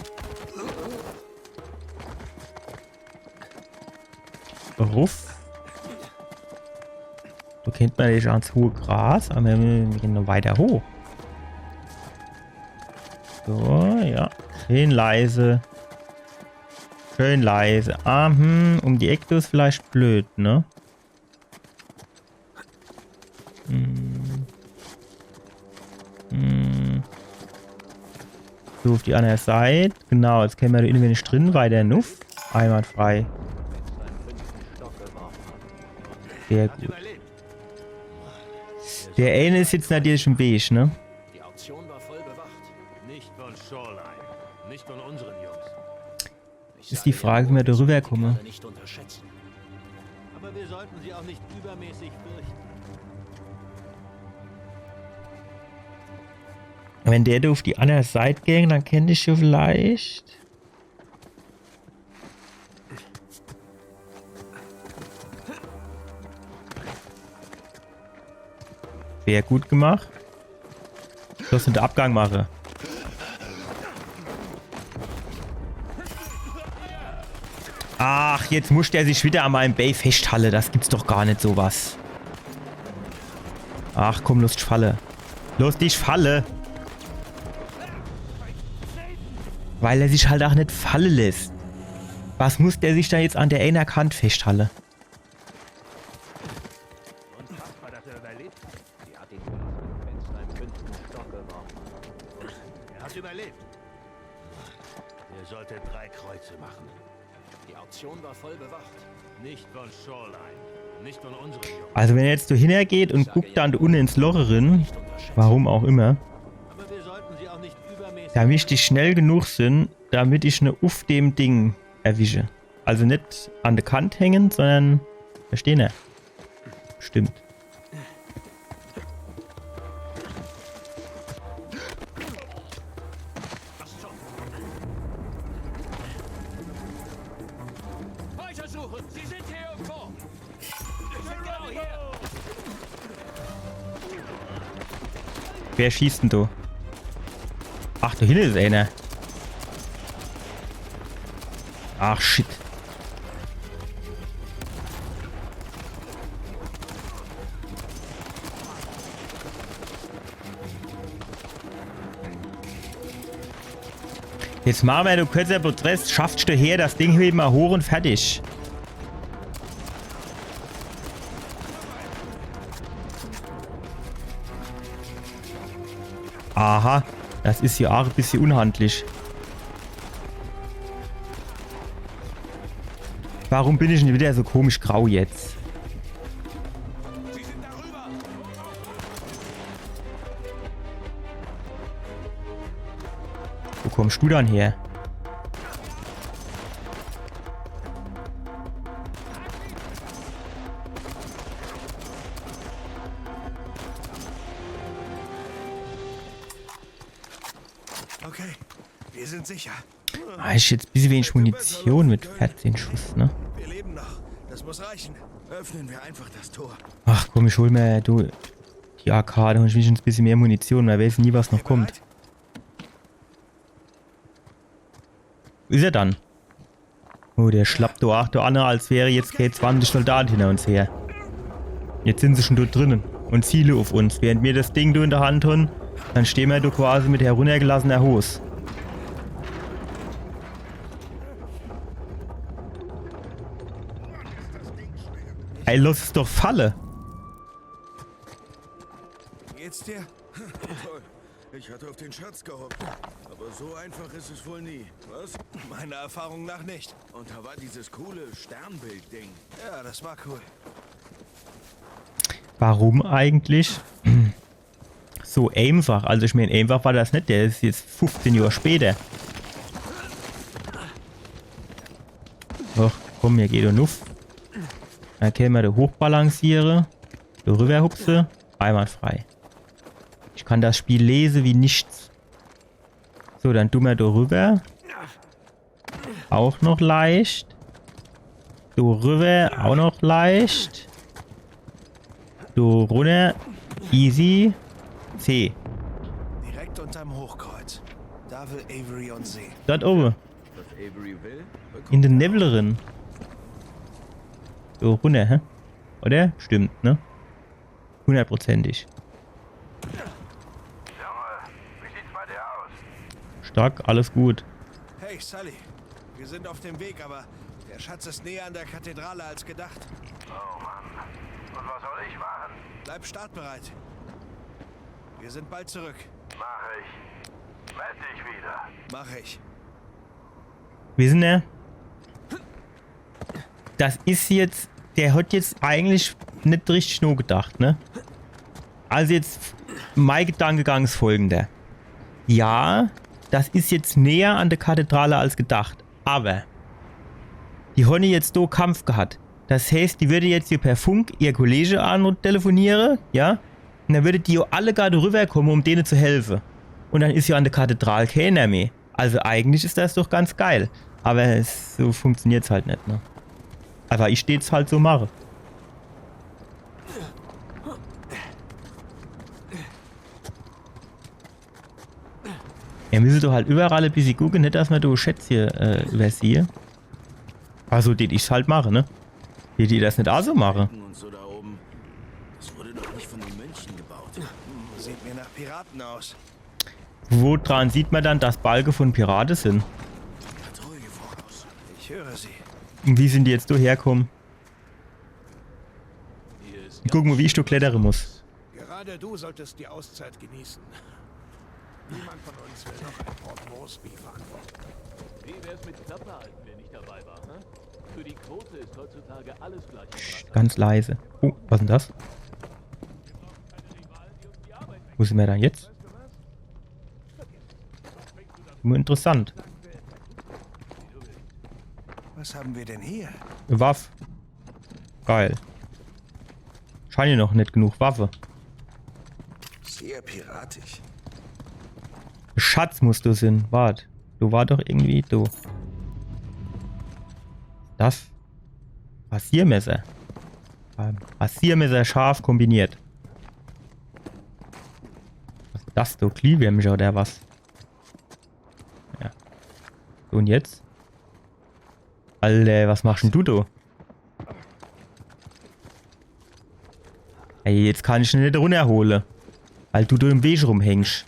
Ruff. Da kennt man nicht ans hohe Gras, aber wir gehen noch weiter hoch. So, ja. Schön leise. Schön leise. Um die Ecke ist vielleicht blöd, ne? So, auf die andere Seite. Genau, jetzt können wir da irgendwie nicht drin, weiter nuff. Einwandfrei. Sehr gut. Der eine ist jetzt natürlich im Weg, ne? Die Auktion war voll bewacht. Nicht von Shoreline. Nicht von unseren Jungs. Ist die Frage, wie wir darüber kommen. Nicht unterschätzen. Aber wir sollten sie auch nicht übermäßig fürchten. Wenn der da auf die andere Seite ging, dann kenne ich schon vielleicht. Sehr gut gemacht. Du hast den Abgang mache. Ach, jetzt muss der sich wieder an meinem Bay festhalten. Das gibt's doch gar nicht sowas. Ach komm, los, ich falle. Los, dich falle. Weil er sich halt auch nicht fallen lässt. Was muss der sich da jetzt an der einer Kant festhalten? Unfassbar, dass er überlebt. Die hat ihn wohl aus dem Fenster im 5. Stock geworfen. Er hat überlebt. Ihr solltet 3 Kreuze machen. Die Auktion war voll bewacht. Nicht von Shoreline. Nicht von unseren Jungs. Also wenn er jetzt so hintergeht und guckt dann unten ins Loch rein, warum auch immer, Aber wir sollten sie auch nicht übermäßig... damit die schnell genug sind, damit ich ne auf dem Ding erwische. Also nicht an der Kante hängen, sondern da stehen er. Stimmt. Weitersuchen! Sie sind hier irgendwo! Genau hier! Wer schießt denn da? Ach, da hinten ist einer. Ach, shit. Jetzt machen wir, du kürzer Protest, schaffst du her, das Ding heben wir hoch und fertig. Aha, das ist ja auch ein bisschen unhandlich. Warum bin ich denn wieder so komisch grau jetzt? Wo kommst du dann her? Okay, wir sind sicher. Ah, ich jetzt ein bisschen wenig Munition mit 14 Schuss, ne? Wir leben noch. Das muss reichen. Öffnen wir einfach das Tor. Ach komm, ich hol mir du die AK, da hol ich mich ein bisschen mehr Munition, weil weiß nie, was noch kommt. Wo ist er dann? Oh, der schlappt da auch da an, als wäre jetzt 20 Soldaten hinter uns her. Jetzt sind sie schon dort drinnen und zielen auf uns. Während wir das Ding da in der Hand haben, dann stehen wir da quasi mit heruntergelassener Hose. Ey, lass es doch falle. Geht's dir? Toll. Ich hatte auf den Schatz gehofft. Aber so einfach ist es wohl nie. Was? Meiner Erfahrung nach nicht. Und da war dieses coole Sternbild-Ding. Ja, das war cool. Warum eigentlich? So einfach. Also ich meine, einfach war das nicht. Der ist jetzt 15 Jahre später. Ach, komm, mir geht er nuff. Dann können wir da hochbalancieren. Da rüber hupse. Einwandfrei. Ich kann das Spiel lesen wie nichts. So, dann tun wir da rüber. Auch noch leicht. Da rüber, auch noch leicht. Da runter. Easy. C. Direkt unterm Hochkreuz. Da will Avery uns sehen. Dort oben. Was Avery will, bekommt In den Nebelrin. So, runter, hä? Oder? Stimmt, ne? 100%ig. Wie sieht's bei dir aus? Stark, alles gut. Hey, Sully. Wir sind auf dem Weg, aber der Schatz ist näher an der Kathedrale als gedacht. Oh Mann. Und was soll ich machen? Bleib startbereit. Wir sind bald zurück. Mach ich. Meld dich wieder. Mach ich. Wissen wir? Das ist jetzt... Der hat jetzt eigentlich nicht richtig nur gedacht, ne? Also jetzt... Mein Gedankengang ist folgender. Ja, das ist jetzt näher an der Kathedrale als gedacht. Aber... Die haben jetzt so Kampf gehabt. Das heißt, die würde jetzt hier per Funk ihr Kollege an telefonieren, ja? Und dann würde die alle gerade rüberkommen, um denen zu helfen. Und dann ist ja an der Kathedrale keiner mehr. Also eigentlich ist das doch ganz geil. Aber so funktioniert es halt nicht, ne? Aber ich stets halt so mache. Er müsste doch halt überall ein bisschen gucken, nicht dass man da Schätze übersieht. Also, die ich halt mache, ne? Die das nicht auch so mache. Und so da oben. Das wurde doch nicht von den Mönchen gebaut. Sieht mir nach Piraten aus. Woran sieht man dann, dass Balken von Piraten sind? Patrouille voraus. Ich höre sie. Und wie sind die jetzt herkommen? Guck mal, wie ich da klettern muss. Gerade du solltest die Auszeit genießen. Niemand von uns will noch ein Port Moresby verantworten. Wie wär's mit Klappe halten, wer nicht dabei war, ne? Für die Quote ist heutzutage alles gleich. Ganz leise. Oh, was ist denn das? Wo sind wir da jetzt? Nur interessant. Was haben wir denn hier? Waffe. Geil. Scheint noch nicht genug Waffe. Sehr piratisch. Schatz musst du sein. Wart. Du war doch irgendwie du. Das. Rasiermesser. Rasiermesser scharf kombiniert. Was ist das, du? Glühwürmchen oder was? Ja. So, und jetzt? Alter, was machst denn du da? Ey, jetzt kann ich ihn nicht runterholen. Weil du da im Weg rumhängst.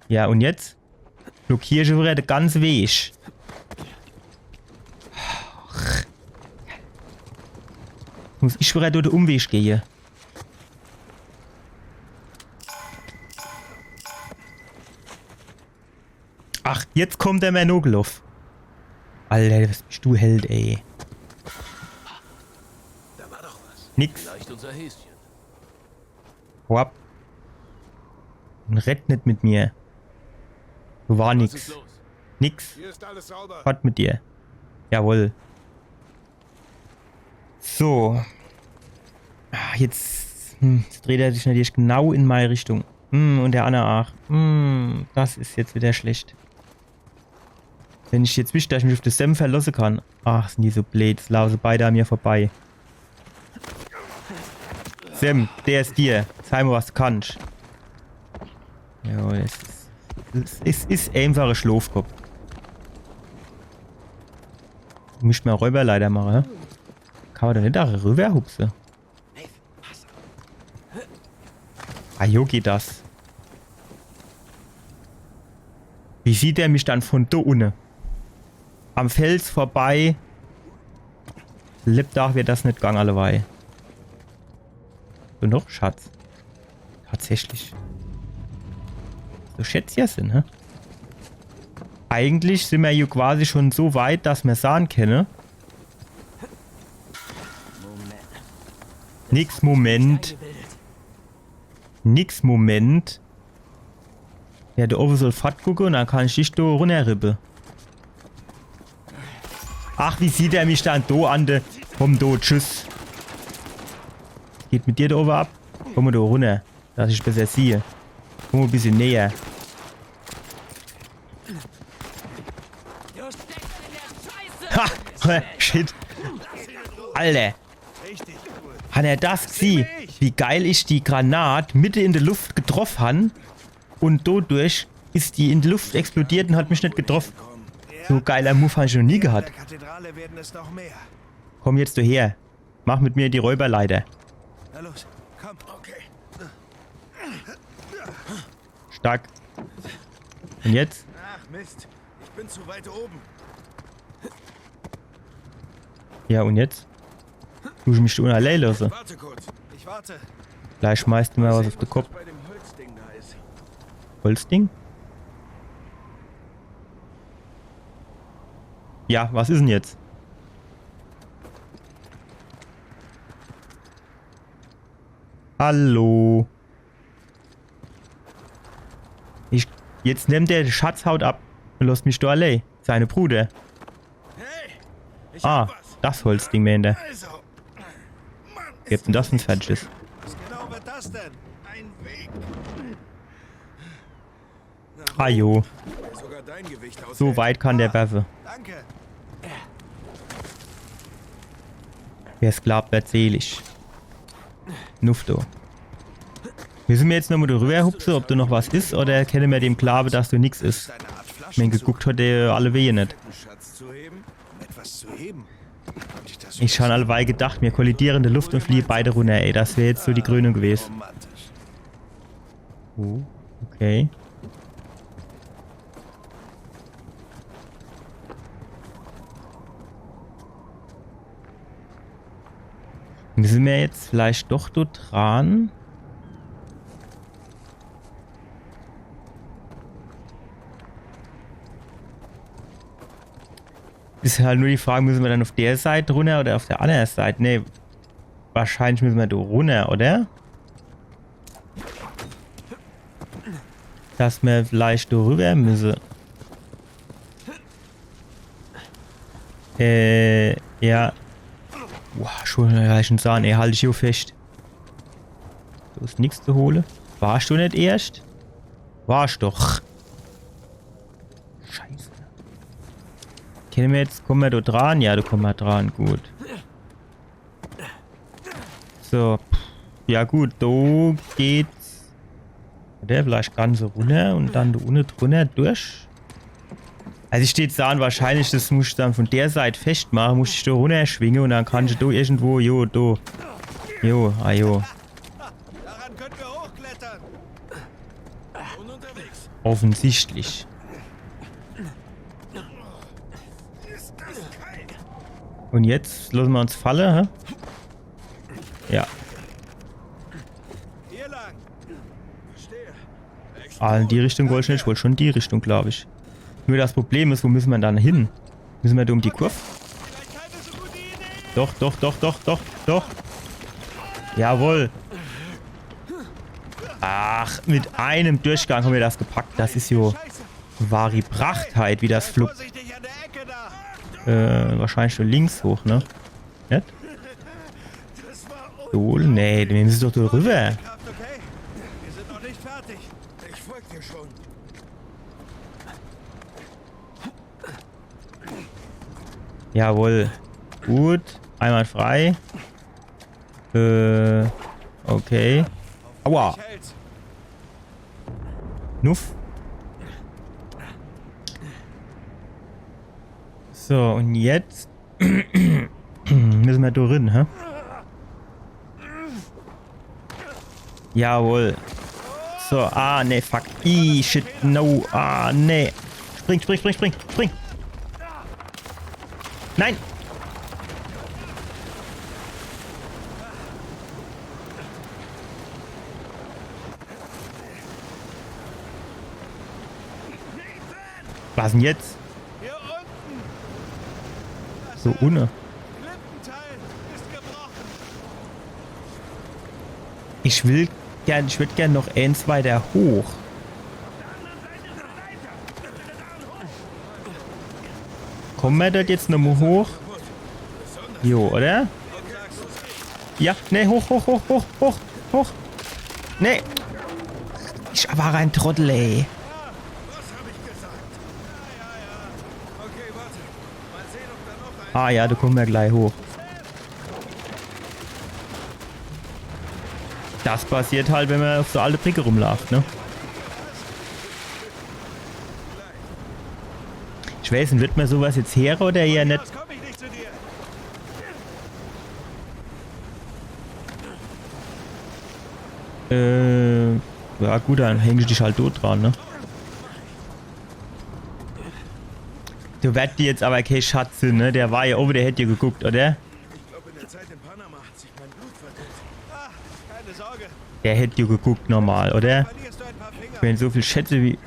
Ja, und jetzt? Blockierst du wieder den ganzen Weg. Muss ich wieder durch den Umweg gehen. Ach, jetzt kommt der Manoglov. Alter, was bist du Held, ey. Da war doch was. Nix. Vielleicht unser Häschen. Hau ab. Und rett nicht mit mir. Du war nix. Nix. Hier ist alles sauber. Was mit dir? Jawohl. So. Jetzt dreht er sich natürlich genau in meine Richtung. Und der Anna auch. Das ist jetzt wieder schlecht. Wenn ich jetzt wische, dass ich mich auf das Sam verlassen kann. Ach, sind die so blöd. Jetzt laufen sie beide an mir vorbei. Sam, der ist dir. Zeig mir, was du kannst. Jawohl, es ist einfacher Schlafkopf. Du müsst mir Räuber leider machen, ja? Kann man da nicht auch rüberhupsen? Ah, jo geht das. Wie sieht er mich dann von da unten? Am Fels vorbei. Lebtag wird das nicht gegangen, allewei. So noch, Schatz. Tatsächlich. So Schätzchen sind, hä? Eigentlich sind wir hier quasi schon so weit, dass wir sagen können. Nix Moment. Nix Moment. Ja, der Ofen soll fett gucken und dann kann ich dich da runterrippen. Ach, wie sieht er mich dann da an? Komm da, tschüss. Geht mit dir da oben ab? Komm mal da runter, dass ich besser sehe. Komm mal ein bisschen näher. Ha! Shit. Alter. Hat er das gesehen? Wie geil ich die Granate Mitte in der Luft getroffen habe und dadurch ist die in der Luft explodiert und hat mich nicht getroffen. So geiler Move habe ich noch nie gehabt. Komm jetzt du her. Mach mit mir die Räuberleiter. Na los, komm. Okay. Stark. Und jetzt? Ach Mist, ich bin zu weit oben. Ja, und jetzt? Du mich da allein lassen. Warte kurz, ich warte. Gleich schmeißt du mir was auf den Kopf. Bei dem Holzding da ist. Holzding? Ja, was ist denn jetzt? Hallo. Jetzt nimmt der Schatzhaut ab und lässt mich da allein. Seine Bruder. Ah, das Holzding mehr in der. Gibt denn das ein Falsches? Was genau wird das denn? Ein Weg. Ah jo. Sogar dein Gewicht So weit kann der werfen. Danke. Wer es glaubt, erzähl ich. Nufto. Müssen wir jetzt nochmal darüber hupsen, ob du noch was ist, oder kennen wir dem Glaube, dass du nix ist? Ich mein, geguckt hat der alle Wege nicht. Schatz zu heben? Etwas zu heben? Hab ich das Ich schon allweil gedacht, mir kollidierende Luft und fliehe beide runter, ey. Das wäre jetzt so die Krönung gewesen. romantisch. Okay. Müssen wir jetzt vielleicht doch dort dran? Ist halt nur die Frage, müssen wir dann auf der Seite runter oder auf der anderen Seite? Ne, wahrscheinlich müssen wir da runter, oder? Dass wir vielleicht da rüber müssen. Ja. Boah, schon gleich ein Zahn, ey, halte ich hier fest. Da ist nichts zu holen. Warst du nicht erst? Warst doch. Scheiße. Kennen wir jetzt, kommen wir da dran? Ja, da kommen wir dran, gut. So. Ja gut, da geht's. Der vielleicht ganz so runter und dann da unten drunter durch. Also steht da wahrscheinlich, das muss ich dann von der Seite festmachen, muss ich da runter schwingen und dann kann ich da irgendwo, jo, da. Jo, ah jo. Daran können wir hochklettern. Und unterwegs. Offensichtlich. Und jetzt lassen wir uns fallen, hä? Ja. Hier lang. Verstehe. Ah, in die Richtung wollte ich nicht, ich wollte schon in die Richtung, glaube ich. Nur das Problem ist, wo müssen wir dann hin? Müssen wir da um die Kurve? Doch, doch, doch, doch, doch, doch. Jawohl. Ach, mit einem Durchgang haben wir das gepackt. Das ist jo wahre Prachtheit, wie das fluppt. Vorsichtig an der Ecke da. Wahrscheinlich schon links hoch, ne? Nicht? So, nee, wir müssen doch da rüber. Okay, wir sind noch nicht fertig. Ich folge dir schon. Jawohl. Gut. Einmal frei. Okay. Aua. Nuff. So, und jetzt müssen wir da drin, hä? Jawohl. So, ne, fuck. Shit, no. Ne. Spring, spring, spring, spring, spring. Nein! Was denn jetzt? Hier unten. So ohne. Klippenteil ist gebrochen. Ich würde gern noch eins weiter hoch. Kommen wir dort jetzt nochmal hoch? Jo, oder? Ja, ne, hoch, hoch, hoch, hoch, hoch, hoch. Ne. Ich war ein Trottel, ey. Ah ja, da kommen wir gleich hoch. Das passiert halt, wenn man auf so alte Brücke rumläuft, ne? Ich weiß nicht, wird man sowas jetzt her oder eher nicht? Ja gut, dann hängst du dich halt dort dran, ne? Du wirst dir jetzt aber kein Schatz, ne? Der war ja oben, der hätte dir geguckt, oder? Ich glaube, in der Zeit in Panama hat sich mein Blut verdünnt. Keine Sorge. Der hätte dir geguckt normal, oder? Wenn so viel Schätze wie...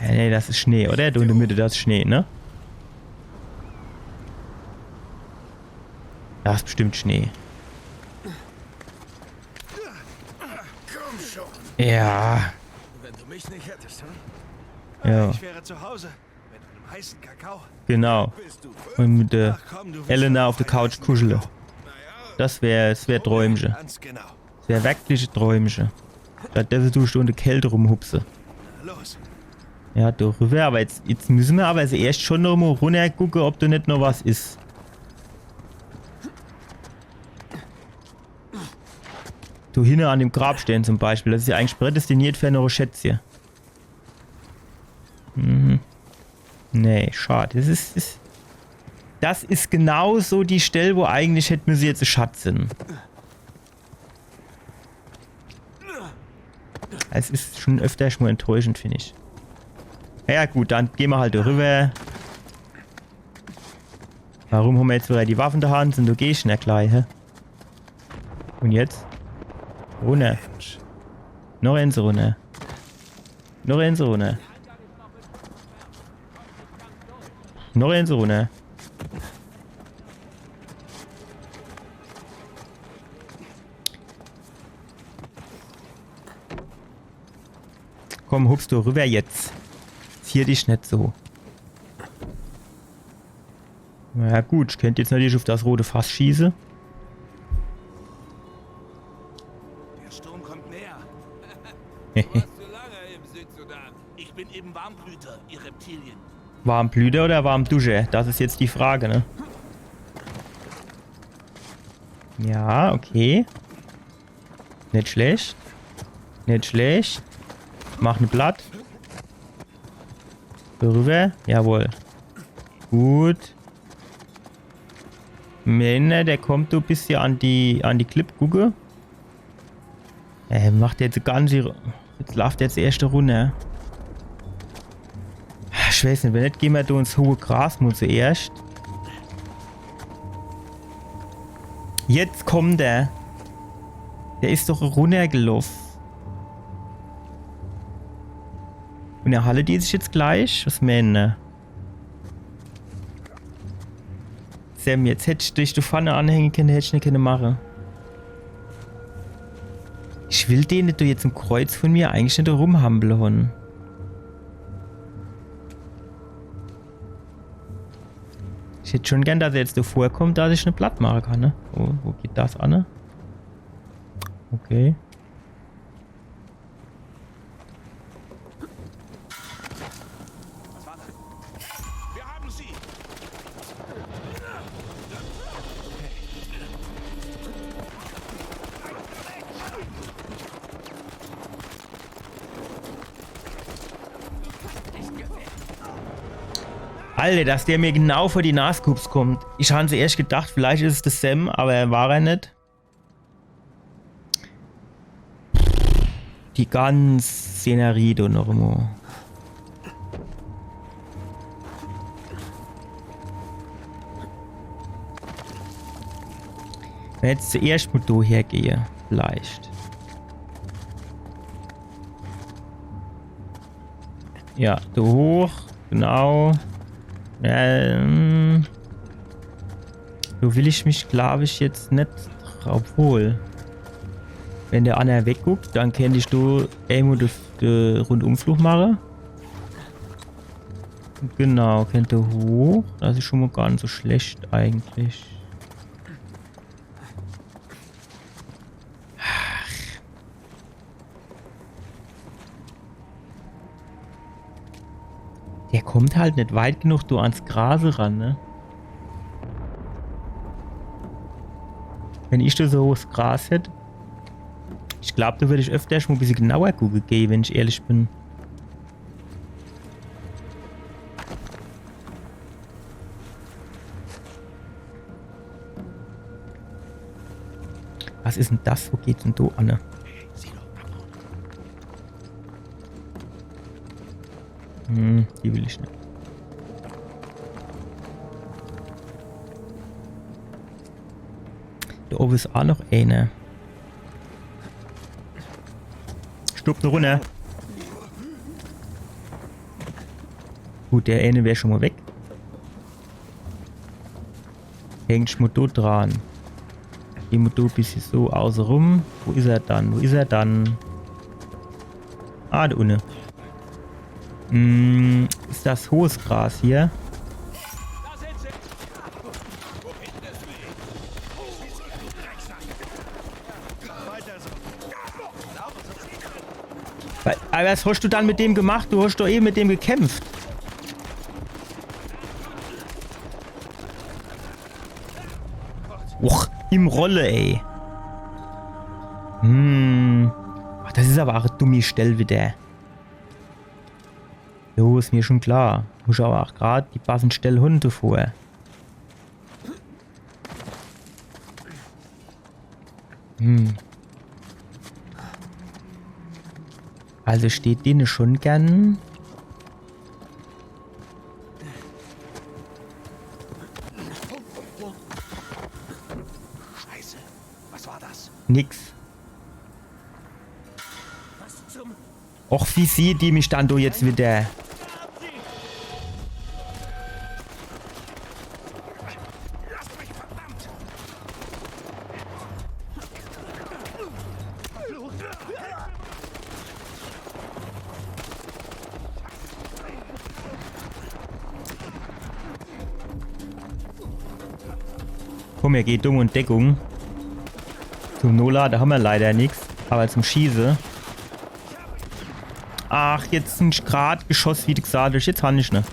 Ja, nee, das ist Schnee, oder? Du in der Mitte, das ist Schnee, ne? Das ist bestimmt Schnee. Komm schon. Ja. Wenn du mich nicht hättest, Ja. Ich wäre zu Hause mit einem heißen Kakao. Genau. Und mit der Elena auf der Couch kuscheln. Das wär Träumchen. Ganz genau. Das wär wirklich ein Träumchen. Stattdessen tust du in der Kälte rumhupse. Los. Ja, darüber. Aber jetzt müssen wir aber also erst schon noch mal runter gucken, ob da nicht noch was ist. Du hinten an dem Grabstein zum Beispiel. Das ist ja eigentlich prädestiniert für eine Schätzchen. Mhm. Nee, schade. Das ist genau so die Stelle, wo eigentlich hätten wir sie jetzt Schatz sind. Es ist schon öfter schon mal enttäuschend, finde ich. Ja gut, dann gehen wir halt rüber. Warum haben wir jetzt wieder die Waffen in der Hand? Sind du gehst nicht gleich, hä? Und jetzt? Runter. Noch eins runter. Noch eins runter. Noch eins runter. Komm, hupst du rüber jetzt. Zier dich nicht so. Na gut, ich könnte jetzt natürlich auf das rote Fass schießen. Der Sturm kommt näher. Du warst zu lange im Südsudan. Ich bin eben Warmblüter, ihr Reptilien. Warmblüter oder Warmduscher? Das ist jetzt die Frage, ne? Ja, okay. Nicht schlecht. Nicht schlecht. Mach ein Blatt. So rüber. Jawohl. Gut. Männer, der kommt du bis hier an die Clip gucke. Macht jetzt ganz jetzt läuft jetzt die erste Runde. Ich weiß nicht, wenn nicht, gehen wir da ins hohe Gras mal zuerst. Jetzt kommt der. Der ist doch runtergelaufen. Und der Halle die sich jetzt gleich? Was meinen? Sam, jetzt hätte ich durch die Pfanne anhängen können, hätte ich nicht können machen. Ich will den nicht jetzt im Kreuz von mir eigentlich nicht rumhampeln. Ich hätte schon gern, dass er jetzt davor kommt, dass ich eine Platt machen kann, ne? Oh, wo geht das an? Okay. Wir haben sie. Alter, dass der mir genau vor die Nascoops kommt. Ich habe zuerst gedacht, vielleicht ist es der Sam, aber er war nicht. Die ganze Szenerie da noch immer. Wenn jetzt zuerst mit da hergehe, vielleicht. Ja, da hoch, genau. So will ich mich, glaube ich, jetzt nicht drauf holen. Wenn der Anna wegguckt, dann kann ich da einmal den Rundumflug machen. Genau, könnte hoch. Das ist schon mal gar nicht so schlecht eigentlich. Der kommt halt nicht weit genug du ans Gras ran, ne? Wenn ich da so hohes Gras hätte, ich glaube, da würde ich öfter schon ein bisschen genauer gucken gehen, wenn ich ehrlich bin. Was ist denn das? Wo geht's denn da an? Die will ich nicht. Da oben ist auch noch eine. Stopp eine Runde. Gut, der eine wäre schon mal weg. Hängt schon mal dort dran. Gehen wir da ein bisschen so außen rum. Wo ist er dann? Wo ist er dann? Ah, da unten. Ist das hohes Gras hier? Aber was hast du dann mit dem gemacht? Du hast doch eben mit dem gekämpft. Och, im Rolle, ey. Ach, das ist aber auch eine dumme Stelle wieder. Jo, ist mir schon klar. Muss aber auch gerade die passende Stelle Hunde vor. Also steht denen schon gern. Scheiße, was war das? Nix. Och, wie sieht die mich dann doch jetzt wieder? Komm, er geht dumm und Deckung. Zum Nola, da haben wir leider nichts. Aber zum Schieße. Ach, jetzt ein Gradgeschoss, wie du gesagt hast. Jetzt habe ich ne.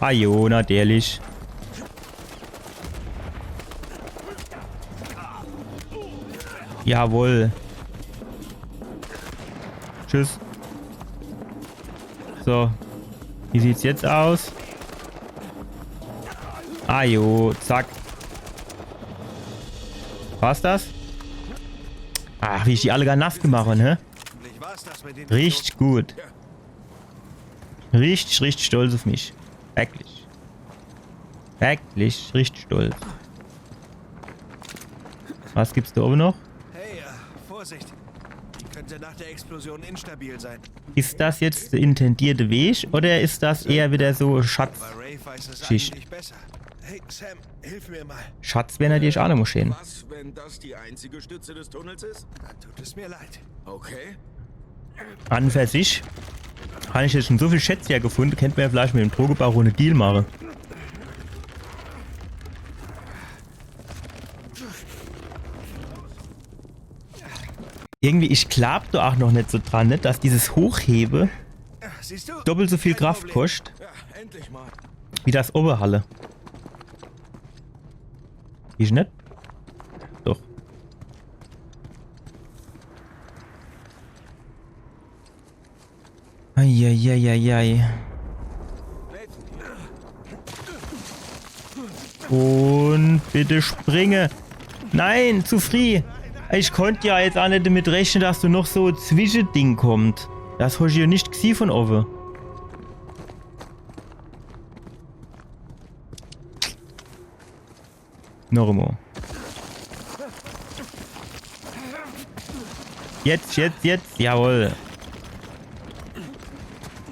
Ah jo, natürlich. Jawohl. Tschüss. So. Wie sieht's jetzt aus? Ah jo, zack. War's das? Ach, wie ich die alle gar nass gemacht habe, ne? Richtig gut. Richtig stolz auf mich. Wirklich. Wirklich, richtig stolz. Was gibt's da oben noch? Hey, Vorsicht. Die könnte nach der Explosion instabil sein. Ist das jetzt der intendierte Weg oder ist das eher wieder so Schatzschicht? Hey, Sam, hilf mir mal. Schatz wäre natürlich auch eine Moschee. Was, wenn das die einzige Stütze des Tunnels ist? Dann tut es mir leid. Okay. An für sich habe ich jetzt schon so viel Schätze ja gefunden, könnte man ja vielleicht mit dem Drogenbaron einen Deal machen. Irgendwie, ich glaube da auch noch nicht so dran, ne, dass dieses Hochhebe doppelt so viel Kraft kostet, wie das Oberhalle. Ist nicht? Doch. Eieieiei. Und bitte springe. Nein, zu früh. Ich konnte ja jetzt auch nicht damit rechnen, dass du noch so ein Zwischending kommt. Das hast du ja nicht gesehen von oben. Normo. Jetzt. Jawohl.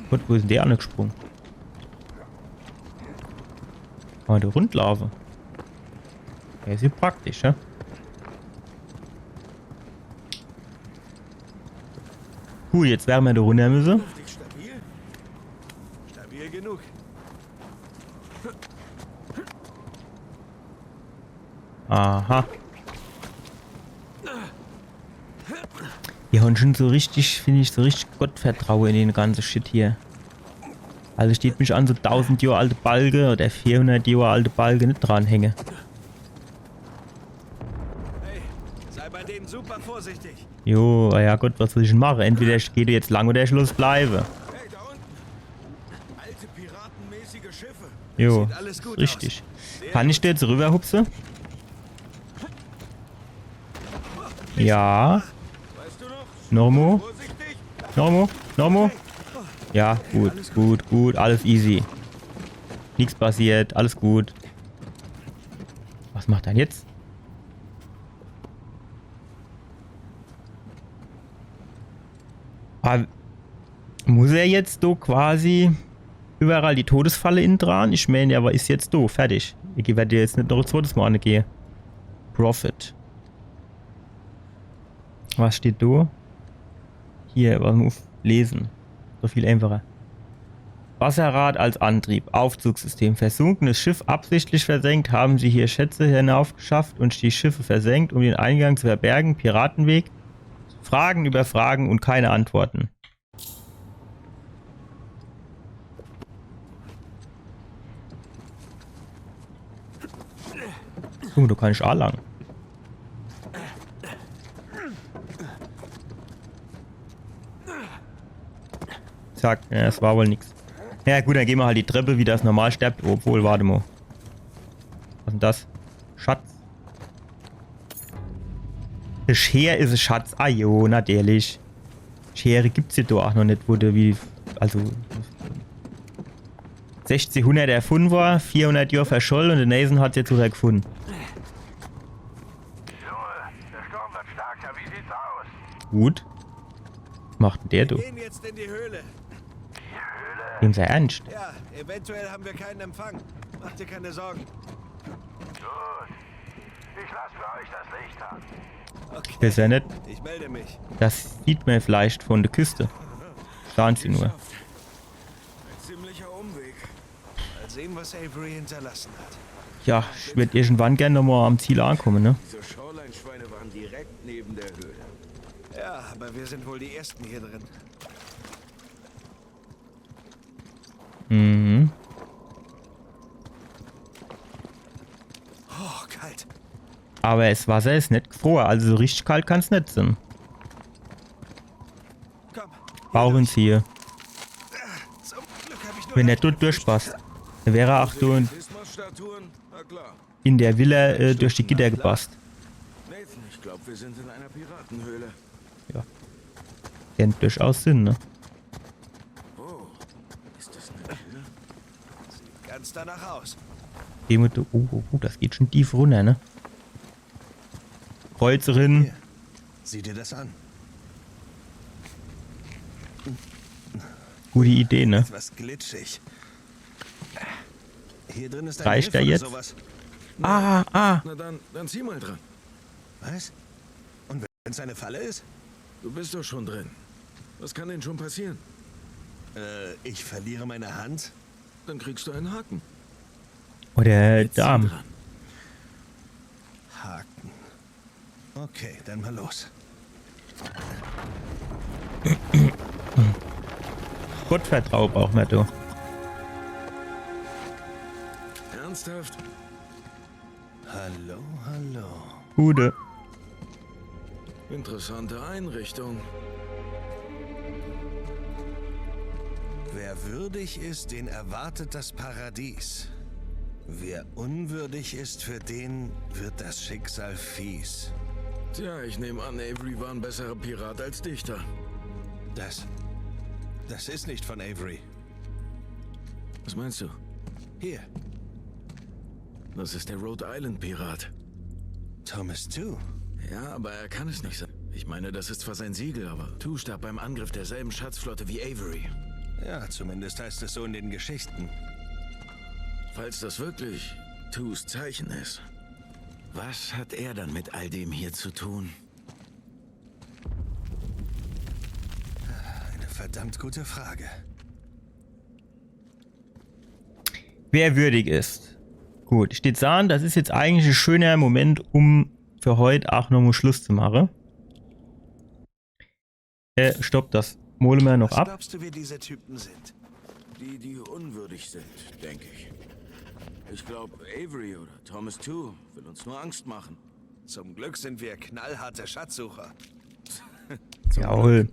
Gott, wo ist denn der angesprungen? Oh, der Rundlaufe. Der ist ja praktisch, ja? Cool, jetzt werden wir da runter müssen. Stabil genug. Aha. Die haben schon so richtig, finde ich, so richtig Gottvertrauen in den ganzen Shit hier. Also steht mich an so 1000 Jahre alte Balge oder 400 Jahre alte Balge nicht dranhänge. Hey, sei bei denen super vorsichtig. Jo, ja Gott, was soll ich denn machen? Entweder ich gehe jetzt lang oder ich los bleibe. Hey, da unten. Alte piratenmäßige Schiffe. Jo, Sieht alles gut richtig. Kann ich da jetzt rüberhupsen? Ja. Normo? Normo? Ja, gut, alles easy. Nichts passiert, alles gut. Was macht er jetzt? Muss er jetzt so quasi überall die Todesfalle innen dran? Ich meine, aber ist jetzt do, fertig. Ich werde jetzt nicht noch ein zweites Mal angehen. Profit. Was steht da? Hier, was muss lesen. So viel einfacher. Wasserrad als Antrieb. Aufzugssystem. Versunkenes Schiff absichtlich versenkt. Haben sie hier Schätze hinaufgeschafft und die Schiffe versenkt, um den Eingang zu verbergen. Piratenweg. Fragen über Fragen und keine Antworten. Du kannst auch lang. Zack, ja, das war wohl nichts. Ja gut, dann gehen wir halt die Treppe, wie das normal stirbt. Obwohl, warte mal. Was ist denn das? Schatz. Der Schere ist ein Schatz. Ah jo, natürlich. Schere gibt's ja doch auch noch nicht, wurde wie... Also... 1600 erfunden war, 400 Jahre verschollen und der Nathan hat jetzt sogar gefunden. Der Sturm wird stärker. Wie sieht's aus? Gut. Was macht denn der, du? Wir gehen jetzt in die Höhle. Dem sei ernst. Ja, eventuell haben wir keinen Empfang. Mach dir keine Sorgen. Gut. Ich lasse für euch das Licht an. Okay. Das ist ja nicht. Ich melde mich. Das sieht man vielleicht von der Küste. Schauen Sie nur. Ein ziemlicher Umweg. Mal sehen, was Avery hinterlassen hat. Ja, ich würde irgendwann gerne nochmal am Ziel ankommen, ne? Diese Shoreline-Schweine waren direkt neben der Höhle. Ja, aber wir sind wohl die Ersten hier drin. Mhm. Oh, kalt. Aber das Wasser ist nicht gefroren, also so richtig kalt kann es nicht sein. Komm. Bauchenzieher. Zum Glück habe ich nur Wenn der dort durchpasst. Dann wäre er auch so Statuen? Na klar. in der Villa durch die Gitter gepasst. Nathan, ich glaube, wir sind in einer Piratenhöhle. Ja. Kennt durchaus Sinn, ne? Oh, ist das eine Höhle? Sieht ganz danach aus. Das geht schon tief runter, ne? Kreuzerin. Hier. Sieh dir das an. Gute Idee, ne? Etwas glitschig. Hier drin ist ein Reicht Griff er oder jetzt? sowas. Ah. Na dann zieh mal dran. Was? Und wenn es eine Falle ist? Du bist doch schon drin. Was kann denn schon passieren? Ich verliere meine Hand. Dann kriegst du einen Haken. Oder Jetzt zieh Darm. dran. Haken. Okay, dann mal los. Gottvertrauen braucht man da. Ernsthaft? Hallo, hallo. Gute. Interessante Einrichtung. Wer würdig ist, den erwartet das Paradies. Wer unwürdig ist, für den wird das Schicksal fies. Tja, ich nehme an, Avery war ein besserer Pirat als Dichter. Das ist nicht von Avery. Was meinst du? Hier, Das ist der Rhode Island Pirat. Thomas Tew. Ja, aber er kann es nicht sein. Ich meine, das ist zwar sein Siegel, aber Tew starb beim Angriff derselben Schatzflotte wie Avery. Ja, zumindest heißt es so in den Geschichten. Falls das wirklich Tews Zeichen ist. Was hat er dann mit all dem hier zu tun? Eine verdammt gute Frage. Wer würdig ist. Gut, steht an, das ist jetzt eigentlich ein schöner Moment, um für heute auch nochmal Schluss zu machen. Stopp, das holen wir noch Was ab. glaubst du, wer diese Typen sind? Die unwürdig sind, denke ich. Ich glaube, Avery oder Thomas Tew will uns nur Angst machen. Zum Glück sind wir knallharte Schatzsucher. Jawohl.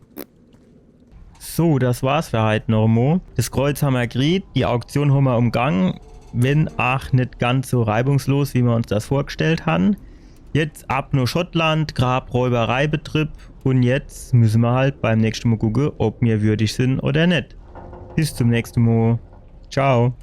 So, das war's für heute nochmal. Das Kreuz haben wir gekriegt, die Auktion haben wir umgangen. Wenn auch nicht ganz so reibungslos, wie wir uns das vorgestellt haben. Jetzt ab nur Schottland, Grabräubereibetrieb. Und jetzt müssen wir halt beim nächsten Mal gucken, ob wir würdig sind oder nicht. Bis zum nächsten Mal. Ciao.